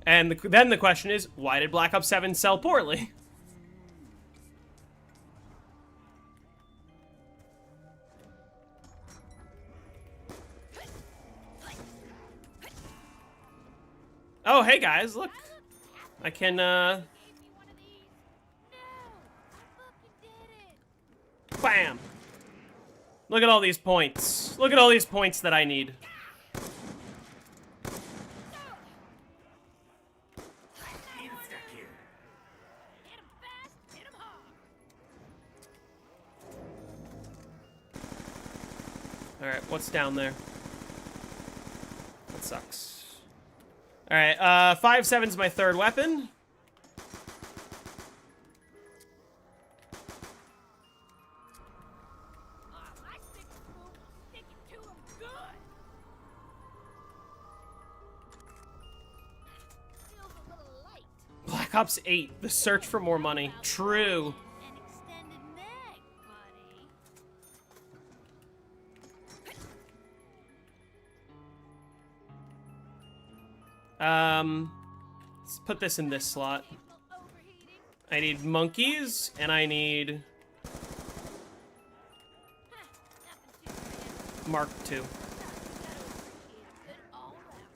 And then the question is, why did Black Ops 7 sell poorly? Oh, hey guys, look. I can, gave me one of these. No, I fucking did it. bam. Look at all these points. Look at all these points that I need. Hit 'em fast, hit 'em hard. Alright, what's down there? That sucks. Alright, 5.7's my third weapon. My stick spoon will stick it to 'em good. Feels a little light. Black Ops 8, the search for more money. True. An extended neck, buddy. Let's put this in this slot. Vehicle overheating. I need monkeys, and I need Nothing too bad. Mark II. Got overheated good all around.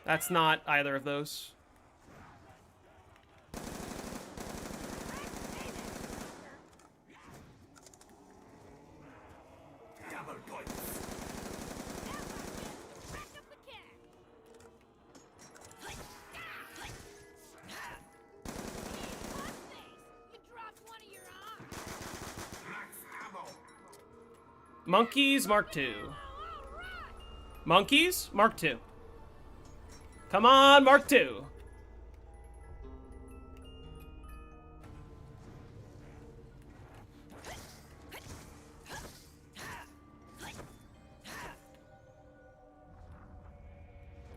That's not either of those. Rack up the cash. What's this? You dropped one of your arms. Monkeys, Mark II. All right. Monkeys, Mark II. Come on, Mark II.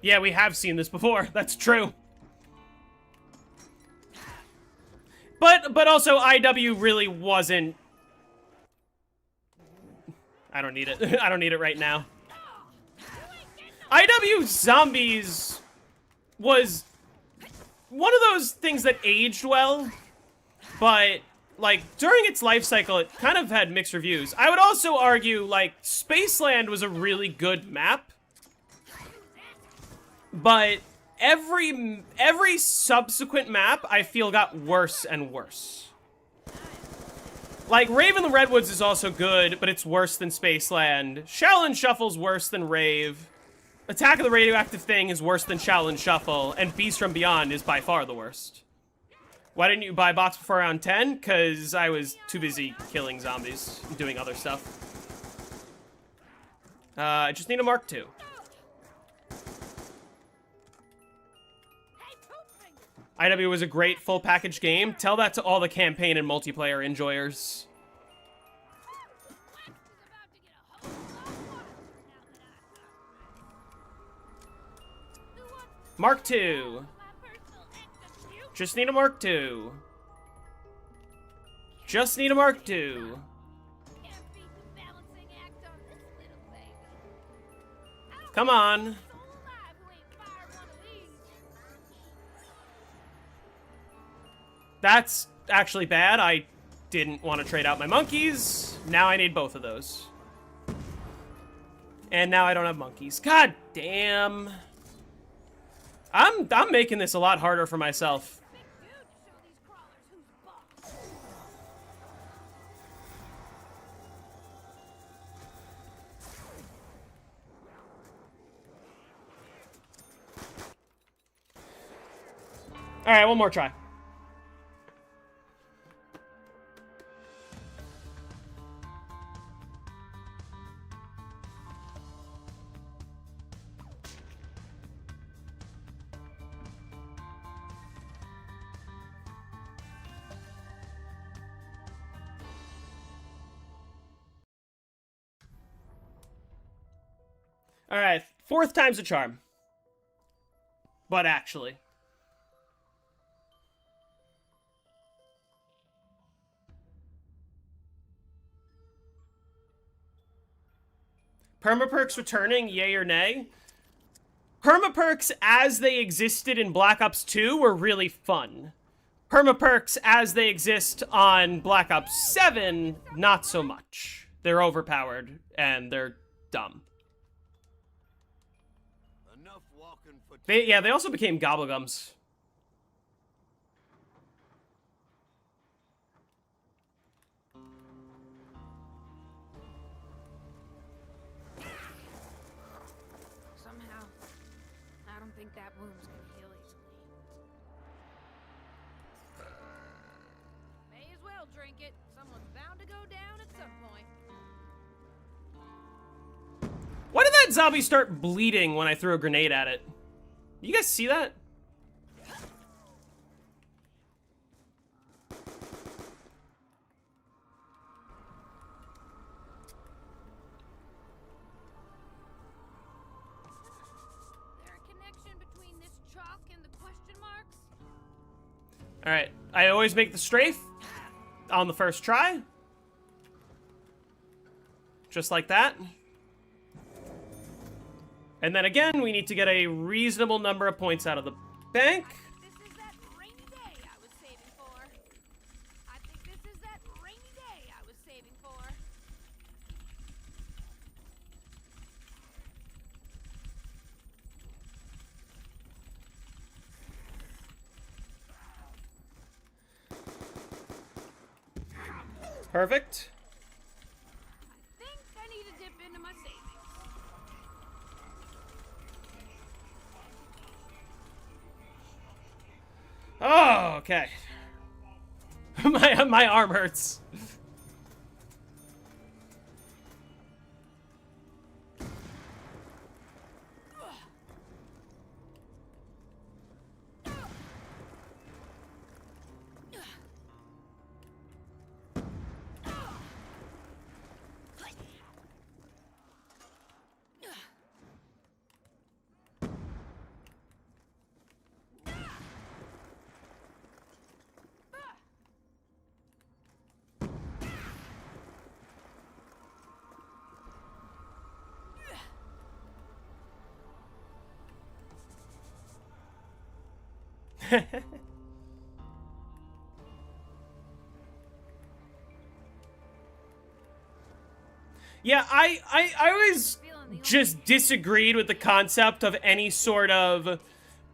Yeah, we have seen this before. That's true. But also IW really wasn't. I don't need it. I don't need it right now. IW Zombies was one of those things that aged well, but like during its life cycle it kind of had mixed reviews. I would also argue like Spaceland was a really good map, but every subsequent map I feel got worse and worse. Like Rave in the Redwoods is also good, but it's worse than Spaceland. Shaolin Shuffle's worse than Rave. Attack of the Radioactive Thing is worse than Shaolin Shuffle, and Beast from Beyond is by far the worst. Why didn't you buy box before round 10? Because I was too busy killing zombies and doing other stuff. I just need a Mark II. Hey, poop finger. IW was a great full package game. Tell that to all the campaign and multiplayer enjoyers. Wax is about to get a whole lot worse now that Who wants to Mark II. my personal execution? Just need a Mark II. Just need a Mark II. Can't beat the balancing act on this little baby. I don't Come on. think there's a soul alive who ain't fired one of these. That's actually bad. I didn't want to trade out my monkeys. Now I need both of those. And now I don't have monkeys. God damn. I'm making this a lot harder for myself. Big dude to show these crawlers who's boss. All right, one more try. All right, fourth time's a charm. But actually. Permaperks returning, yay or nay? Permaperks as they existed in Black Ops 2 were really fun. Permaperks as they exist on Black Ops 7, not so much. They're overpowered and they're dumb. Enough walking for They also became gobblegums. Somehow, I don't think that wound's gonna heal easily. May as well drink it. Someone's bound to go down at some point. Why did that zombie start bleeding when I threw a grenade at it? You guys see that? There a connection between this chalk and the question marks? Alright, I always make the strafe on the first try. Just like that. And then again, we need to get a reasonable number of points out of the bank. This is that rainy day I was saving for. I think this is that rainy day I was saving for. Perfect. I think I need to dip into my savings. Oh, okay. my arm hurts. Yeah, I always just disagreed with the concept of any sort of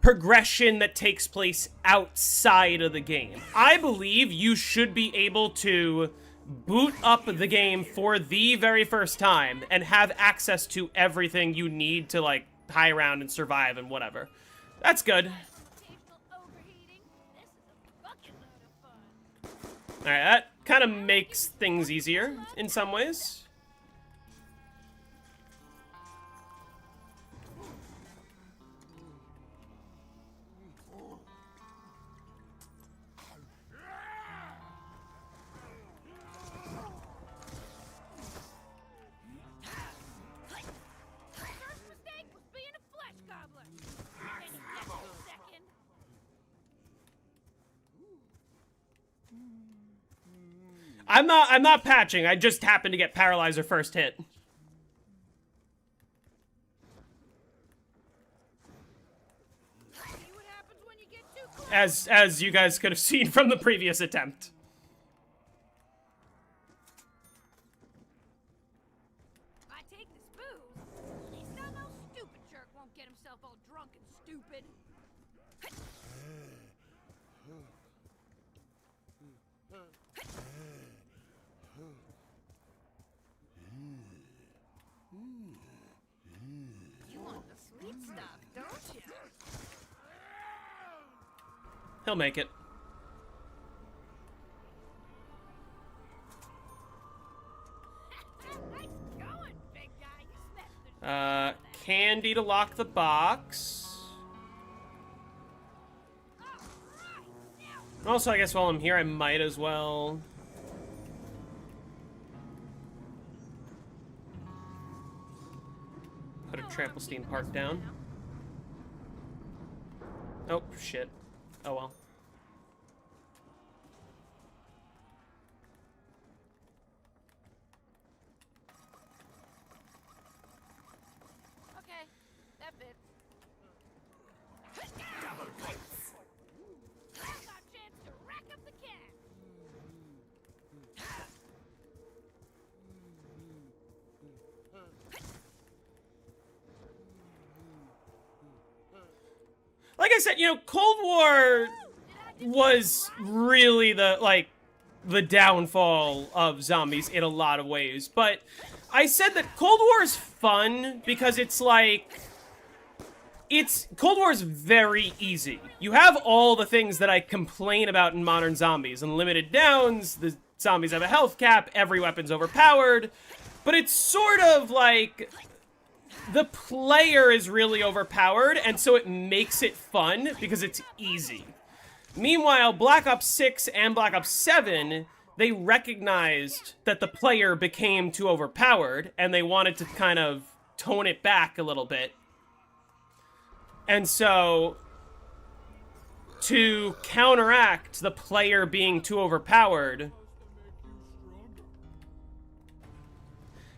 progression that takes place outside of the game. I believe you should be able to boot up the game for the very first time and have access to everything you need to, like, high around and survive and whatever. That's good. Occasional overheating. This is a bucket load of fun. Alright, that kind of makes things easier in some ways. First mistake was being a flesh gobbler. Can you guess the second? I'm not patching. I just happened to get paralyzer first hit. See what happens when you get too close. As you guys could have seen from the previous attempt. I take this booze. At least I know stupid jerk won't get himself all drunk and stupid. You want the sweet stuff, don't you? He'll make it. Nice going, big guy. You smashed the Candy to lock the box. Also, I guess while I'm here, I might as well... put a Tramplestein Park down. Oh, shit. Oh well. Okay, that fits. Now's our chance to rack up the cash. Like I said, you know, Cold War was really the downfall of zombies in a lot of ways. But I said that Cold War is fun because it's like... Cold War is very easy. You have all the things that I complain about in modern zombies. Unlimited downs, the zombies have a health cap, every weapon's overpowered. But it's sort of like... the player is really overpowered, and so it makes it fun because it's easy. Meanwhile, Black Ops 6 and Black Ops 7, they recognized that the player became too overpowered, and they wanted to kind of tone it back a little bit. And so, to counteract the player being too overpowered,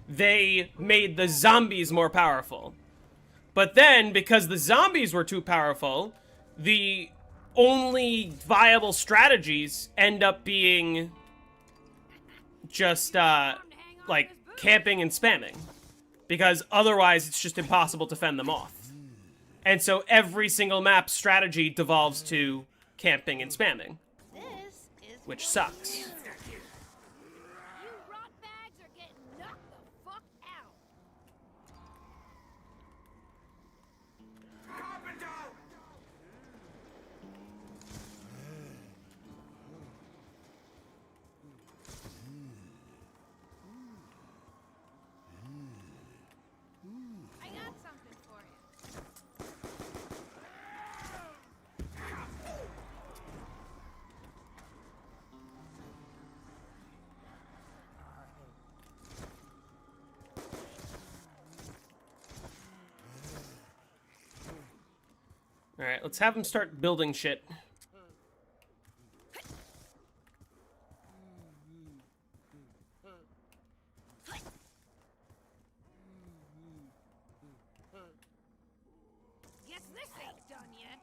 they made the zombies more powerful. But then, because the zombies were too powerful, the only viable strategies end up being just, like, camping and spamming. Because otherwise, it's just impossible to fend them off. And so every single map strategy devolves to camping and spamming. This is Which sucks. you rot bags are getting knocked the fuck out. I got something for you. Alright, let's have them start building shit. Guess this ain't done yet.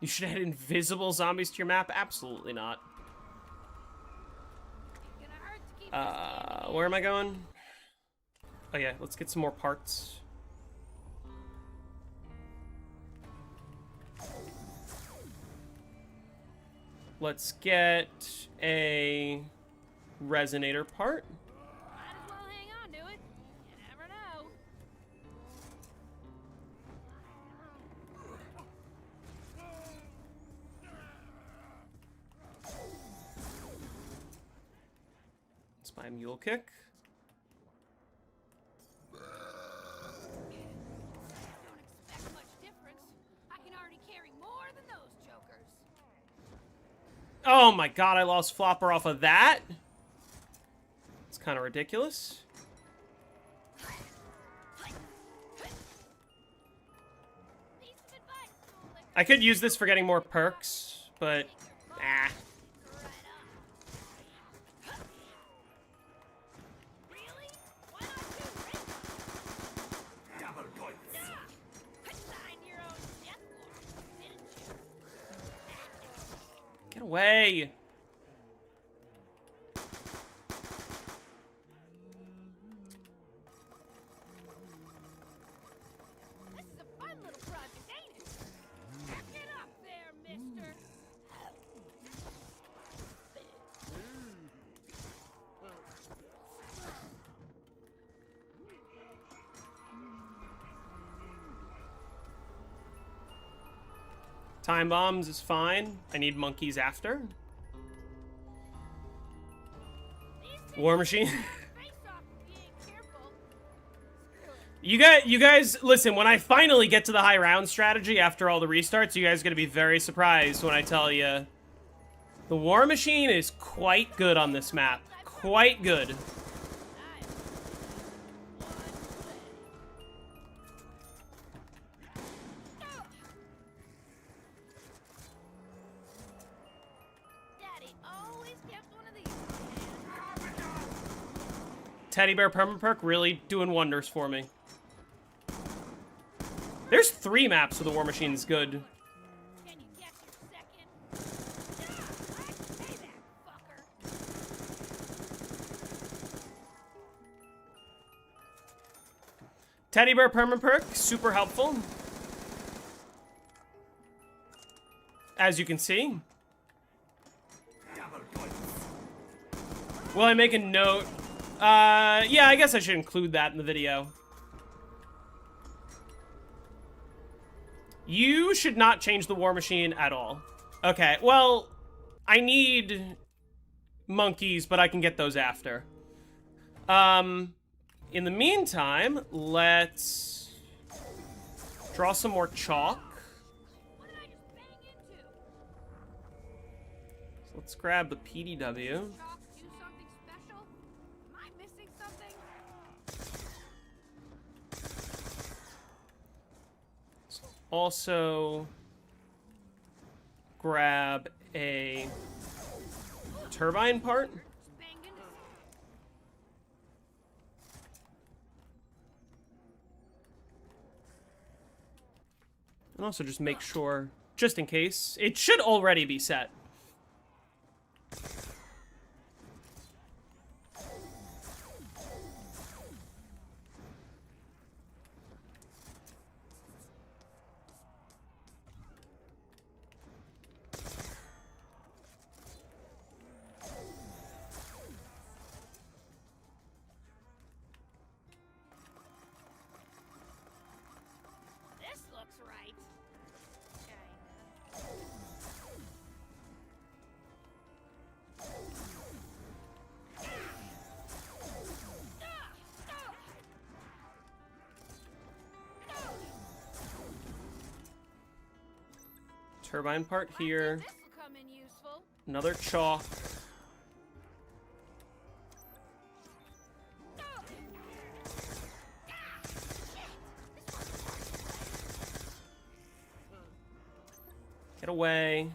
You should add invisible zombies to your map? Absolutely not. Gonna hurt to keep this game. Where am I going? Oh yeah, let's get some more parts. Let's get a resonator part. Might as well hang on to it. You never know. Let's buy a mule kick. Don't expect much difference. I can already carry more than those jokers. Oh my god, I lost Flopper off of that? It's kind of ridiculous. Piece of advice, Licker. I could use this for getting more perks, but... ah. Right up. Really? Why not do it? Double points. Sign your own death warrant, didn't you? Get away! This is a fun little project, ain't it? Back it up there, mister. Time bombs is fine. I need monkeys after. War machine. You guys, listen, when I finally get to the high round strategy after all the restarts, you guys are going to be very surprised when I tell you the war machine is quite good on this map. Quite good. Teddy Bear Permaperk really doing wonders for me. There's 3 maps where the War Machine's good. Can you guess your second? Hey there, fucker. Teddy Bear Permaperk, super helpful. As you can see. Double points. Will I make a note? Yeah, I guess I should include that in the video. You should not change the War Machine at all. Okay, well, I need monkeys, but I can get those after. In the meantime, let's draw some more chalk. What did I just bang into? So let's grab the PDW. Chalk, do something special? Am I missing something? Also grab a turbine part. Just banged into And also just make sure, just in case, it should already be set. This looks right. Okay. Turbine part here. This will come in useful. Another chalk. Get away.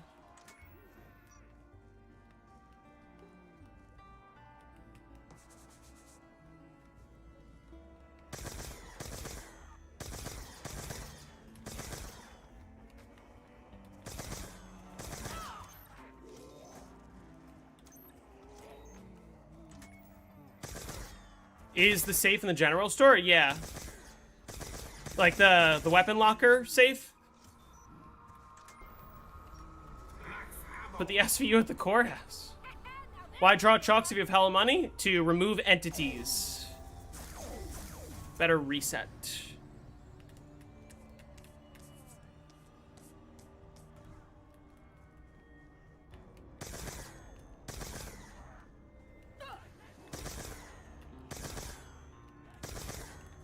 Is the safe in the general store? Yeah. Like the weapon locker safe? Put the SVU at the courthouse. Why draw chalks if you have hella money? To remove entities. Better reset.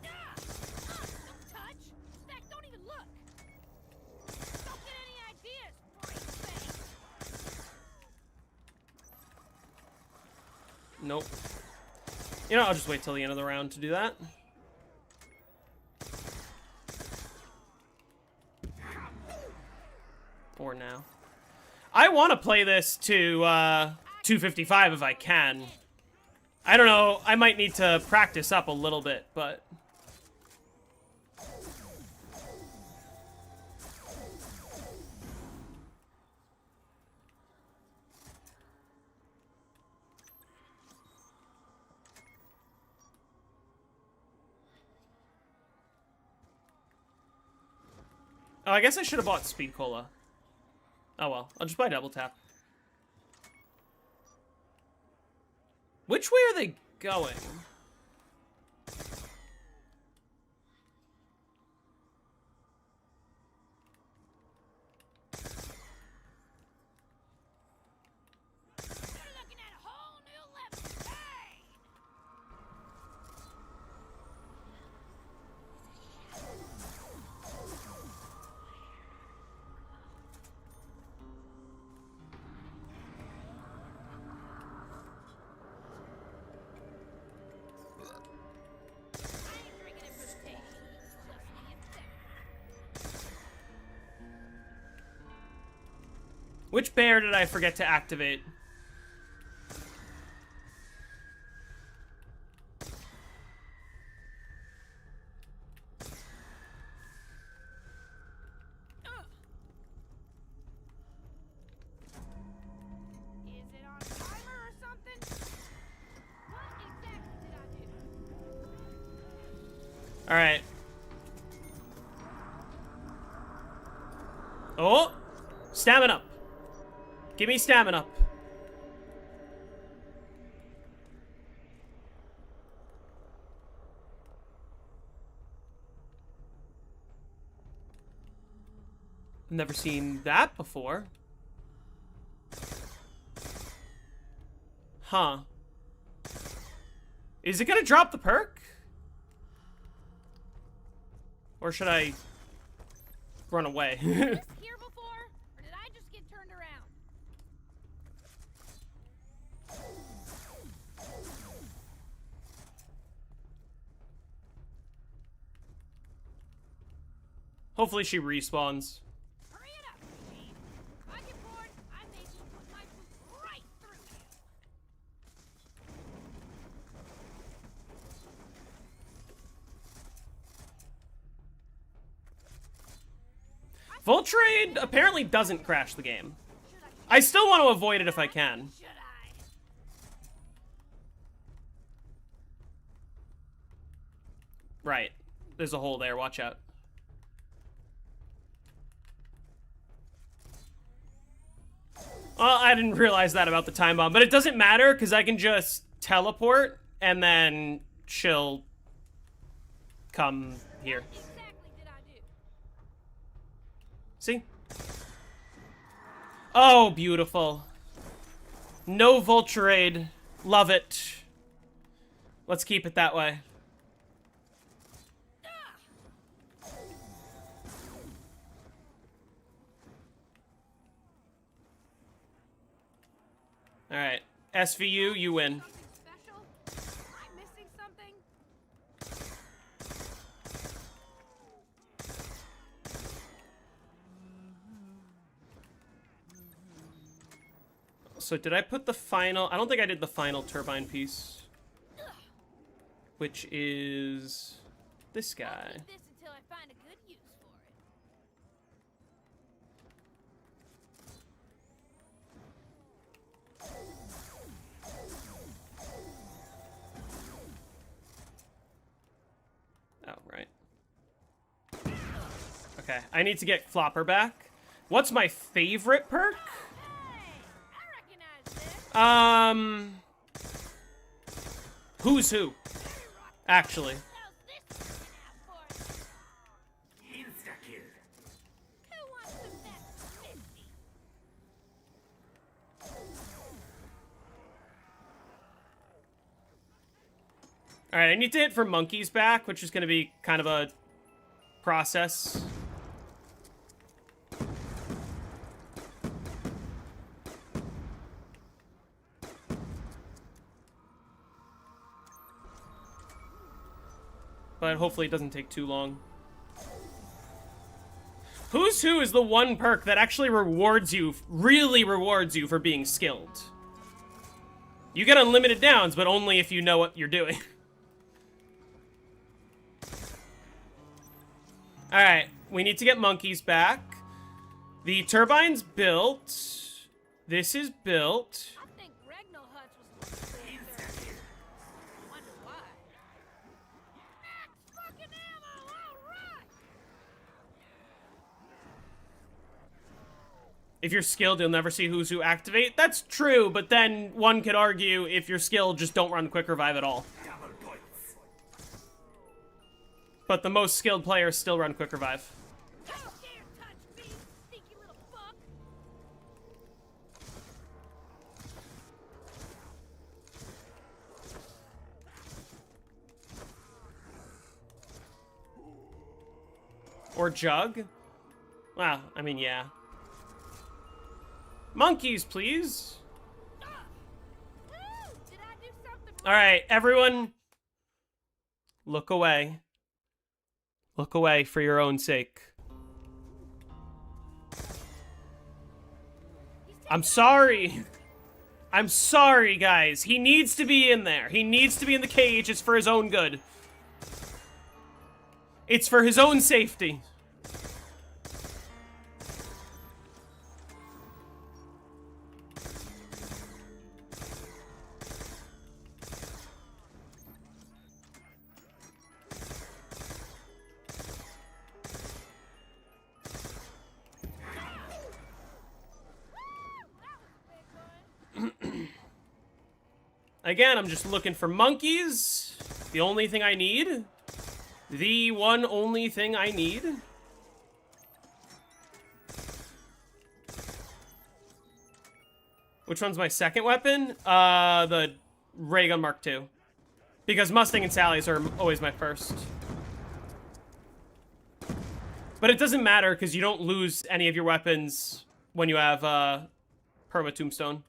Don't touch. Stack, don't even look. Don't get any ideas, brain face. Nope. You know, I'll just wait till the end of the round to do that. Or now. I want to play this to 255 if I can. I don't know. I might need to practice up a little bit, but... Oh, I guess I should have bought Speed Cola. Oh well, I'll just buy Double Tap. Which way are they going? Which bear did I forget to activate? Is it on timer or something? What exactly did I do? All right. Oh, stamina up. Give me stamina up. Never seen that before. Huh. Is it gonna drop the perk? Or should I run away? Was this here before, or did I just get turned around? Hopefully she respawns. Hurry it up, Queen. If I get bored, I may just put my boot right through you. Voltrade apparently doesn't crash the game. Should I still want to avoid it if I can. Should I? Right. There's a hole there, watch out. Well, I didn't realize that about the time bomb, but it doesn't matter because I can just teleport and then she'll come here. What exactly did I do? See? Oh, beautiful. No Voltrade. Love it. Let's keep it that way. Alright. SVU, you win. Something special? Am I missing something? So did I put the final... I don't think I did the final turbine piece. Which is... this guy. Keep this until I find a good use for it. Oh, right. Okay, I need to get Flopper back. What's my favorite perk? Hey, I recognize this. Who's who? Actually. How's this working out for you? Insta-kill. Who wants some best 50? Alright, I need to hit for monkeys back, which is going to be kind of a process. But hopefully it doesn't take too long. Who's Who is the one perk that actually rewards you, really rewards you for being skilled. You get unlimited downs, but only if you know what you're doing. Alright, we need to get monkeys back. The turbine's built. This is built. I think Regnal Hutch was Insta-kill. Wonder why. Max fucking ammo, alright! If you're skilled, you'll never see Who's Who activate. That's true, but then one could argue if you're skilled, just don't run Quick Revive at all. Double points. But the most skilled players still run Quick Revive. How dare touch me, sneaky little fuck! Or Jug? Well, I mean, yeah. Monkeys, please. Woo! Did I do something All right, everyone. Look away. Look away for your own sake. He's I'm sorry. I'm sorry, guys. He needs to be in there. He needs to be in the cage. It's for his own good. It's for his own safety. Again, I'm just looking for monkeys. The only thing I need. The one only thing I need. Which one's my second weapon? The ray gun Mark II. Because Mustang and Sally's are always my first. But it doesn't matter because you don't lose any of your weapons when you have Perma Tombstone.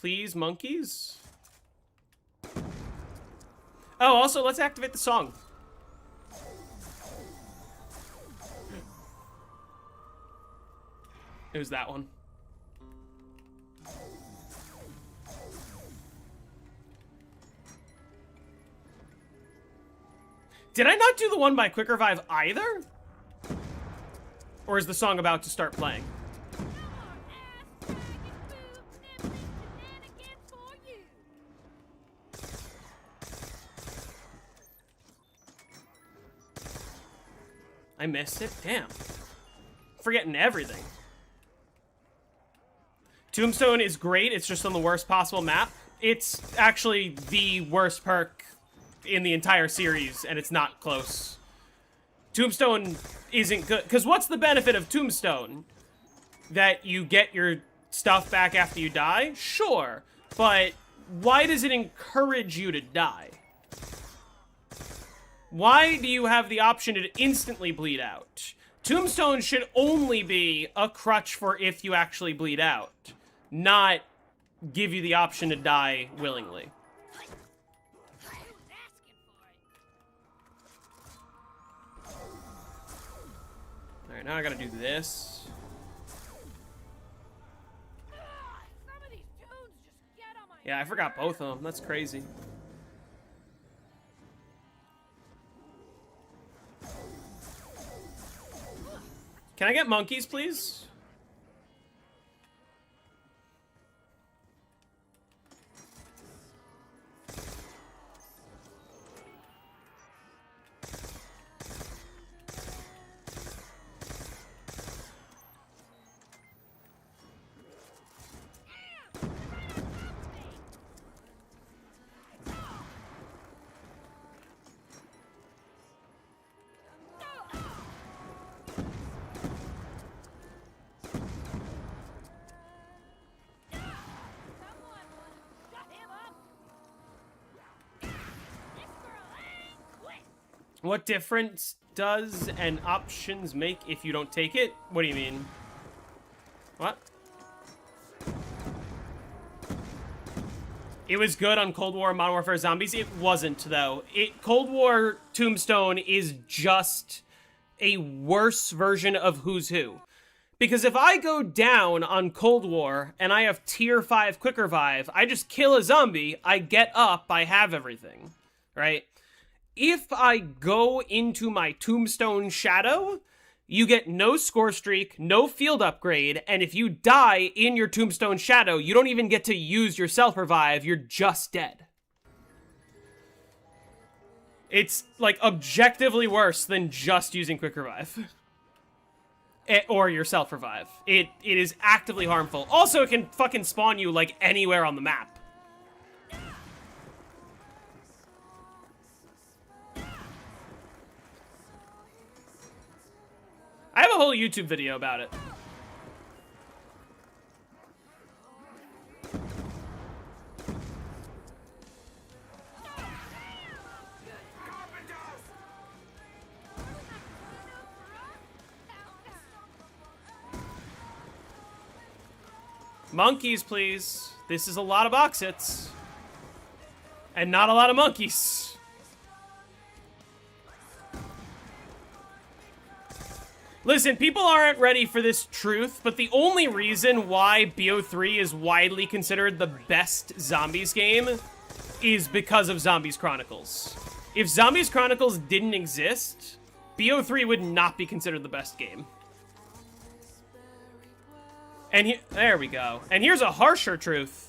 Please, monkeys? Oh, also, let's activate the song. It was that one. Did I not do the one by Quick Revive either? Or is the song about to start playing? I missed it? Damn. Forgetting everything. Tombstone is great, it's just on the worst possible map. It's actually the worst perk in the entire series, and it's not close. Tombstone isn't good, because what's the benefit of Tombstone? That you get your stuff back after you die? Sure, but why does it encourage you to die? Why do you have the option to instantly bleed out? Tombstone should only be a crutch for if you actually bleed out, not give you the option to die willingly. Alright, now I gotta do this. Yeah, I forgot both of them. That's crazy. Can I get monkeys, please? What difference does an options make if you don't take it? What do you mean? What? It was good on Cold War Modern Warfare Zombies. It wasn't, though. Cold War Tombstone is just a worse version of Who's Who. Because if I go down on Cold War and I have tier 5 Quick Revive, I just kill a zombie, I get up, I have everything, right? If I go into my Tombstone Shadow, you get no score streak, no field upgrade, and if you die in your Tombstone Shadow, you don't even get to use your self-revive, you're just dead. It's, like, objectively worse than just using Quick Revive. Or your self-revive. It is actively harmful. Also, it can fucking spawn you, like, anywhere on the map. I have a whole YouTube video about it. Monkeys, please. This is a lot of box hits. And not a lot of monkeys. Listen, people aren't ready for this truth, but the only reason why BO3 is widely considered the best zombies game is because of Zombies Chronicles. If Zombies Chronicles didn't exist, BO3 would not be considered the best game. And there we go. And here's a harsher truth.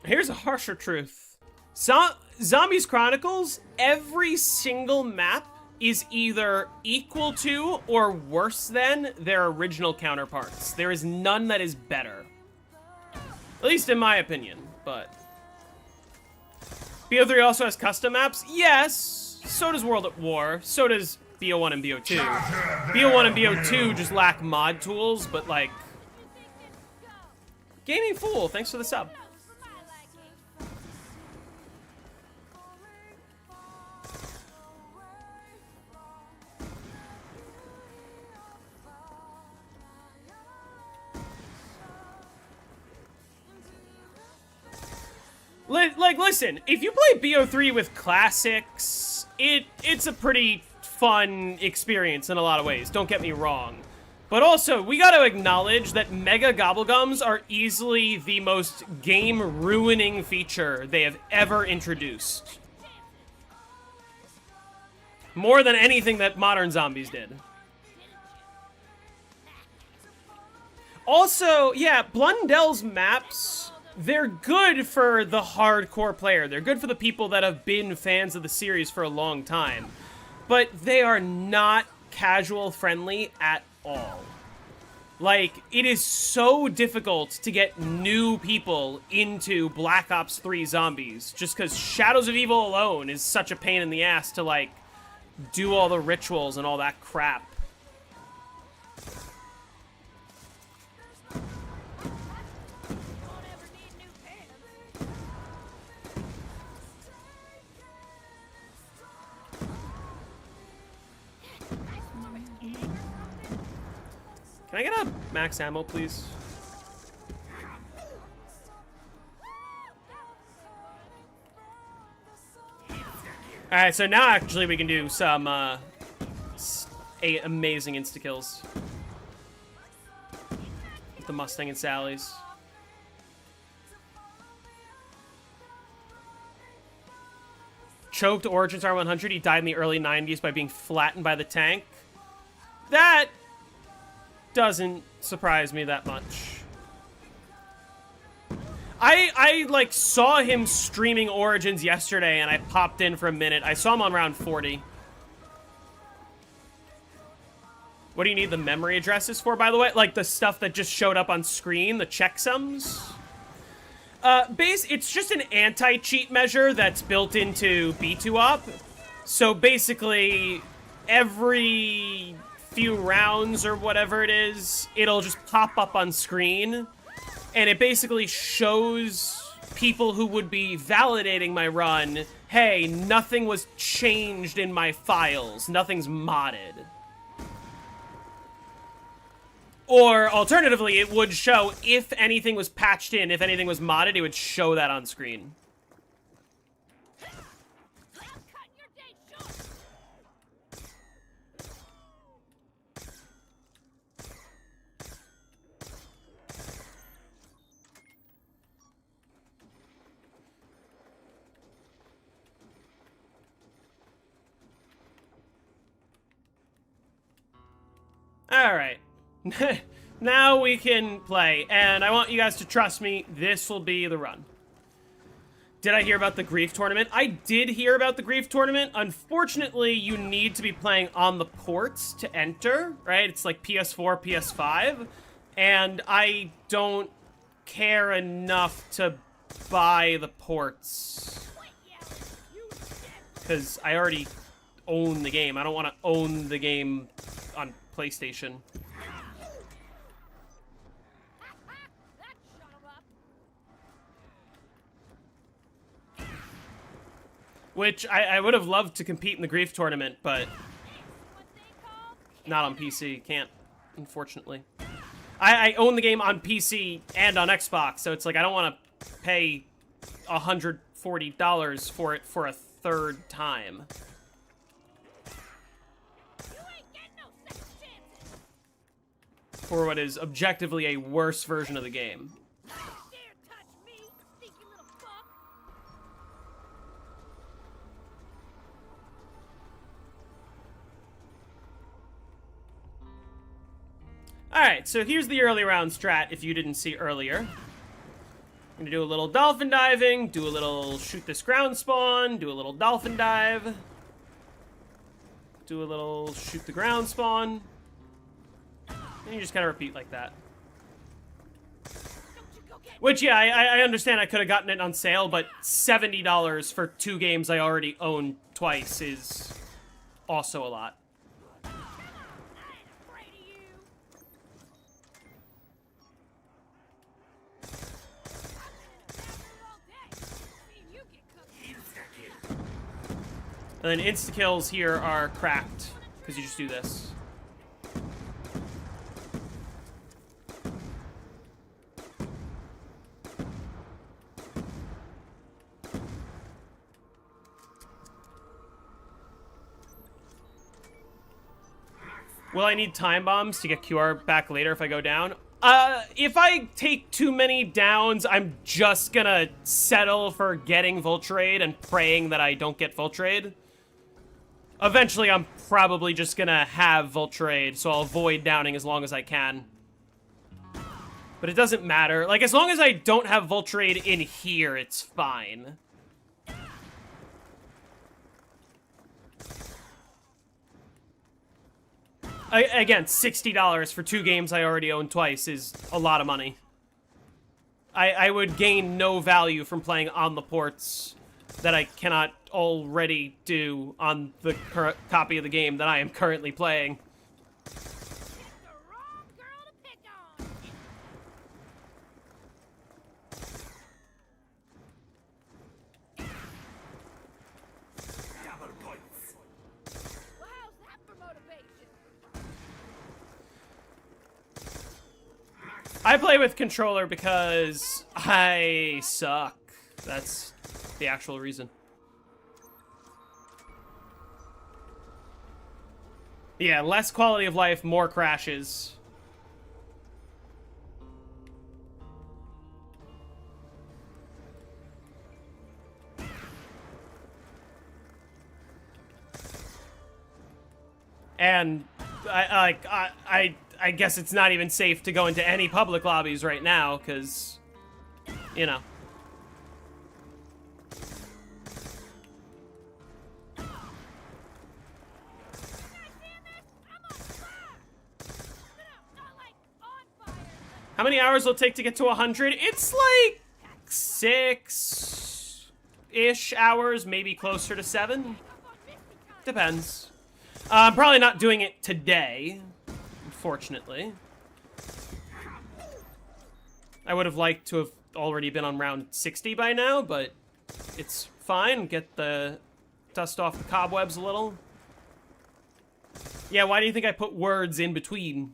Here's a harsher truth. Zombies Chronicles, every single map is either equal to or worse than their original counterparts. There is none that is better. At least in my opinion, but... BO3 also has custom maps? Yes! So does World at War. So does BO1 and BO2. BO1 and BO2 just lack mod tools, but like... Gaming Fool, thanks for the sub. Like, listen, if you play BO3 with classics, it's a pretty fun experience in a lot of ways, don't get me wrong. But also, we gotta acknowledge that Mega Gobblegums are easily the most game-ruining feature they have ever introduced. More than anything that modern zombies did. Also, yeah, Blundell's maps, they're good for the hardcore player. They're good for the people that have been fans of the series for a long time. But they are not casual friendly at all. Like, it is so difficult to get new people into Black Ops 3 Zombies just because Shadows of Evil alone is such a pain in the ass to, like, do all the rituals and all that crap. Can I get a max ammo, please? Alright, so now actually we can do some, amazing insta-kills. With the Mustang and Sally's. Choked Origins R100, he died in the early 90s by being flattened by the tank. That doesn't surprise me that much. I like saw him streaming Origins yesterday and I popped in for a minute. I saw him on round 40. What do you need the memory addresses for, by the way? Like the stuff that just showed up on screen, the checksums? It's just an anti-cheat measure that's built into B2op. So basically, every few rounds or whatever it is, it'll just pop up on screen, and it basically shows people who would be validating my run, hey, nothing was changed in my files, nothing's modded. Or alternatively, it would show if anything was patched in, if anything was modded, it would show that on screen. Alright. Now we can play, and I want you guys to trust me, this will be the run. Did I hear about the Grief Tournament? I did hear about the Grief Tournament. Unfortunately, you need to be playing on the ports to enter, right? It's like PS4, PS5, and I don't care enough to buy the ports. Because I already own the game. I don't want to own the game on PlayStation. Which I would have loved to compete in the Grief Tournament, but not on PC. Can't, unfortunately. I own the game on PC and on Xbox, so it's like I don't want to pay $140 for it for a third time. You ain't getting no second chances. For what is objectively a worse version of the game. Dare touch me, stinky little fuck. Alright, so here's the early round strat if you didn't see earlier. I'm gonna do a little dolphin diving, do a little shoot this ground spawn, do a little dolphin dive, do a little shoot the ground spawn, and you just kind of repeat like that. Don't you go get Which, yeah, I understand I could have gotten it on sale, but $70 for 2 games I already own twice is also a lot. I ain't afraid of you. I've been in a bathroom all day. Seeing you get cooked. And then insta-kills here are cracked, because you just do this. Will I need time bombs to get QR back later if I go down? If I take too many downs, I'm just gonna settle for getting Voltrade and praying that I don't get Voltrade. Eventually, I'm probably just gonna have Voltrade, so I'll avoid downing as long as I can. But it doesn't matter. Like, as long as I don't have Voltrade in here, it's fine. Again, $60 for 2 games I already own twice is a lot of money. I would gain no value from playing on the ports that I cannot already do on the copy of the game that I am currently playing. Picked the wrong girl to pick on. Double points. Well, how's that for motivation? I play with controller because I suck. That's the actual reason. Yeah, less quality of life, more crashes. And I guess it's not even safe to go into any public lobbies right now, because, you know. How many hours will it take to get to 100? It's like 6-ish hours, maybe closer to 7. Depends. I'm probably not doing it today, unfortunately. I would have liked to have already been on round 60 by now, but it's fine. Get the dust off the cobwebs a little. Yeah, why do you think I put words in between?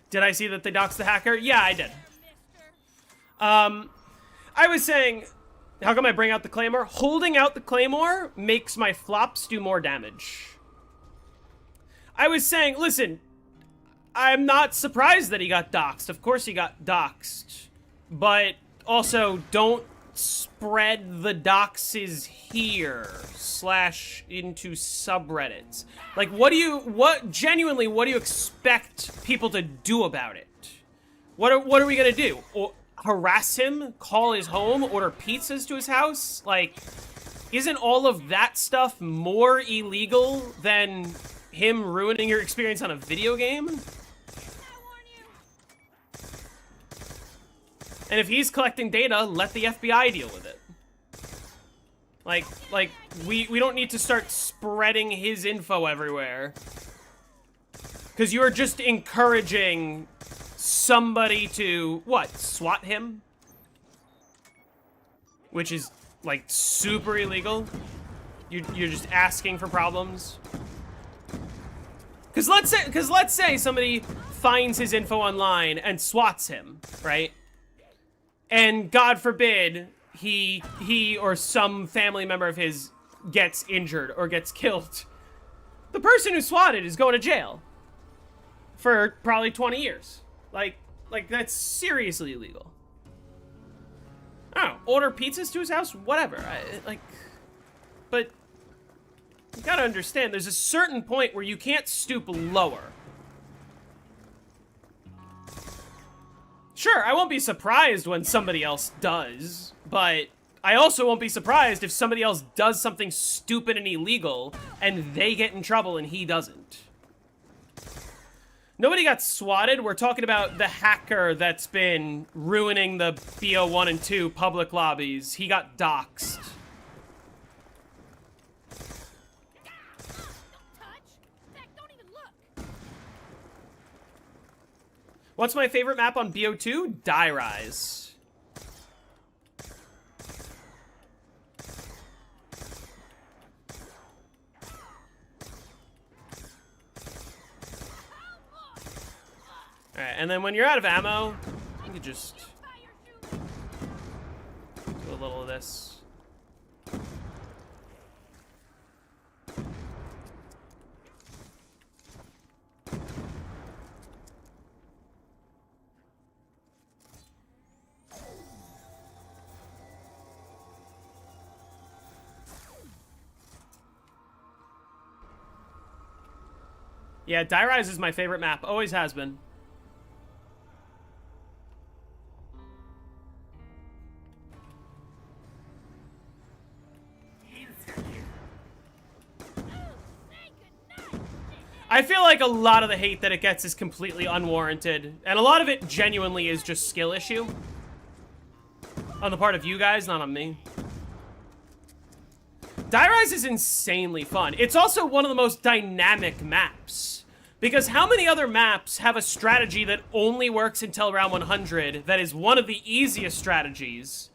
Did I see that they doxed the hacker? Yeah, I did. I was saying, how come I bring out the Claymore? Holding out the Claymore makes my flops do more damage. I was saying, listen, I'm not surprised that he got doxed. Of course he got doxed. But also, don't spread the doxes here / into subreddits. Like, genuinely, what do you expect people to do about it? What are we gonna do? Harass him? Call his home? Order pizzas to his house? Like, isn't all of that stuff more illegal than him ruining your experience on a video game? And if he's collecting data, let the FBI deal with it. Like, we don't need to start spreading his info everywhere. Because you are just encouraging somebody to, what, swat him? Which is, like, super illegal. You're just asking for problems. Because let's say somebody finds his info online and swats him, right? and God forbid he or some family member of his gets injured or gets killed, the person who swatted is going to jail for probably 20 years. Like that's seriously illegal. I don't know, order pizzas to his house, whatever. But you gotta understand, there's a certain point where you can't stoop lower. Sure, I won't be surprised when somebody else does, but I also won't be surprised if somebody else does something stupid and illegal and they get in trouble and he doesn't. Nobody got swatted. We're talking about the hacker that's been ruining the BO1 and 2 public lobbies. He got doxxed. What's my favorite map on BO2? Die Rise. Alright, and then when you're out of ammo, you can just do a little of this. Yeah, Die Rise is my favorite map. Always has been. I feel like a lot of the hate that it gets is completely unwarranted, and a lot of it genuinely is just skill issue. On the part of you guys, not on me. Die Rise is insanely fun. It's also one of the most dynamic maps. Because how many other maps have a strategy that only works until round 100 that is one of the easiest strategies,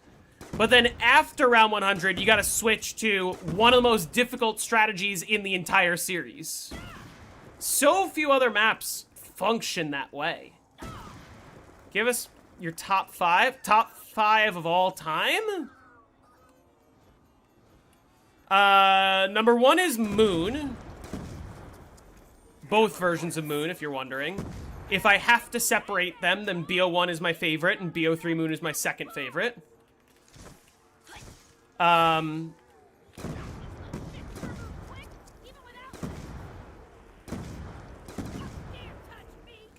but then after round 100, you gotta switch to one of the most difficult strategies in the entire series? So few other maps function that way. Give us your top 5. Top 5 of all time? Number 1 is Moon. Both versions of Moon, if you're wondering. If I have to separate them, then BO1 is my favorite, and BO3 Moon is my second favorite. Can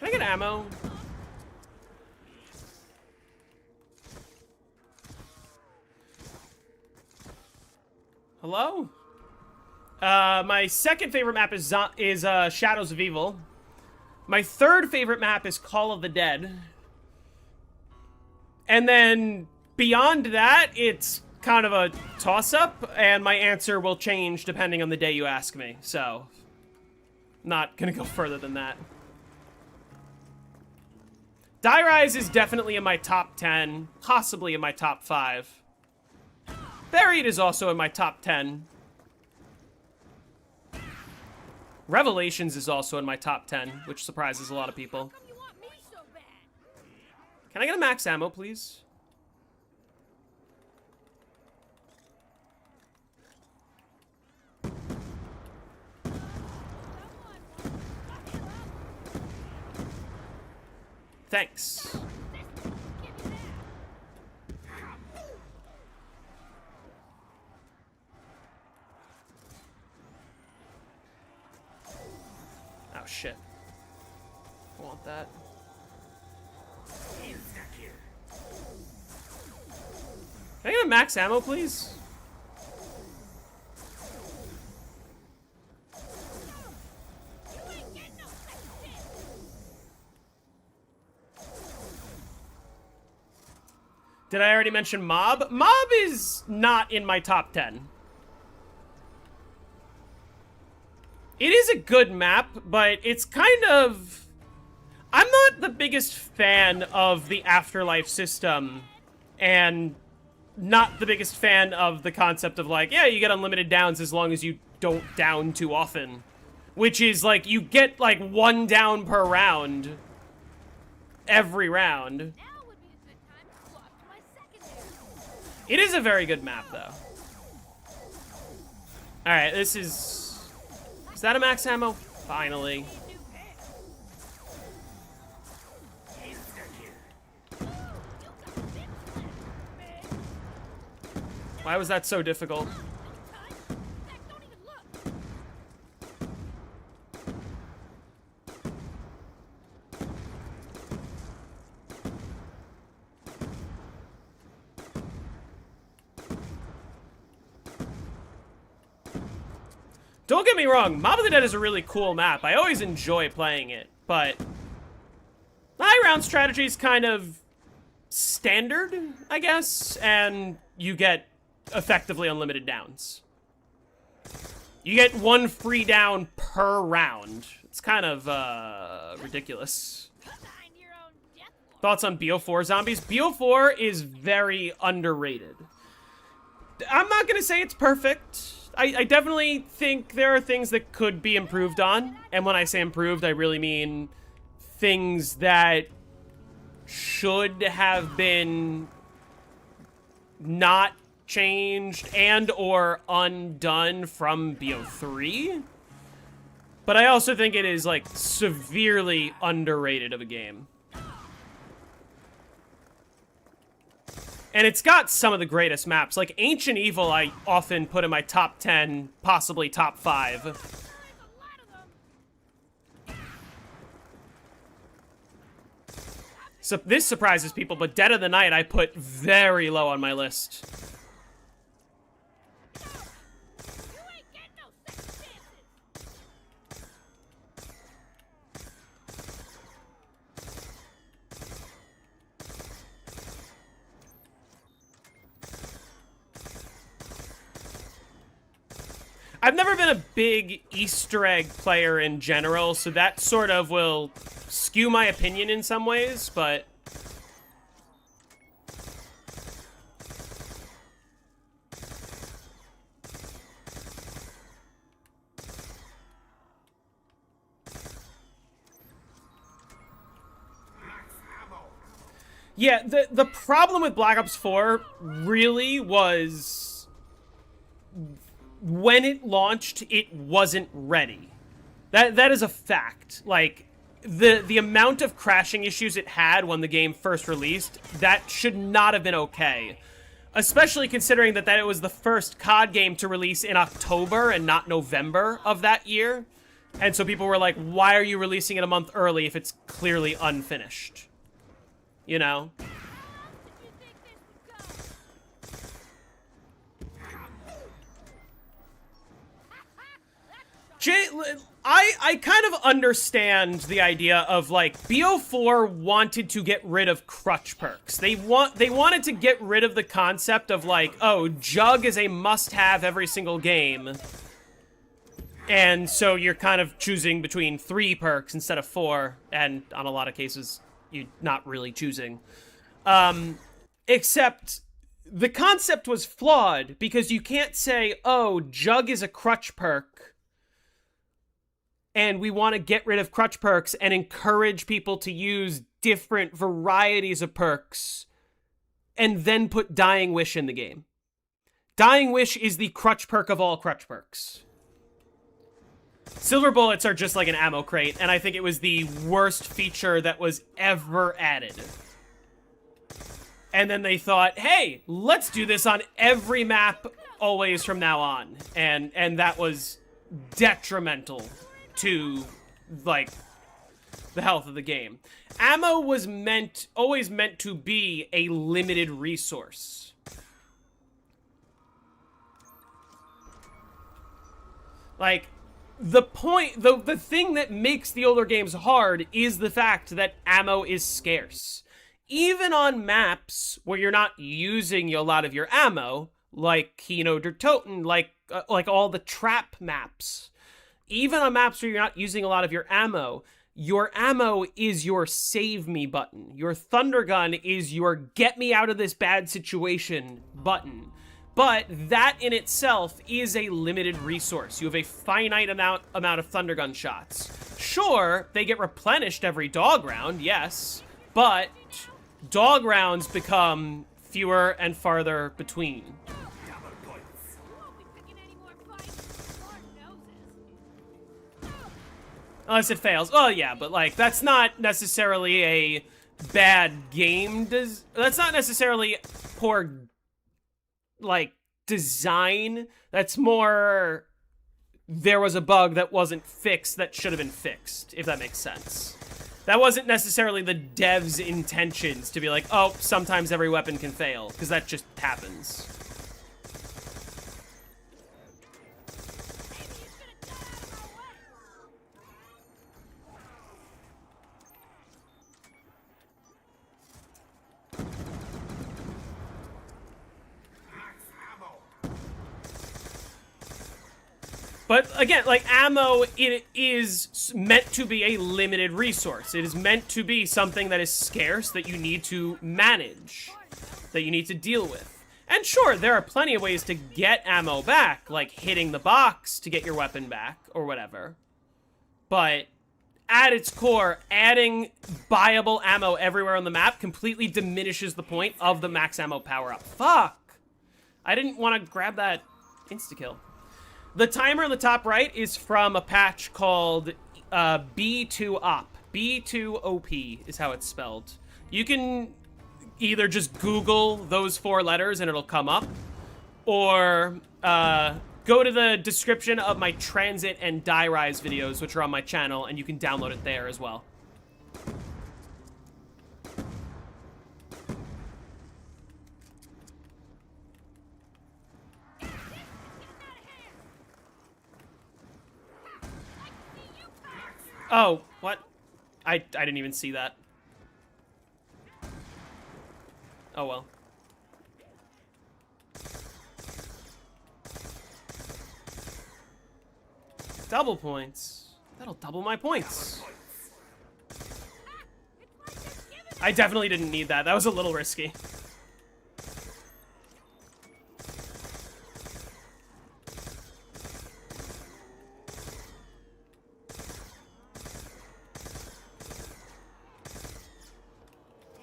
I get ammo? Hello? My second favorite map is Shadows of Evil. My third favorite map is Call of the Dead. And then beyond that, it's kind of a toss-up, and my answer will change depending on the day you ask me. So, not gonna go further than that. Die Rise is definitely in my top 10, possibly in my top 5. Buried is also in my top 10. Revelations is also in my top 10, which surprises a lot of people. Can I get a max ammo, please? Thanks. Oh, shit. I want that. Can I get a max ammo, please? Did I already mention Mob? Mob is not in my top 10. It is a good map, but it's kind of... I'm not the biggest fan of the Afterlife system, and not the biggest fan of the concept of, like, yeah, you get unlimited downs as long as you don't down too often. Which is, like, you get, like, 1 down per round. Every round. Now would be a good time to swap to my It is a very good map, though. Alright, this is... Is that a max ammo? Finally. Why was that so difficult? Don't get me wrong, Mob of the Dead is a really cool map. I always enjoy playing it, but high round strategy is kind of standard, I guess, and you get effectively unlimited downs. You get 1 free down per round. It's kind of ridiculous. Thoughts on BO4 zombies? BO4 is very underrated. I'm not gonna say it's perfect. I definitely think there are things that could be improved on. And when I say improved, I really mean things that should have been not changed and or undone from BO3. But I also think it is, like, severely underrated of a game. And it's got some of the greatest maps. Like, Ancient Evil, I often put in my top 10, possibly top 5. So this surprises people, but Dead of the Night I put very low on my list. I've never been a big Easter egg player in general, so that sort of will skew my opinion in some ways, but... Yeah, the problem with Black Ops 4 really was... When it launched, it wasn't ready. That is a fact. Like, the amount of crashing issues it had when the game first released, that should not have been okay. Especially considering that it was the first COD game to release in October and not November of that year. And so people were like, why are you releasing it a month early if it's clearly unfinished? You know? I kind of understand the idea of, like, BO4 wanted to get rid of crutch perks. They wanted to get rid of the concept of, like, oh, Jug is a must-have every single game. And so you're kind of choosing between 3 perks instead of 4, and on a lot of cases, you're not really choosing. Except the concept was flawed, because you can't say, oh, Jug is a crutch perk, and we want to get rid of crutch perks and encourage people to use different varieties of perks, and then put Dying Wish in the game. Dying Wish is the crutch perk of all crutch perks. Silver bullets are just like an ammo crate, and I think it was the worst feature that was ever added. And then they thought, hey, let's do this on every map always from now on. And that was detrimental to, like, the health of the game. Ammo was always meant to be a limited resource. Like, the thing that makes the older games hard is the fact that ammo is scarce. Even on maps where you're not using a lot of your ammo, like Kino der Toten, like all the trap maps, even on maps where you're not using a lot of your ammo is your save me button. Your thunder gun is your get me out of this bad situation button. But that in itself is a limited resource. You have a finite amount of thunder gun shots. Sure, they get replenished every dog round, yes, but dog rounds become fewer and farther between. Double points. You won't be picking any more fights. Lord noses. Unless it fails. Oh, yeah, but, like, that's not necessarily a bad game. That's not necessarily poor, like, design. That's more there was a bug that wasn't fixed that should have been fixed, if that makes sense. That wasn't necessarily the dev's intentions to be like, oh, sometimes every weapon can fail, because that just happens. Maybe you should have got out of my way. Max ammo. But again, like, ammo, it is meant to be a limited resource. It is meant to be something that is scarce, that you need to manage, that you need to deal with. And sure, there are plenty of ways to get ammo back, like hitting the box to get your weapon back, or whatever. But at its core, adding buyable ammo everywhere on the map completely diminishes the point of the max ammo power-up. Fuck! I didn't want to grab that insta-kill. The timer on the top right is from a patch called B2OP. B2OP is how it's spelled. You can either just Google those 4 letters and it'll come up, or go to the description of my Transit and Die Rise videos, which are on my channel, and you can download it there as well. Oh, what? I didn't even see that. Oh well. Double points. That'll double my points. I definitely didn't need that. That was a little risky.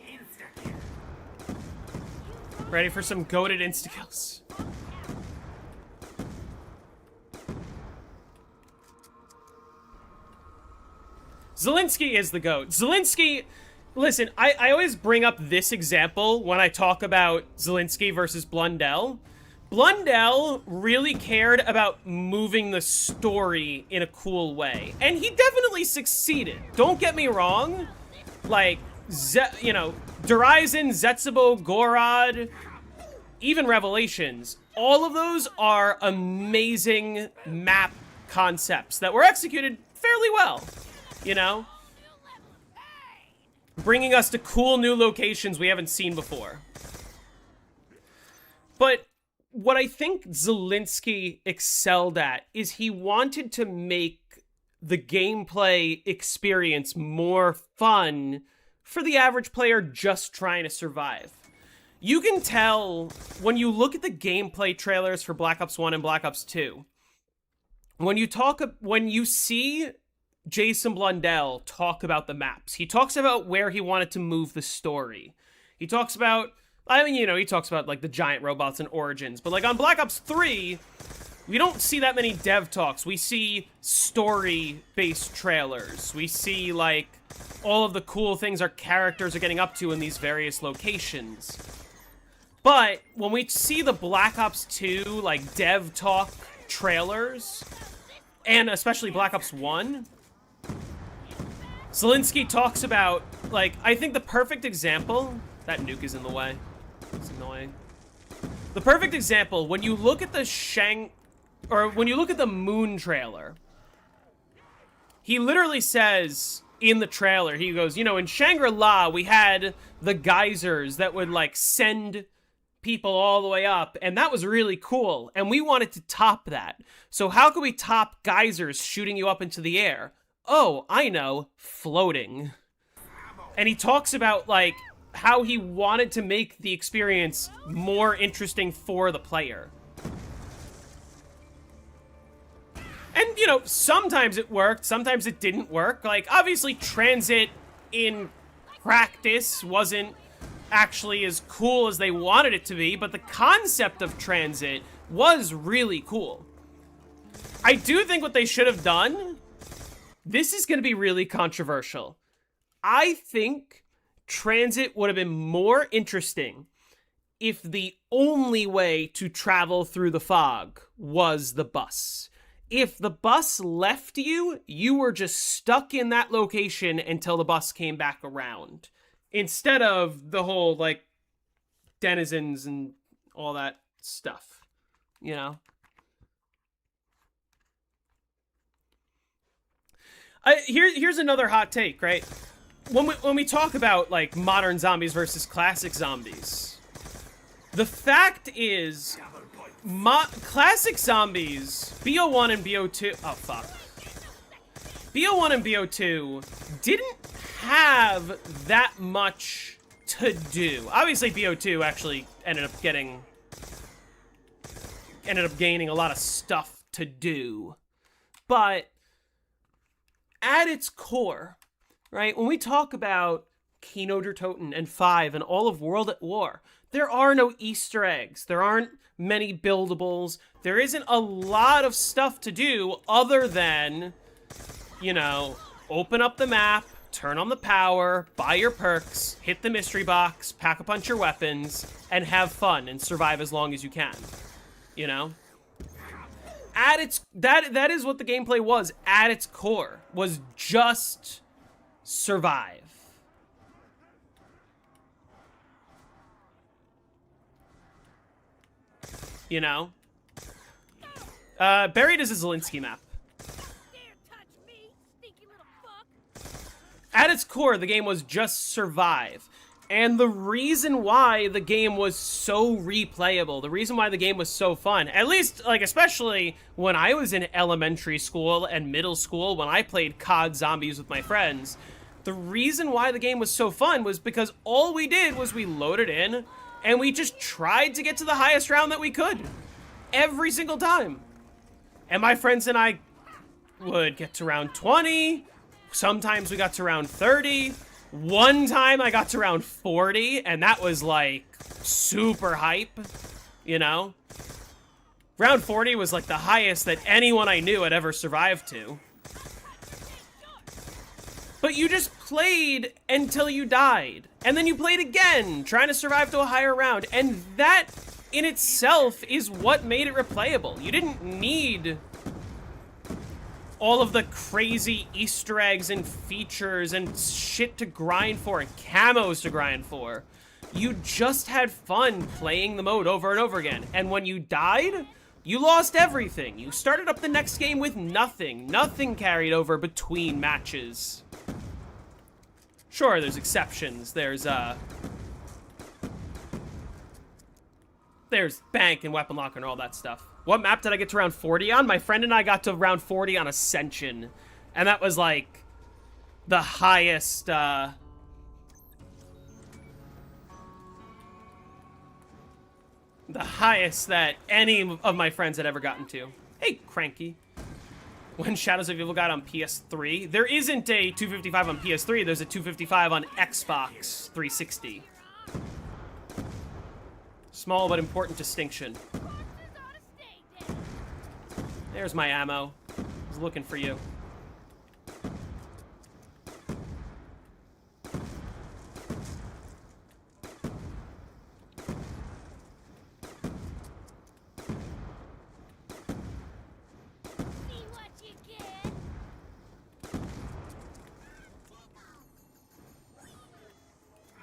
Insta-kill. Ready for some goated insta-kills. Zelensky is the GOAT. Zelensky, listen, I always bring up this example when I talk about Zelensky versus Blundell. Blundell really cared about moving the story in a cool way. And he definitely succeeded. Don't get me wrong. Like, you know, Derizen, Zetsubo, Gorod, even Revelations. All of those are amazing map concepts that were executed fairly well. You know? Bringing us to cool new locations we haven't seen before. But what I think Zelensky excelled at is he wanted to make the gameplay experience more fun for the average player just trying to survive. You can tell when you look at the gameplay trailers for Black Ops 1 and Black Ops 2, when you see Jason Blundell talk about the maps, he talks about where he wanted to move the story. He talks about, I mean, you know, he talks about, like, the giant robots and Origins, but, like, on Black Ops 3, we don't see that many dev talks. We see story-based trailers. We see, like, all of the cool things our characters are getting up to in these various locations. But when we see the Black Ops 2, like, dev talk trailers, and especially Black Ops 1, Zelensky talks about, like, I think the perfect example... That nuke is in the way. It's annoying. The perfect example, when you look at the when you look at the Moon trailer, he literally says in the trailer, he goes, you know, in Shangri-La, we had the geysers that would, like, send people all the way up, and that was really cool, and we wanted to top that. So how can we top geysers shooting you up into the air? Oh, I know, floating. And he talks about, like, how he wanted to make the experience more interesting for the player. And, you know, sometimes it worked, sometimes it didn't work. Like, obviously, Transit in practice wasn't actually as cool as they wanted it to be, but the concept of transit was really cool. I do think what they should have done, this is going to be really controversial. I think transit would have been more interesting if the only way to travel through the fog was the bus. If the bus left you, you were just stuck in that location until the bus came back around. Instead of the whole, like, denizens and all that stuff, you know? Here's another hot take, right? When we talk about, like, modern zombies versus classic zombies, the fact is, classic zombies, BO1 and BO2, oh fuck. BO1 and BO2 didn't have that much to do. Obviously, BO2 actually ended up gaining a lot of stuff to do. But at its core, right, when we talk about Kino der Toten and 5 and all of World at War, there are no Easter eggs. There aren't many buildables. There isn't a lot of stuff to do other than, you know, open up the map, turn on the power, buy your perks, hit the mystery box, pack a bunch of your weapons, and have fun and survive as long as you can. You know? At its that is what the gameplay was at its core, was just survive. You know? Buried is a Zelensky map. At its core, the game was just survive. And the reason why the game was so replayable, the reason why the game was so fun, at least, like, especially when I was in elementary school and middle school, when I played COD Zombies with my friends, the reason why the game was so fun was because all we did was we loaded in, and we just tried to get to the highest round that we could. Every single time. And my friends and I would get to round 20. Sometimes we got to round 30. One time I got to round 40, and that was, like, super hype, you know? Round 40 was, like, the highest that anyone I knew had ever survived to. But you just played until you died. And then you played again, trying to survive to a higher round. And that, in itself, is what made it replayable. You didn't need all of the crazy Easter eggs and features and shit to grind for and camos to grind for. You just had fun playing the mode over and over again. And when you died, you lost everything. You started up the next game with nothing. Nothing carried over between matches. Sure, there's exceptions. There's Bank and Weapon Locker and all that stuff. What map did I get to round 40 on? My friend and I got to round 40 on Ascension. And that was, like, the highest, the highest that any of my friends had ever gotten to. Hey, Cranky. When Shadows of Evil got on PS3. There isn't a 255 on PS3. There's a 255 on Xbox 360. Small but important distinction. There's my ammo. I was looking for you. See what you get.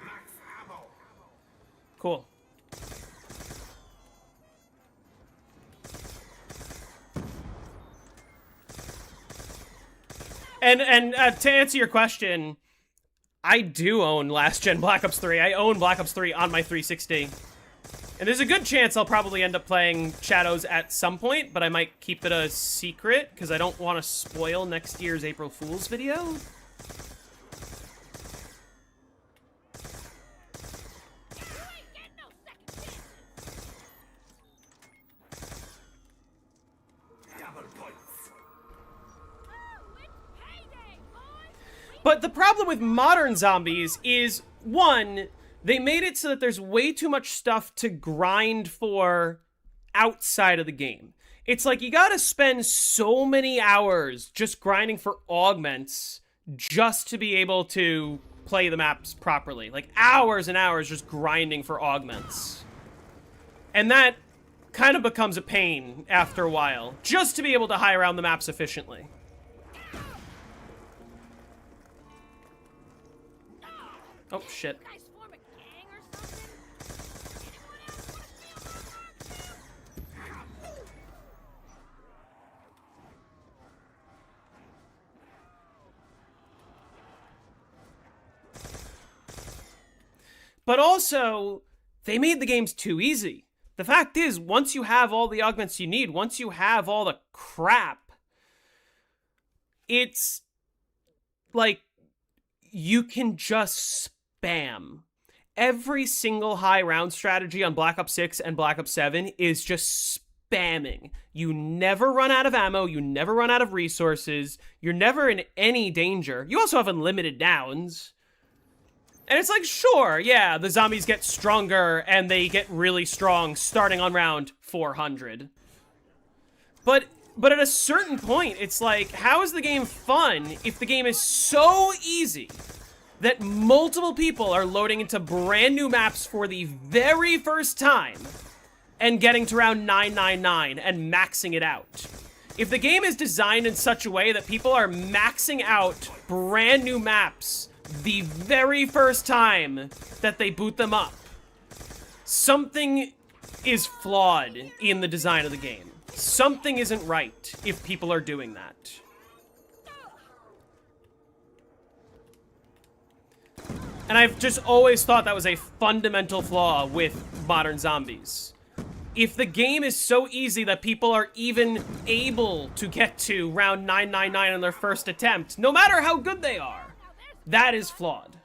Max ammo. Cool. And to answer your question, I do own Last Gen Black Ops 3. I own Black Ops 3 on my 360. And there's a good chance I'll probably end up playing Shadows at some point, but I might keep it a secret, because I don't want to spoil next year's April Fool's video. You ain't getting no second chances. Double points. Oh, it's payday, boys. But the problem with modern zombies is, one, They made it so that there's way too much stuff to grind for outside of the game. It's like you gotta spend so many hours just grinding for augments just to be able to play the maps properly. Like hours and hours just grinding for augments. And that kind of becomes a pain after a while, just to be able to high around the maps efficiently. Oh, shit. You guys form a gang or something? Anyone else want to steal my work too? But also, they made the games too easy. The fact is, once you have all the augments you need, once you have all the crap, it's like you can just spam. Every single high round strategy on Black Ops 6 and Black Ops 7 is just spamming. You never run out of ammo, you never run out of resources, you're never in any danger. You also have unlimited downs. And it's like, sure, yeah, the zombies get stronger and they get really strong starting on round 400. But at a certain point, it's like, how is the game fun if the game is so easy that multiple people are loading into brand new maps for the very first time and getting to round 999 and maxing it out? If the game is designed in such a way that people are maxing out brand new maps the very first time that they boot them up, something is flawed in the design of the game. Something isn't right if people are doing that. And I've just always thought that was a fundamental flaw with modern zombies. If the game is so easy that people are even able to get to round 999 on their first attempt, no matter how good they are, that is flawed.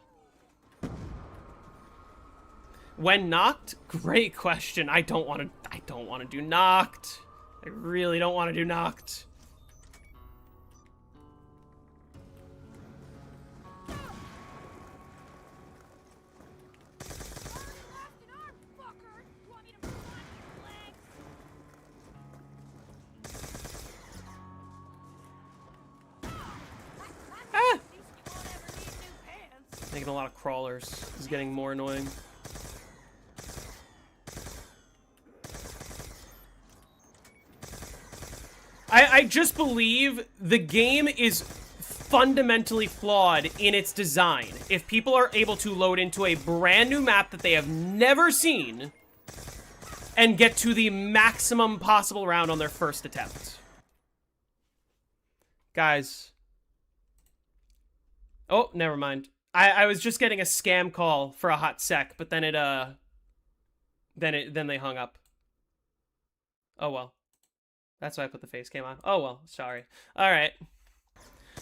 When knocked? Great question. I don't want to do knocked. I really don't want to do knocked. Ah! Making a lot of crawlers. This is getting more annoying. I just believe the game is fundamentally flawed in its design. If people are able to load into a brand new map that they have never seen and get to the maximum possible round on their first attempt. Guys. Oh, never mind. I was just getting a scam call for a hot sec, but then then they hung up. Oh well. That's why I put the face cam on. Oh well, sorry. Alright.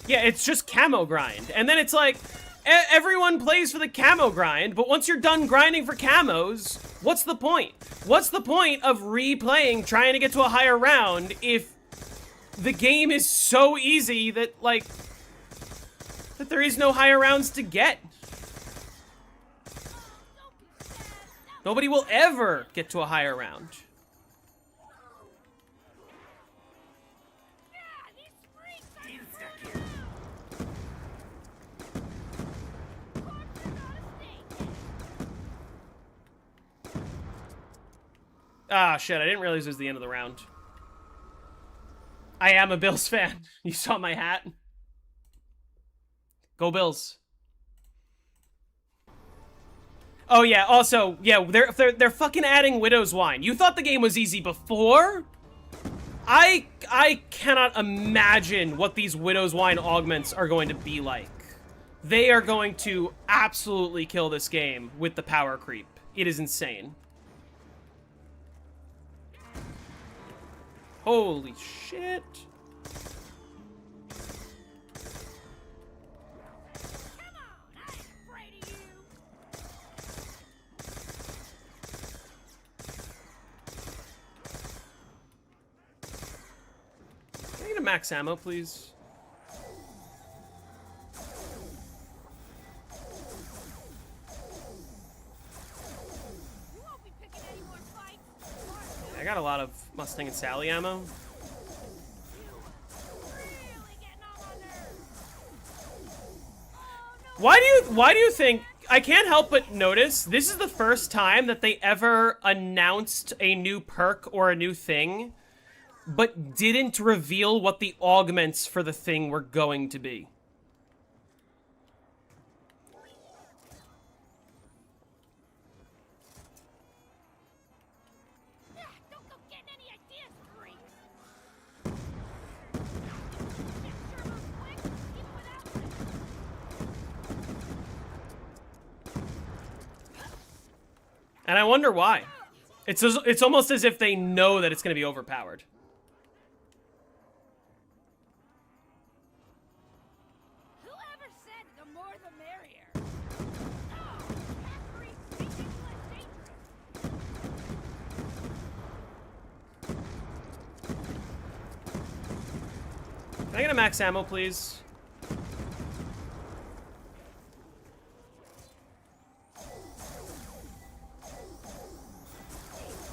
Yeah, it's just camo grind. And then it's like, everyone plays for the camo grind, but once you're done grinding for camos, what's the point? What's the point of replaying trying to get to a higher round if the game is so easy that, like, that there is no higher rounds to get? Nobody will ever get to a higher round. Ah, shit, I didn't realize it was the end of the round. I am a Bills fan. You saw my hat? Go Bills. Oh yeah, also, yeah, they're fucking adding Widow's Wine. You thought the game was easy before? I cannot imagine what these Widow's Wine augments are going to be like. They are going to absolutely kill this game with the power creep. It is insane. Holy shit. Come on, I ain't afraid of you. Can I get a max ammo, please? I got a lot of Mustang and Sally ammo. Really getting on my nerves. Oh, no. Why do you think, I can't help but notice, this is the first time that they ever announced a new perk or a new thing, but didn't reveal what the augments for the thing were going to be. Ah, don't go getting any ideas, Grease. Shit sure moves quick, even without them. And I wonder why. It's almost as if they know that it's going to be overpowered. Whoever said the more the merrier? Oh, that Grease makes it less dangerous. Can I get a max ammo, please?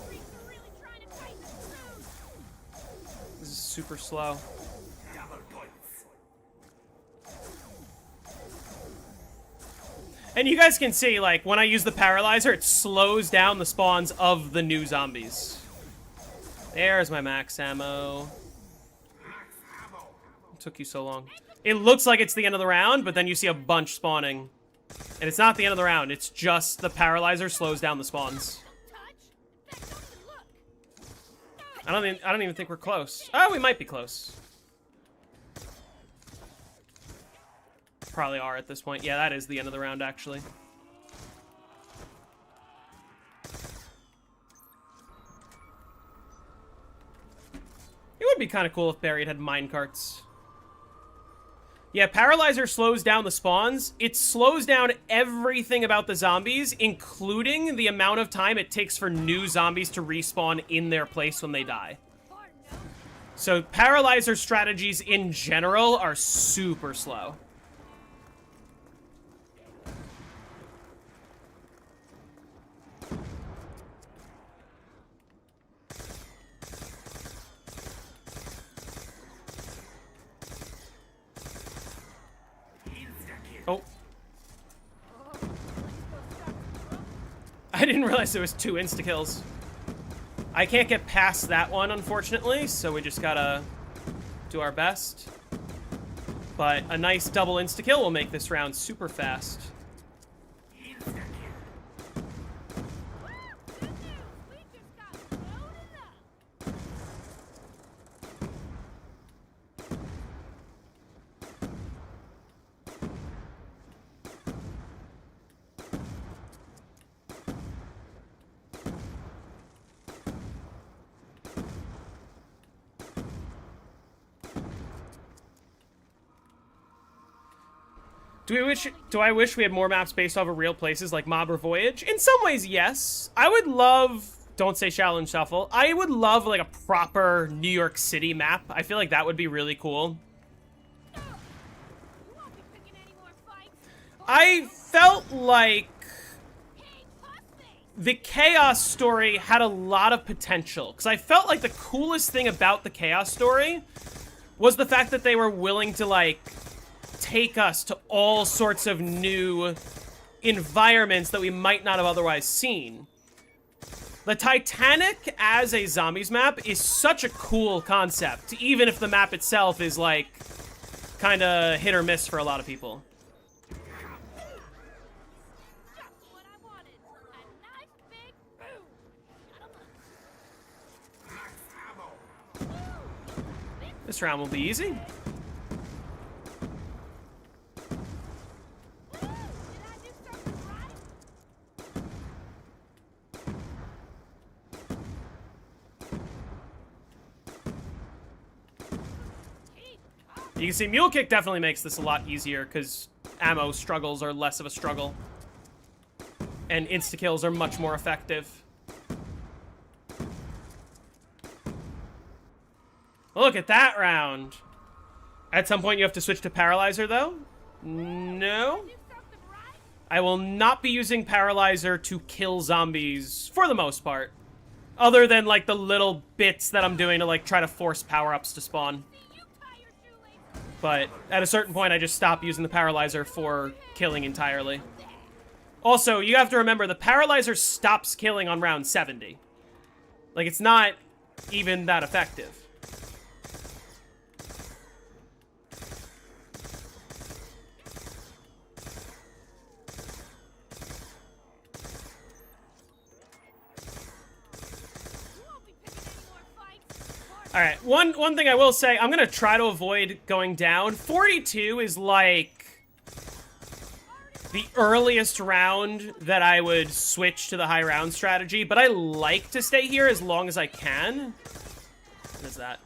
Grease are really trying to tighten the screws. This is super slow. Double points. And you guys can see, like, when I use the paralyzer, it slows down the spawns of the new zombies. There's my max ammo. Max ammo. It took you so long. It looks like it's the end of the round, but then you see a bunch spawning. And it's not the end of the round, it's just the paralyzer slows down the spawns. Touch? In fact, don't even look. I don't even think we're close. Oh, we might be close. Probably are at this point. Yeah, that is the end of the round, actually. It would be kind of cool if Buried had minecarts. Yeah, Paralyzer slows down the spawns. It slows down everything about the zombies, including the amount of time it takes for new zombies to respawn in their place when they die. Hard no. So Paralyzer strategies in general are super slow. Oh. I didn't realize there was 2 insta-kills. I can't get past that one, unfortunately, so we just gotta do our best. But a nice double insta-kill will make this round super fast. Woo! Good news. We just got loaded up. Do I wish we had more maps based off of real places like Mob or Voyage? In some ways, yes. I would love, don't say Shallow and Shuffle, I would love like a proper New York City map. I feel like that would be really cool. You won't be picking any more fights. I felt like Hey, Pussy! the Chaos story had a lot of potential. Because I felt like the coolest thing about the Chaos story was the fact that they were willing to, like, take us to all sorts of new environments that we might not have otherwise seen. The Titanic as a zombies map is such a cool concept, even if the map itself is, like, kind of hit or miss for a lot of people. Just what I wanted. A nice big boom. Shut 'em up. Max ammo. This round will be easy. Did I do something right? Keep talking. You can see Mule Kick definitely makes this a lot easier because ammo struggles are less of a struggle. And insta-kills are much more effective. Look at that round. At some point you have to switch to Paralyzer though. No. Do something right? I will not be using Paralyzer to kill zombies for the most part. Other than, like, the little bits that I'm doing to, like, try to force power-ups to spawn. But at a certain point, I just stop using the paralyzer for killing entirely. Also, you have to remember, the paralyzer stops killing on round 70. Like, it's not even that effective. Alright, one thing I will say, I'm gonna try to avoid going down. 42 is like the earliest round that I would switch to the high round strategy, but I like to stay here as long as I can. What is that?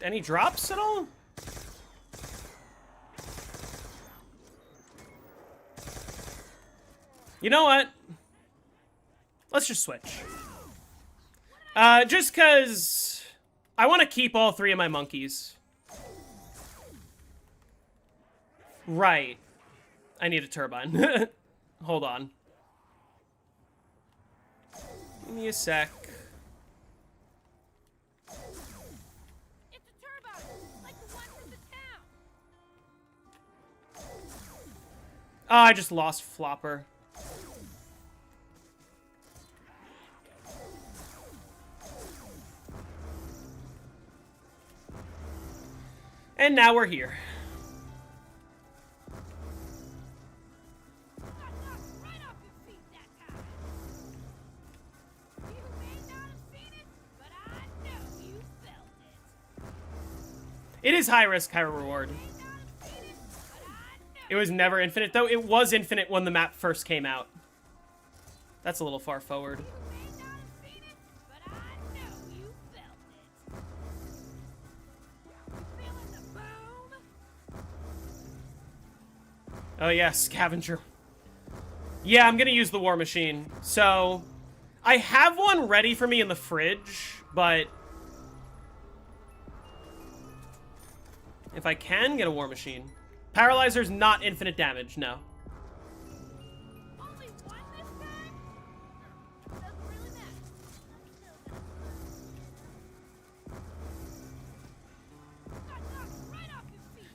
Any drops at all? You know what? Let's just switch. Just because I want to keep all three of my monkeys. Right. I need a turbine. Hold on. Give me a sec. Oh, I just lost Flopper. And now we're here. It is high risk, high reward. It was never infinite, though. It was infinite when the map first came out. That's a little far forward. Oh, yeah, Scavenger. Yeah, I'm gonna use the War Machine. So, I have one ready for me in the fridge, but if I can get a War Machine. Paralyzer's not infinite damage, no. Only one this time? Doesn't really matter.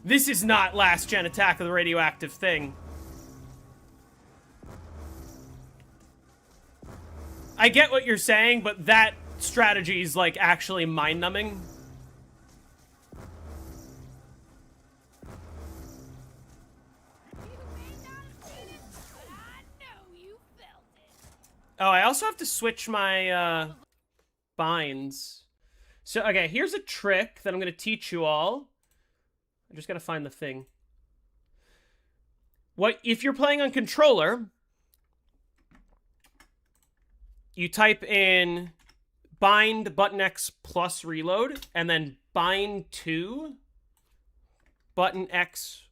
This is not last gen Attack of the Radioactive Thing. I get what you're saying, but that strategy is, like, actually mind-numbing. Oh, I also have to switch my, binds. So, okay, here's a trick that I'm gonna teach you all. I just gotta find the thing. If you're playing on controller, you type in bind button X plus reload, and then bind to button X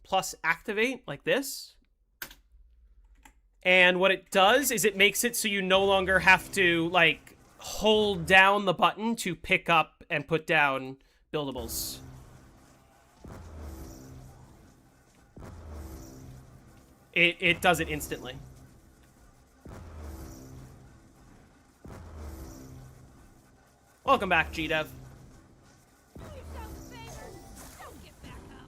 plus activate, like this. And what it does is it makes it so you no longer have to, like, hold down the button to pick up and put down buildables. It does it instantly. Welcome back, GDev. Do yourself a favor. Don't get back up.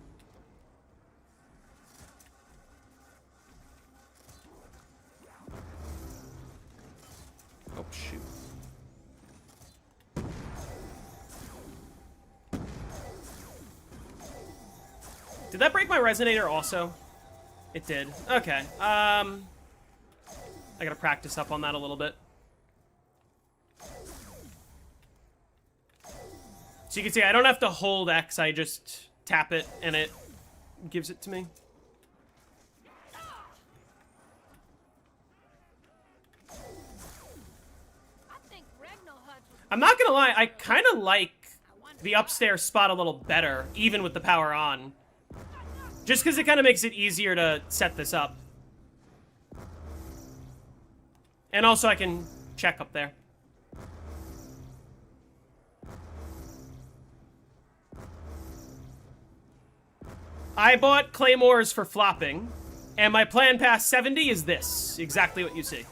Oh, shoot. Did that break my resonator also? It did. Okay. I gotta practice up on that a little bit. So you can see I don't have to hold X, I just tap it and it gives it to me. I'm not gonna lie, I kind of like the upstairs spot a little better, even with the power on. Just because it kind of makes it easier to set this up. And also I can check up there. I bought claymores for flopping, and my plan past 70 is this. Exactly what you see.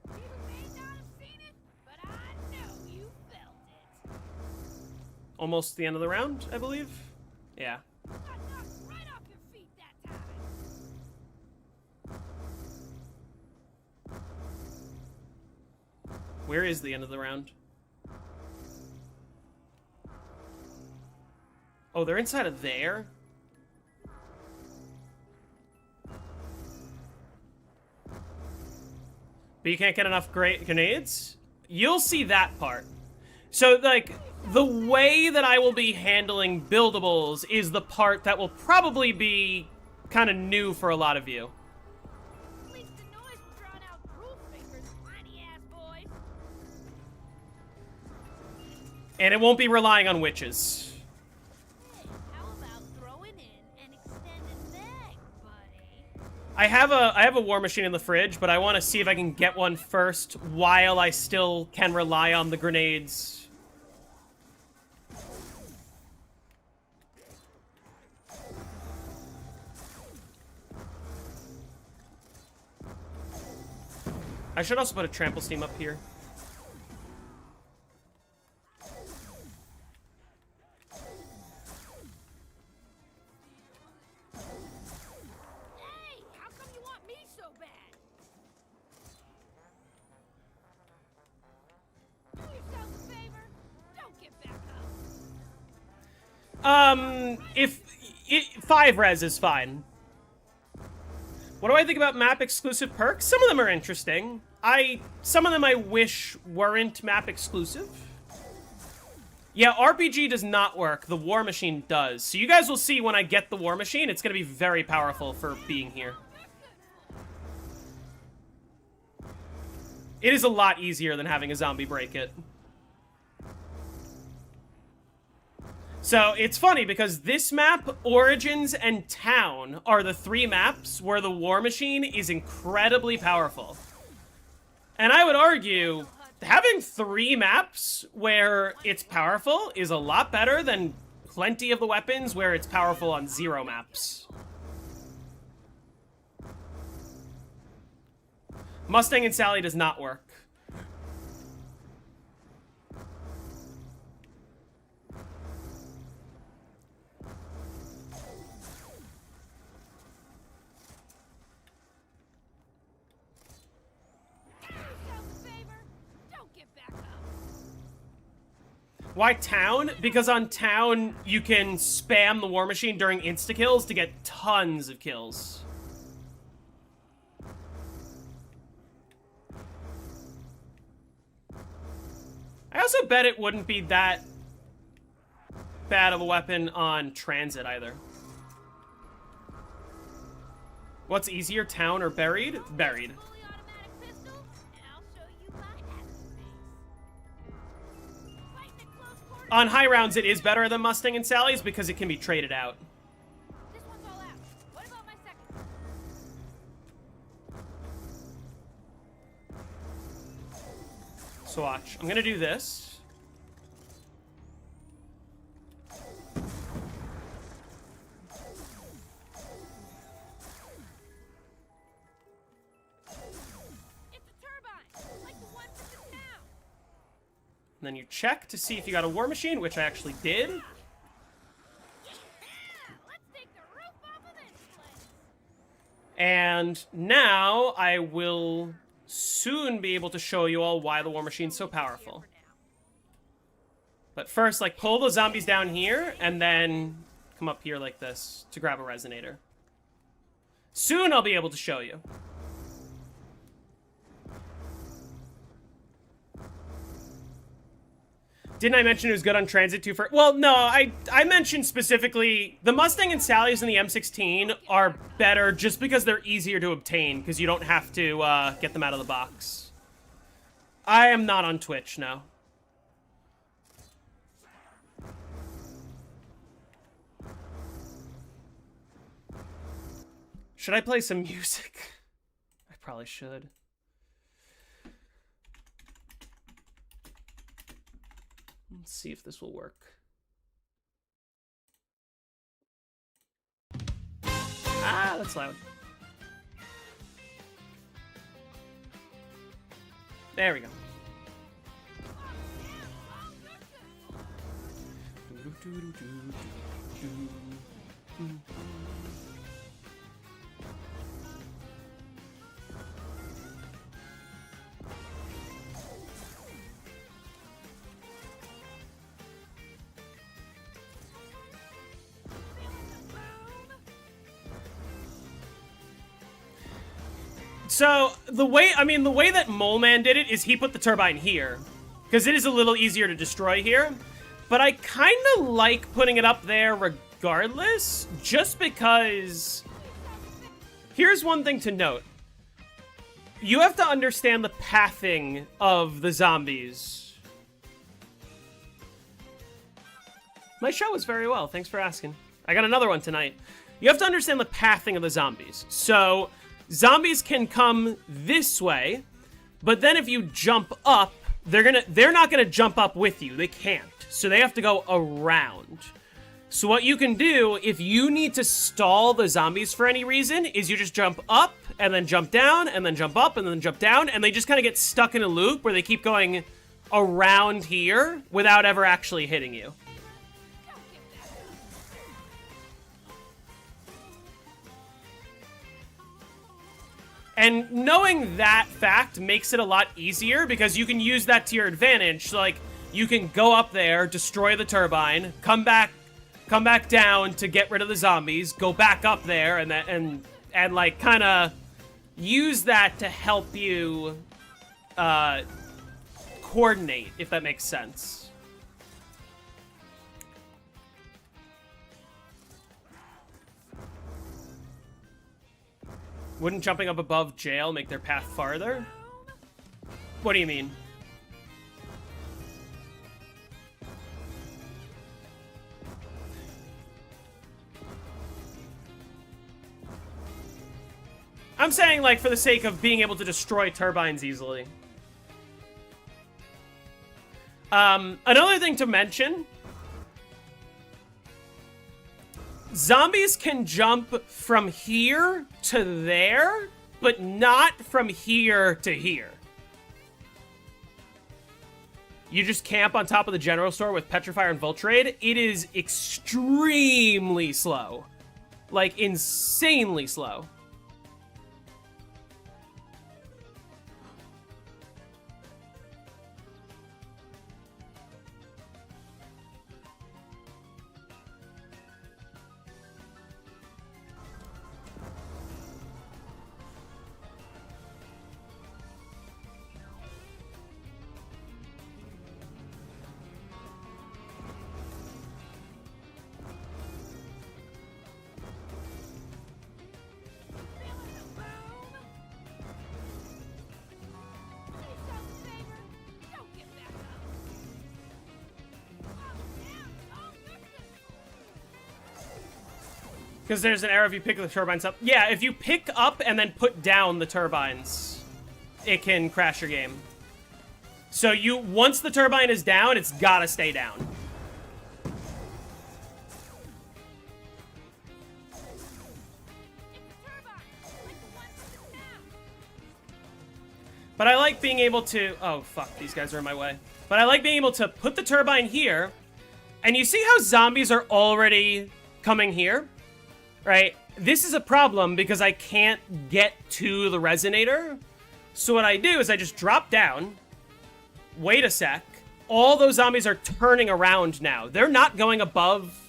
You may not have seen it, but I know you felt it. Almost the end of the round, I believe. Yeah. Got knocked right off your feet that time. Where is the end of the round? Oh, they're inside of there? But you can't get enough grenades? You'll see that part. So, like, the way that I will be handling buildables is the part that will probably be kind of new for a lot of you. At least the noise will drown out rule fingers, whiny ass boys. And it won't be relying on witches. Hey, how about throwing in an extended leg, buddy? I have a war machine in the fridge, but I want to see if I can get one first while I still can rely on the grenades. I should also put a trample steam up here. Hey, how come you want me so bad? Do yourself a favor. Don't get back up. If 5 res is fine. What do I think about map exclusive perks? Some of them are interesting. Some of them I wish weren't map exclusive. Yeah, RPG does not work. The War Machine does. So you guys will see when I get the War Machine, it's going to be very powerful for being here. It is a lot easier than having a zombie break it. So it's funny because this map, Origins, and Town are the 3 maps where the War Machine is incredibly powerful. And I would argue having 3 maps where it's powerful is a lot better than plenty of the weapons where it's powerful on 0 maps. Mustang and Sally does not work. Why Town? Because on Town, you can spam the War Machine during insta-kills to get tons of kills. I also bet it wouldn't be that bad of a weapon on Transit either. What's easier, Town or Buried? Buried. On high rounds, it is better than Mustang and Sally's because it can be traded out. This one's all out. What about my second? So watch. I'm gonna do this. It's a turbine, like the one from the town. And then you check to see if you got a War Machine, which I actually did. Yeah, let's take the roof off of this place. And now I will soon be able to show you all why the War Machine's so powerful. But first, like, pull the zombies down here, and then come up here like this to grab a resonator. Soon I'll be able to show you. Didn't I mention it was good on transit too? Well, no, I mentioned specifically the Mustang and Sally's and the M16 are better just because they're easier to obtain because you don't have to get them out of the box. I am not on Twitch, no. Should I play some music? I probably should. Let's see if this will work. Ah, that's loud. There we go. So, the way that Mole Man did it is he put the turbine here. Because it is a little easier to destroy here. But I kind of like putting it up there regardless, just because... Here's one thing to note. You have to understand the pathing of the zombies. My show was very well, thanks for asking. I got another one tonight. You have to understand the pathing of the zombies. So... Zombies can come this way, but then if you jump up, they're not gonna jump up with you. They can't. So they have to go around. So what you can do, if you need to stall the zombies for any reason, is you just jump up, and then jump down, and then jump up, and then jump down, and they just kind of get stuck in a loop where they keep going around here without ever actually hitting you. And knowing that fact makes it a lot easier because you can use that to your advantage. So, like, you can go up there, destroy the turbine, come back down to get rid of the zombies, go back up there, and like, kind of use that to help you coordinate, if that makes sense. Wouldn't jumping up above jail make their path farther? What do you mean? I'm saying, like, for the sake of being able to destroy turbines easily. Another thing to mention... Zombies can jump from here to there, but not from here to here. You just camp on top of the general store with Petrifier and Voltrade. It is extremely slow. Like, insanely slow. Because there's an error if you pick the turbines up. Yeah, if you pick up and then put down the turbines, it can crash your game. So once the turbine is down, it's gotta stay down. But I like being able to... Oh, fuck, these guys are in my way. But I like being able to put the turbine here, and you see how zombies are already coming here? Right? This is a problem because I can't get to the resonator. So what I do is I just drop down, wait a sec. All those zombies are turning around now. They're not going above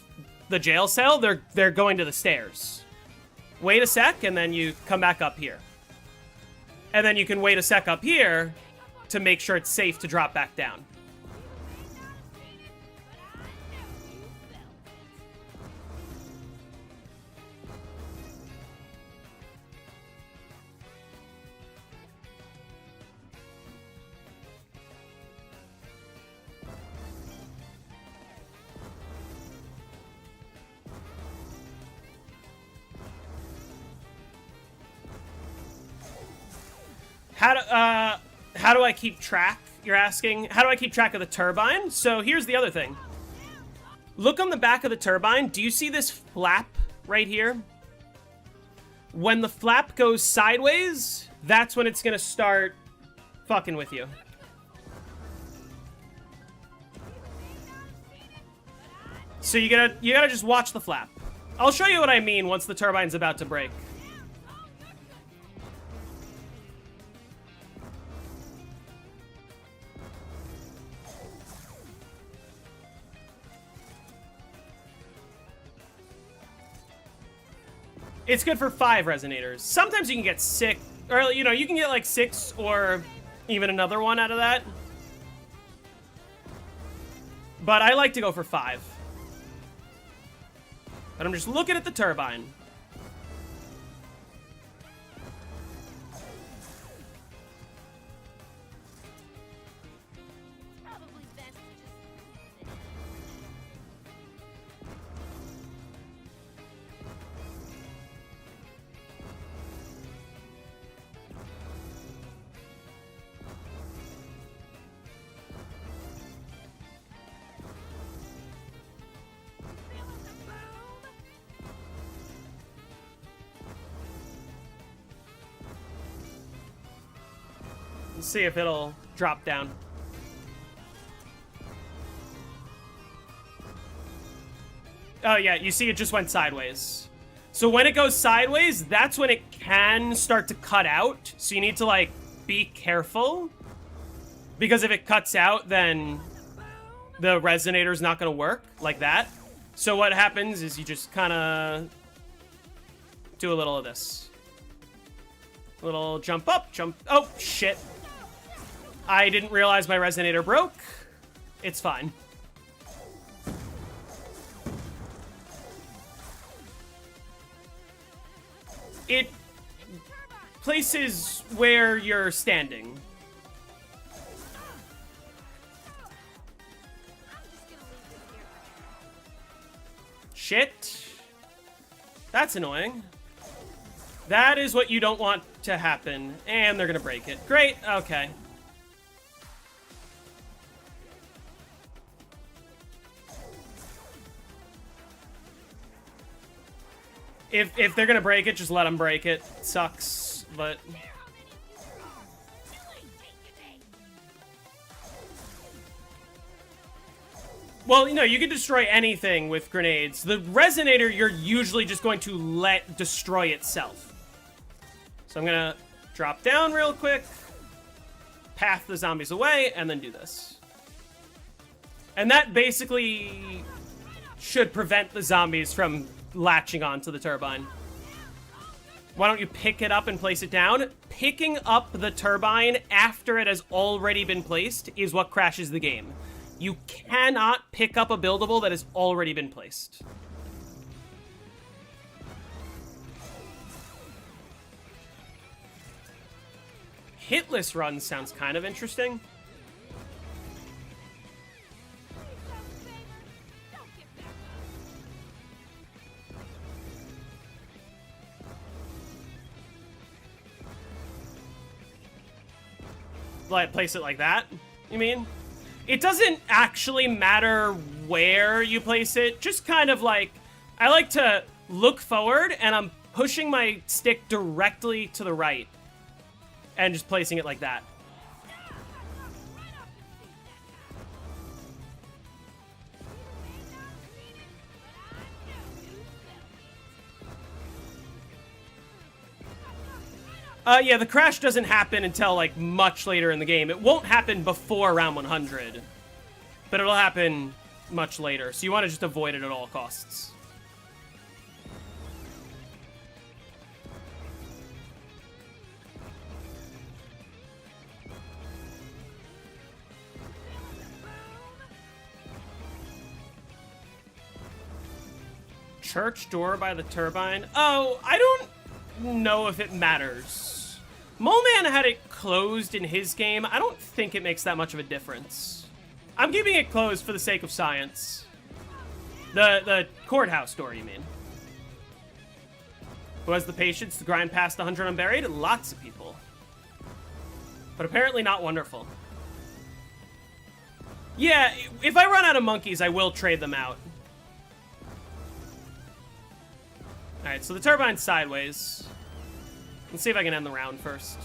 the jail cell. They're going to the stairs. Wait a sec, and then you come back up here. And then you can wait a sec up here to make sure it's safe to drop back down. How do I keep track? You're asking? How do I keep track of the turbine? So here's the other thing. Look on the back of the turbine. Do you see this flap right here? When the flap goes sideways, that's when it's gonna start fucking with you. So you gotta just watch the flap. I'll show you what I mean once the turbine's about to break. It's good for 5 resonators. Sometimes you can get 6, or, you know, you can get like 6 or even another one out of that. But I like to go for 5. But I'm just looking at the turbine. Probably best to just... Let's see if it'll drop down. Oh yeah, you see it just went sideways. So when it goes sideways, that's when it can start to cut out. So you need to, like, be careful. Because if it cuts out, then the resonator's not gonna work like that. So what happens is you just kind of do a little of this. A little jump up, jump... Oh, shit. I didn't realize my resonator broke. It's fine. It places where you're standing. Shit. That's annoying. That is what you don't want to happen. And they're gonna break it. Great, okay. If they're gonna break it, just let them break it. It sucks, but... Well, you know, you can destroy anything with grenades. The resonator, you're usually just going to let destroy itself. So I'm gonna drop down real quick, path the zombies away, and then do this. And that basically should prevent the zombies from latching onto the turbine. Why don't you pick it up and place it down? Picking up the turbine after it has already been placed is what crashes the game. You cannot pick up a buildable that has already been placed. Hitless run sounds kind of interesting. Like, place it like that, you mean? It doesn't actually matter where you place it, just kind of like, I like to look forward and I'm pushing my stick directly to the right and just placing it like that. Yeah, the crash doesn't happen until, like, much later in the game. It won't happen before round 100, but it'll happen much later, so you want to just avoid it at all costs. Church door by the turbine? Oh, I don't know if it matters. Mole Man had it closed in his game. I don't think it makes that much of a difference. I'm keeping it closed for the sake of science. The courthouse door, you mean? Who has the patience to grind past 100 unburied? Lots of people. But apparently not wonderful. Yeah, if I run out of monkeys, I will trade them out. Alright, so the turbine's sideways. Let's see if I can end the round first.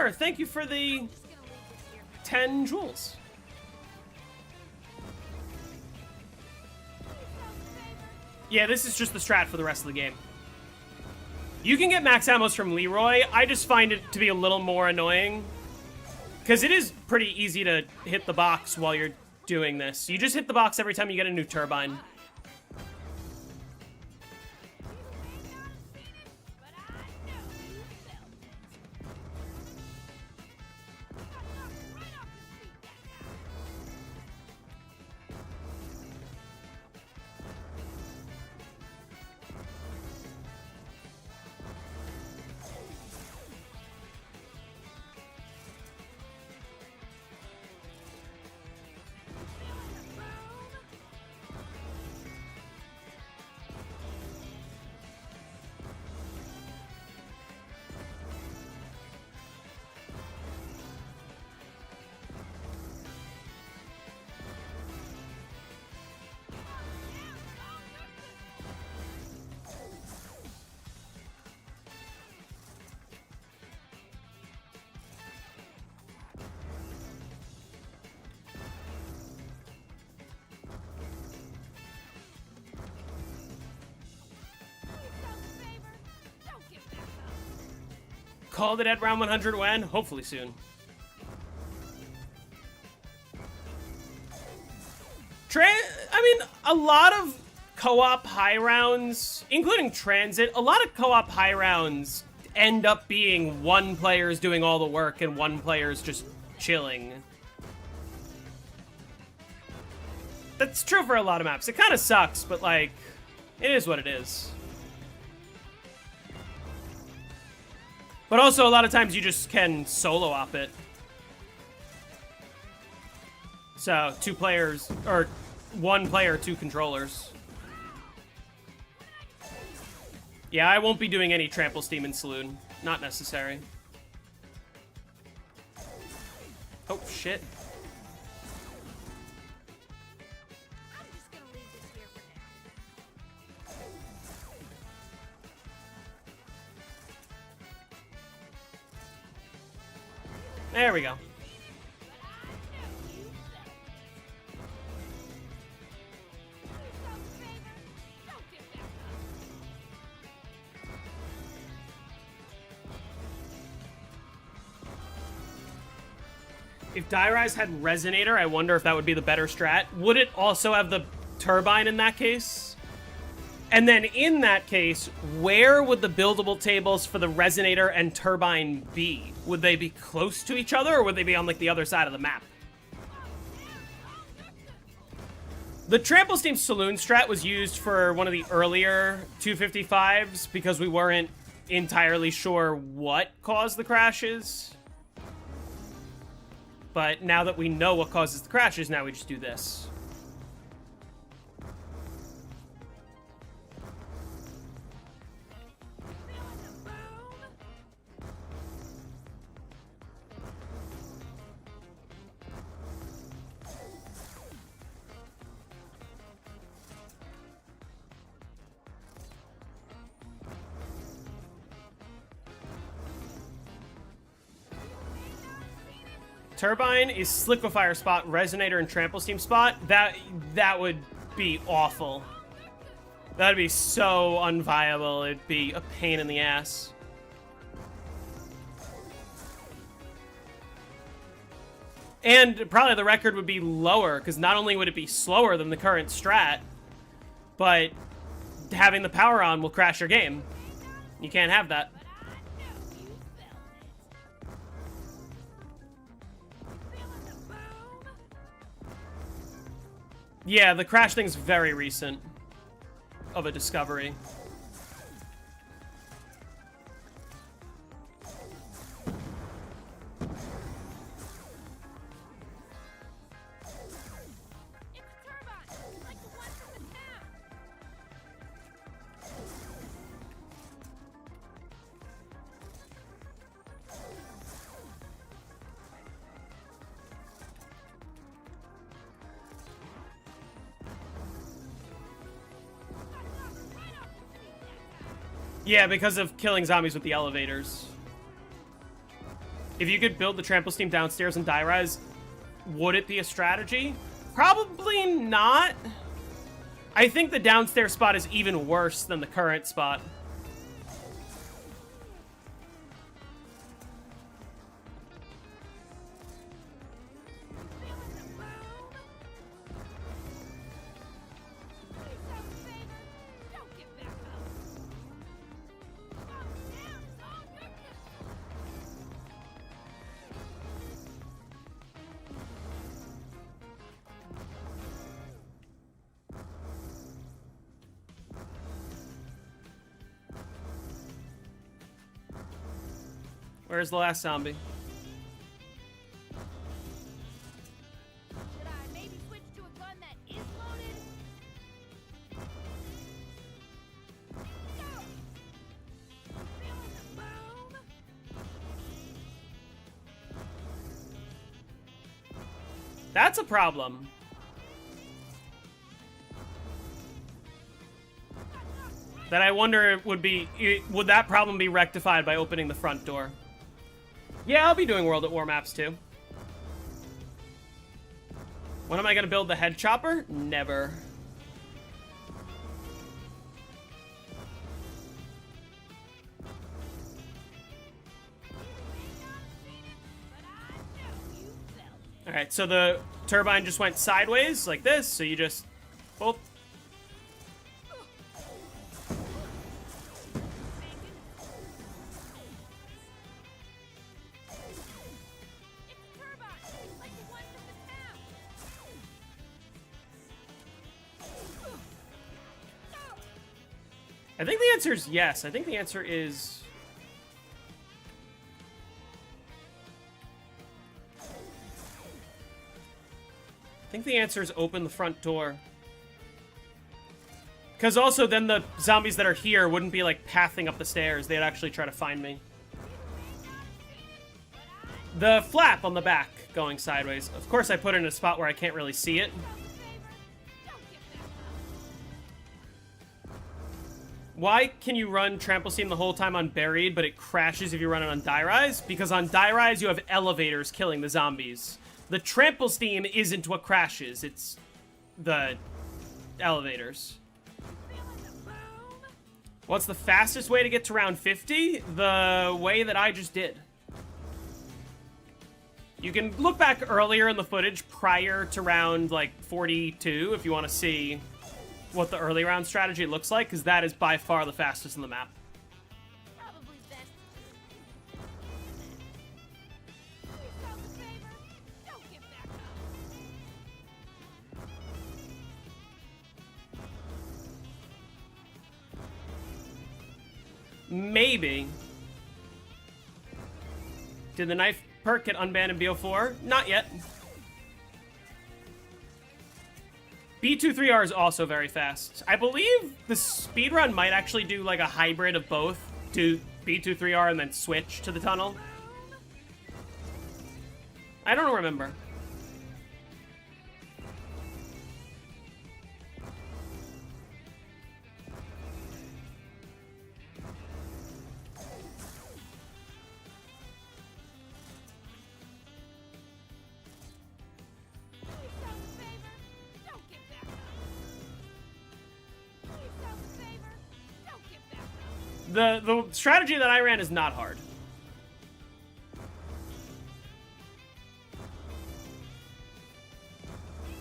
Thank you for the 10 jewels. Yeah, this is just the strat for the rest of the game. You can get max ammos from Leroy. I just find it to be a little more annoying. Because it is pretty easy to hit the box while you're doing this. You just hit the box every time you get a new turbine. Called it at round 100 when? Hopefully soon. I mean, a lot of co-op high rounds, including Transit, a lot of co-op high rounds end up being one player's doing all the work and one player's just chilling. That's true for a lot of maps. It kind of sucks, but like, it is what it is. But also, a lot of times you just can solo op it. So, 2 players, or 1 player, 2 controllers. Yeah, I won't be doing any Trample Steam in Saloon. Not necessary. Oh, shit. I'm just gonna leave this here for now. There we go. If Dairise had Resonator, I wonder if that would be the better strat. Would it also have the turbine in that case? And then in that case, where would the buildable tables for the Resonator and turbine be? Would they be close to each other, or would they be on like the other side of the map? The Trample Steam Saloon strat was used for one of the earlier 255s because we weren't entirely sure what caused the crashes. But now that we know what causes the crashes, now we just do this. Turbine is Sliquifier spot, Resonator, and Trample Steam spot. That would be awful. That'd be so unviable. It'd be a pain in the ass. And probably the record would be lower, because not only would it be slower than the current strat, but having the power on will crash your game. You can't have that. Yeah, the crash thing's very recent of a discovery. It's a turbine, like the one from the town. Yeah, because of killing zombies with the elevators. If you could build the trample steam downstairs and die rise, would it be a strategy? Probably not. I think the downstairs spot is even worse than the current spot. Feeling the boom? Do yourself a favor. Don't get back up. Falling down is all your business. Where's the last zombie? Should I maybe switch to a gun that is loaded? Go! Feeling the boom? That's a problem. That I wonder would that problem be rectified by opening the front door? Yeah, I'll be doing World at War maps too. When am I gonna build the head chopper? Never. Alright, so the turbine just went sideways like this, so you just both. I think the answer is yes. I think the answer is... I think the answer is open the front door. Because also then the zombies that are here wouldn't be like pathing up the stairs. They'd actually try to find me. The flap on the back going sideways. Of course I put it in a spot where I can't really see it. Why can you run Trample Steam the whole time on Buried, but it crashes if you run it on Die Rise? Because on Die Rise, you have elevators killing the zombies. The Trample Steam isn't what crashes, it's the elevators. What's the fastest way to get to round 50? The way that I just did. You can look back earlier in the footage prior to round, like, 42 if you want to see what the early round strategy looks like, because that is by far the fastest in the map. Probably best. Do yourself a favor. Don't get back up. Maybe. Did the knife perk get unbanned in BO4? Not yet. B23R is also very fast. I believe the speedrun might actually do like a hybrid of both. Do B23R and then switch to the tunnel. I don't remember. Do yourself a favor. Don't get back up. Do yourself a favor. Don't get back up. The strategy that I ran is not hard.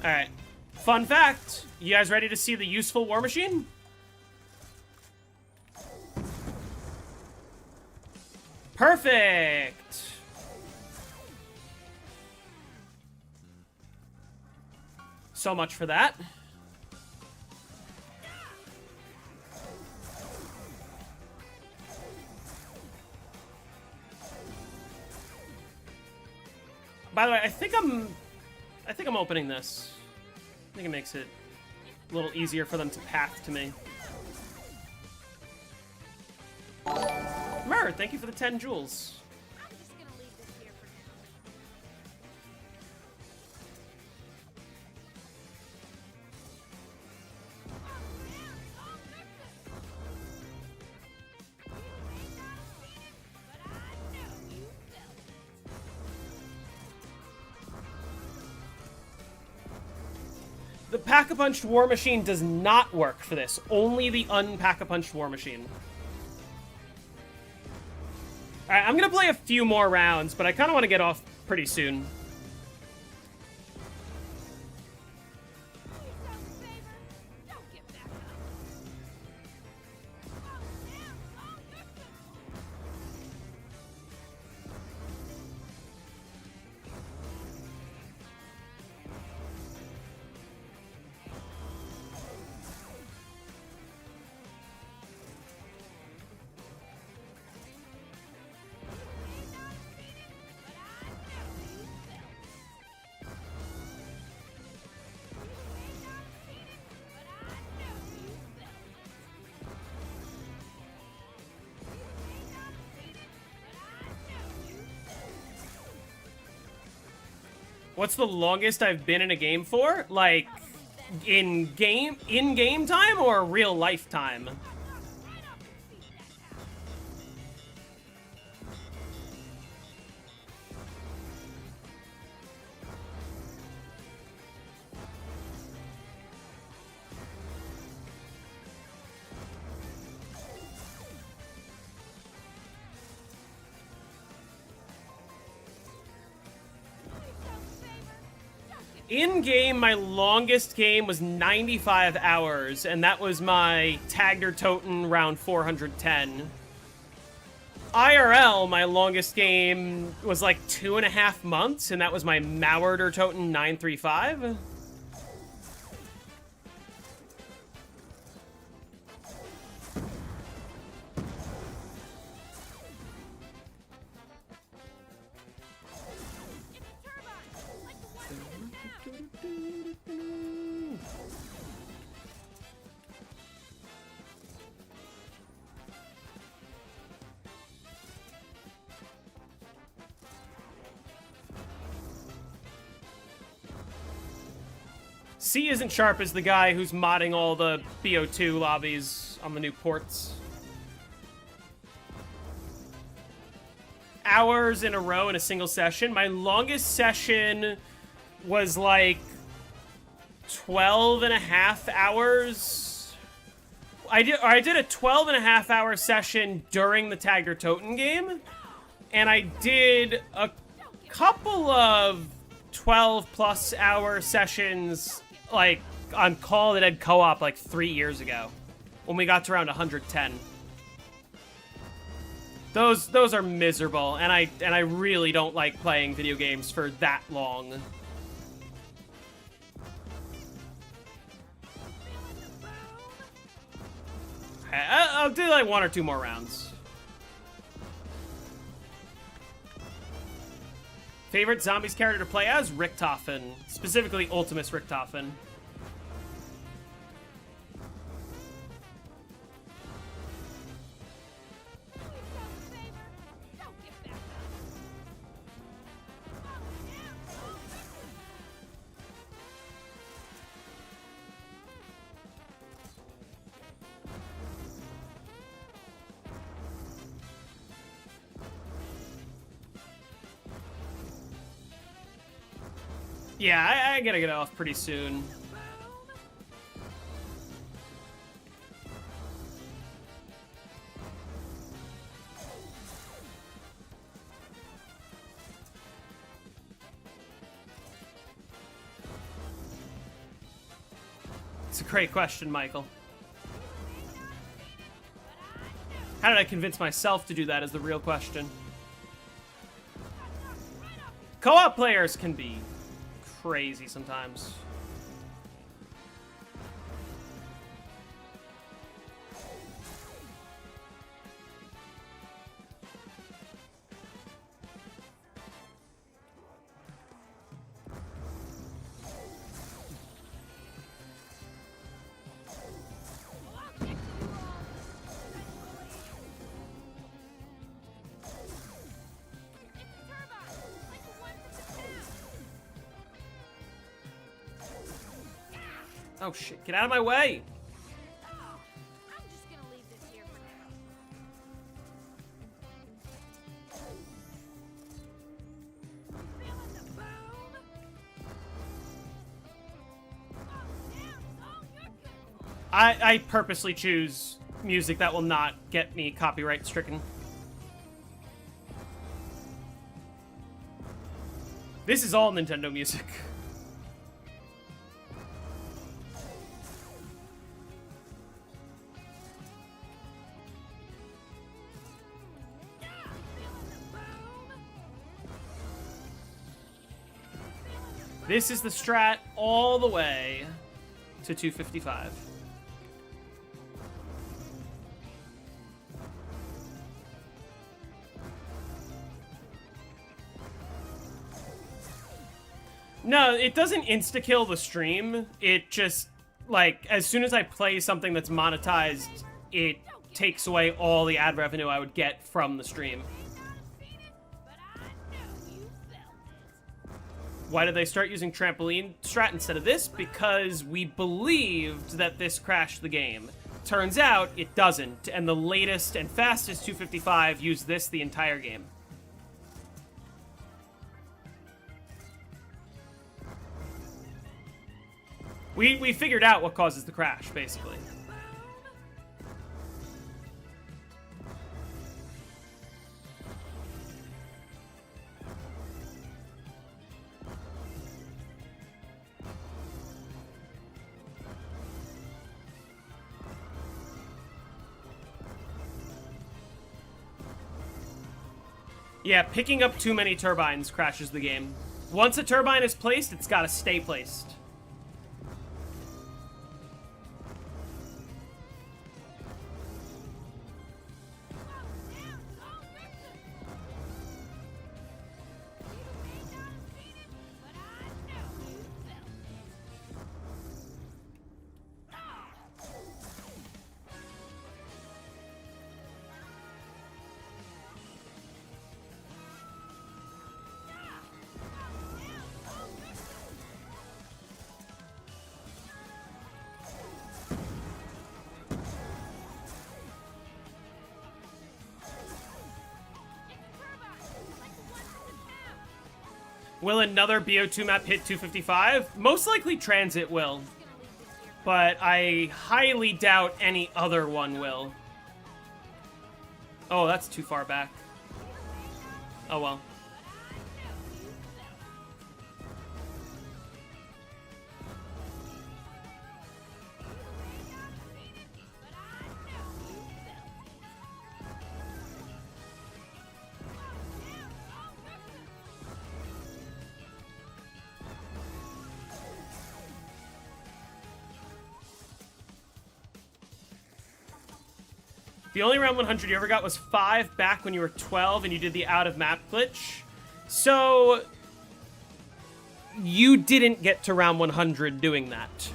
Alright. Fun fact. You guys ready to see the useful war machine? Perfect! So much for that. By the way, I think I'm opening this. I think it makes it a little easier for them to path to me. Mer, thank you for the 10 jewels. I'm just gonna leave this here for now. The Pack-a-Punched War Machine does not work for this. Only the Unpack-a-Punched War Machine. Alright, I'm gonna play a few more rounds, but I kind of want to get off pretty soon. Don't get back up. What's the longest I've been in a game for? Like, in-game time or real life time? In-game, my longest game was 95 hours, and that was my Tagger Toten round 410. IRL, my longest game was like 2.5 months, and that was my Mauerder Toten 935. C isn't sharp as the guy who's modding all the BO2 lobbies on the new ports. Hours in a row in a single session. My longest session was like 12.5 hours. I did a 12.5 hour session during the Tagger Toten game, and I did a couple of 12+ hour sessions like on Call of the Dead co-op like 3 years ago when we got to around 110. Those are miserable, and I really don't like playing video games for that long. I'll do like 1 or 2 more rounds. Favorite Zombies character to play as? Richtofen. Specifically Ultimus Richtofen. Yeah, I gotta get off pretty soon. It's a great question, Michael. How did I convince myself to do that is the real question. Co-op players can be crazy sometimes. Oh, shit. Get out of my way. Oh, I'm just gonna leave this here for now. Feeling the boom? Oh, damn, oh, you're good for it. I purposely choose music that will not get me copyright stricken. This is all Nintendo music. This is the strat all the way to 255. No, it doesn't insta-kill the stream. It just, like, as soon as I play something that's monetized, it takes away all the ad revenue I would get from the stream. But I know you felt it. Why did they start using trampoline strat instead of this? Because we believed that this crashed the game. Turns out it doesn't, and the latest and fastest 255 used this the entire game. We figured out what causes the crash, basically. Yeah, picking up too many turbines crashes the game. Once a turbine is placed, it's gotta stay placed. Will another BO2 map hit 255? Most likely Transit will. But I highly doubt any other one will. Oh, that's too far back. Oh well. The only round 100 you ever got was 5 back when you were 12 and you did the out-of-map glitch. So, you didn't get to round 100 doing that.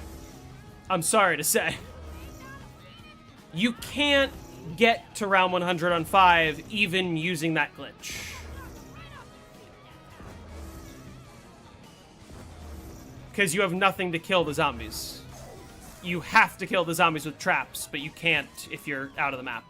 I'm sorry to say. You can't get to round 100 on 5 even using that glitch. Because you have nothing to kill the zombies. You have to kill the zombies with traps, but you can't if you're out of the map.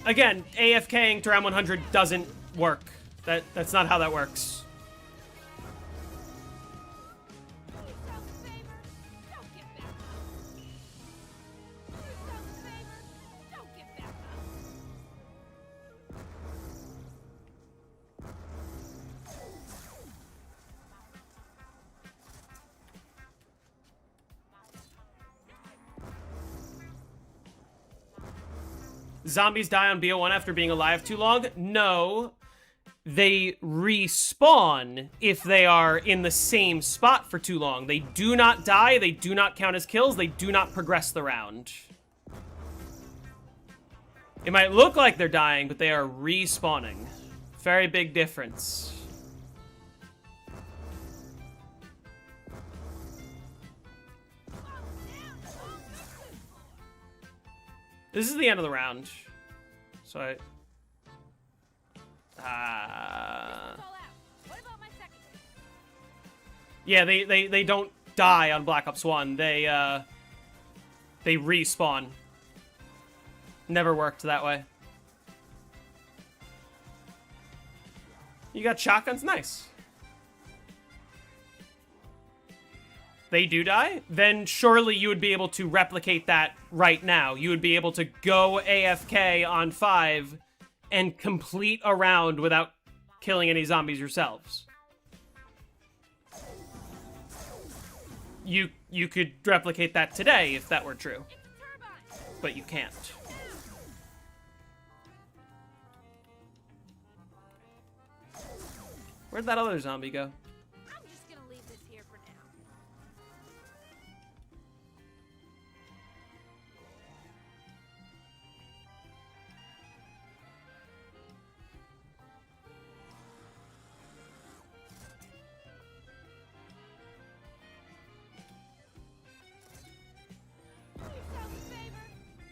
Again, AFKing to round 100 doesn't work. That's not how that works. Zombies die on BO1 after being alive too long? No. They respawn if they are in the same spot for too long. They do not die, they do not count as kills, they do not progress the round. It might look like they're dying, but they are respawning. Very big difference. This is the end of the round. So I... Yeah, they don't die on Black Ops 1. They respawn. Never worked that way. You got shotguns? Nice. They do die? Then surely you would be able to replicate that right now. You would be able to go AFK on 5 and complete a round without killing any zombies yourselves. You could replicate that today if that were true. But you can't. Where'd that other zombie go? I'm just gonna leave this here for now. Do yourself a favor.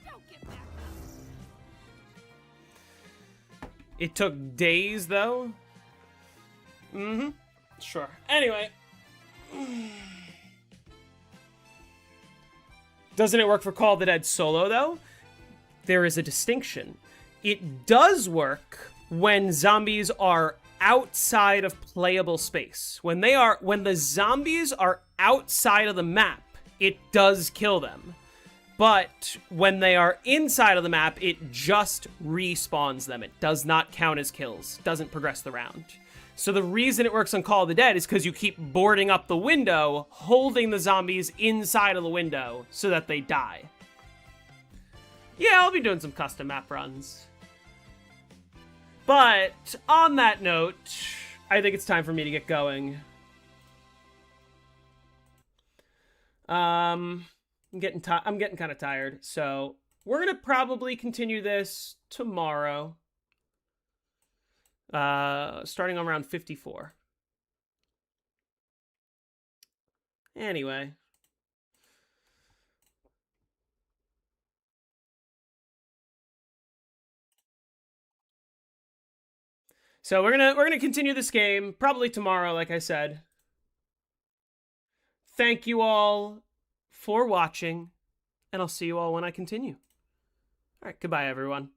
Don't get back up. It took days, though. Mm-hmm. Sure. Anyway. Doesn't it work for Call of the Dead solo, though? There is a distinction. It does work when zombies are outside of playable space. When the zombies are outside of the map, it does kill them. But when they are inside of the map, it just respawns them. It does not count as kills. Doesn't progress the round. So the reason it works on Call of the Dead is because you keep boarding up the window, holding the zombies inside of the window so that they die. Yeah, I'll be doing some custom map runs. But on that note, I think it's time for me to get going. I'm getting kind of tired, so we're gonna probably continue this tomorrow. Starting on round 54. Anyway. So we're gonna continue this game probably tomorrow, like I said. Thank you all for watching, and I'll see you all when I continue. All right, goodbye, everyone.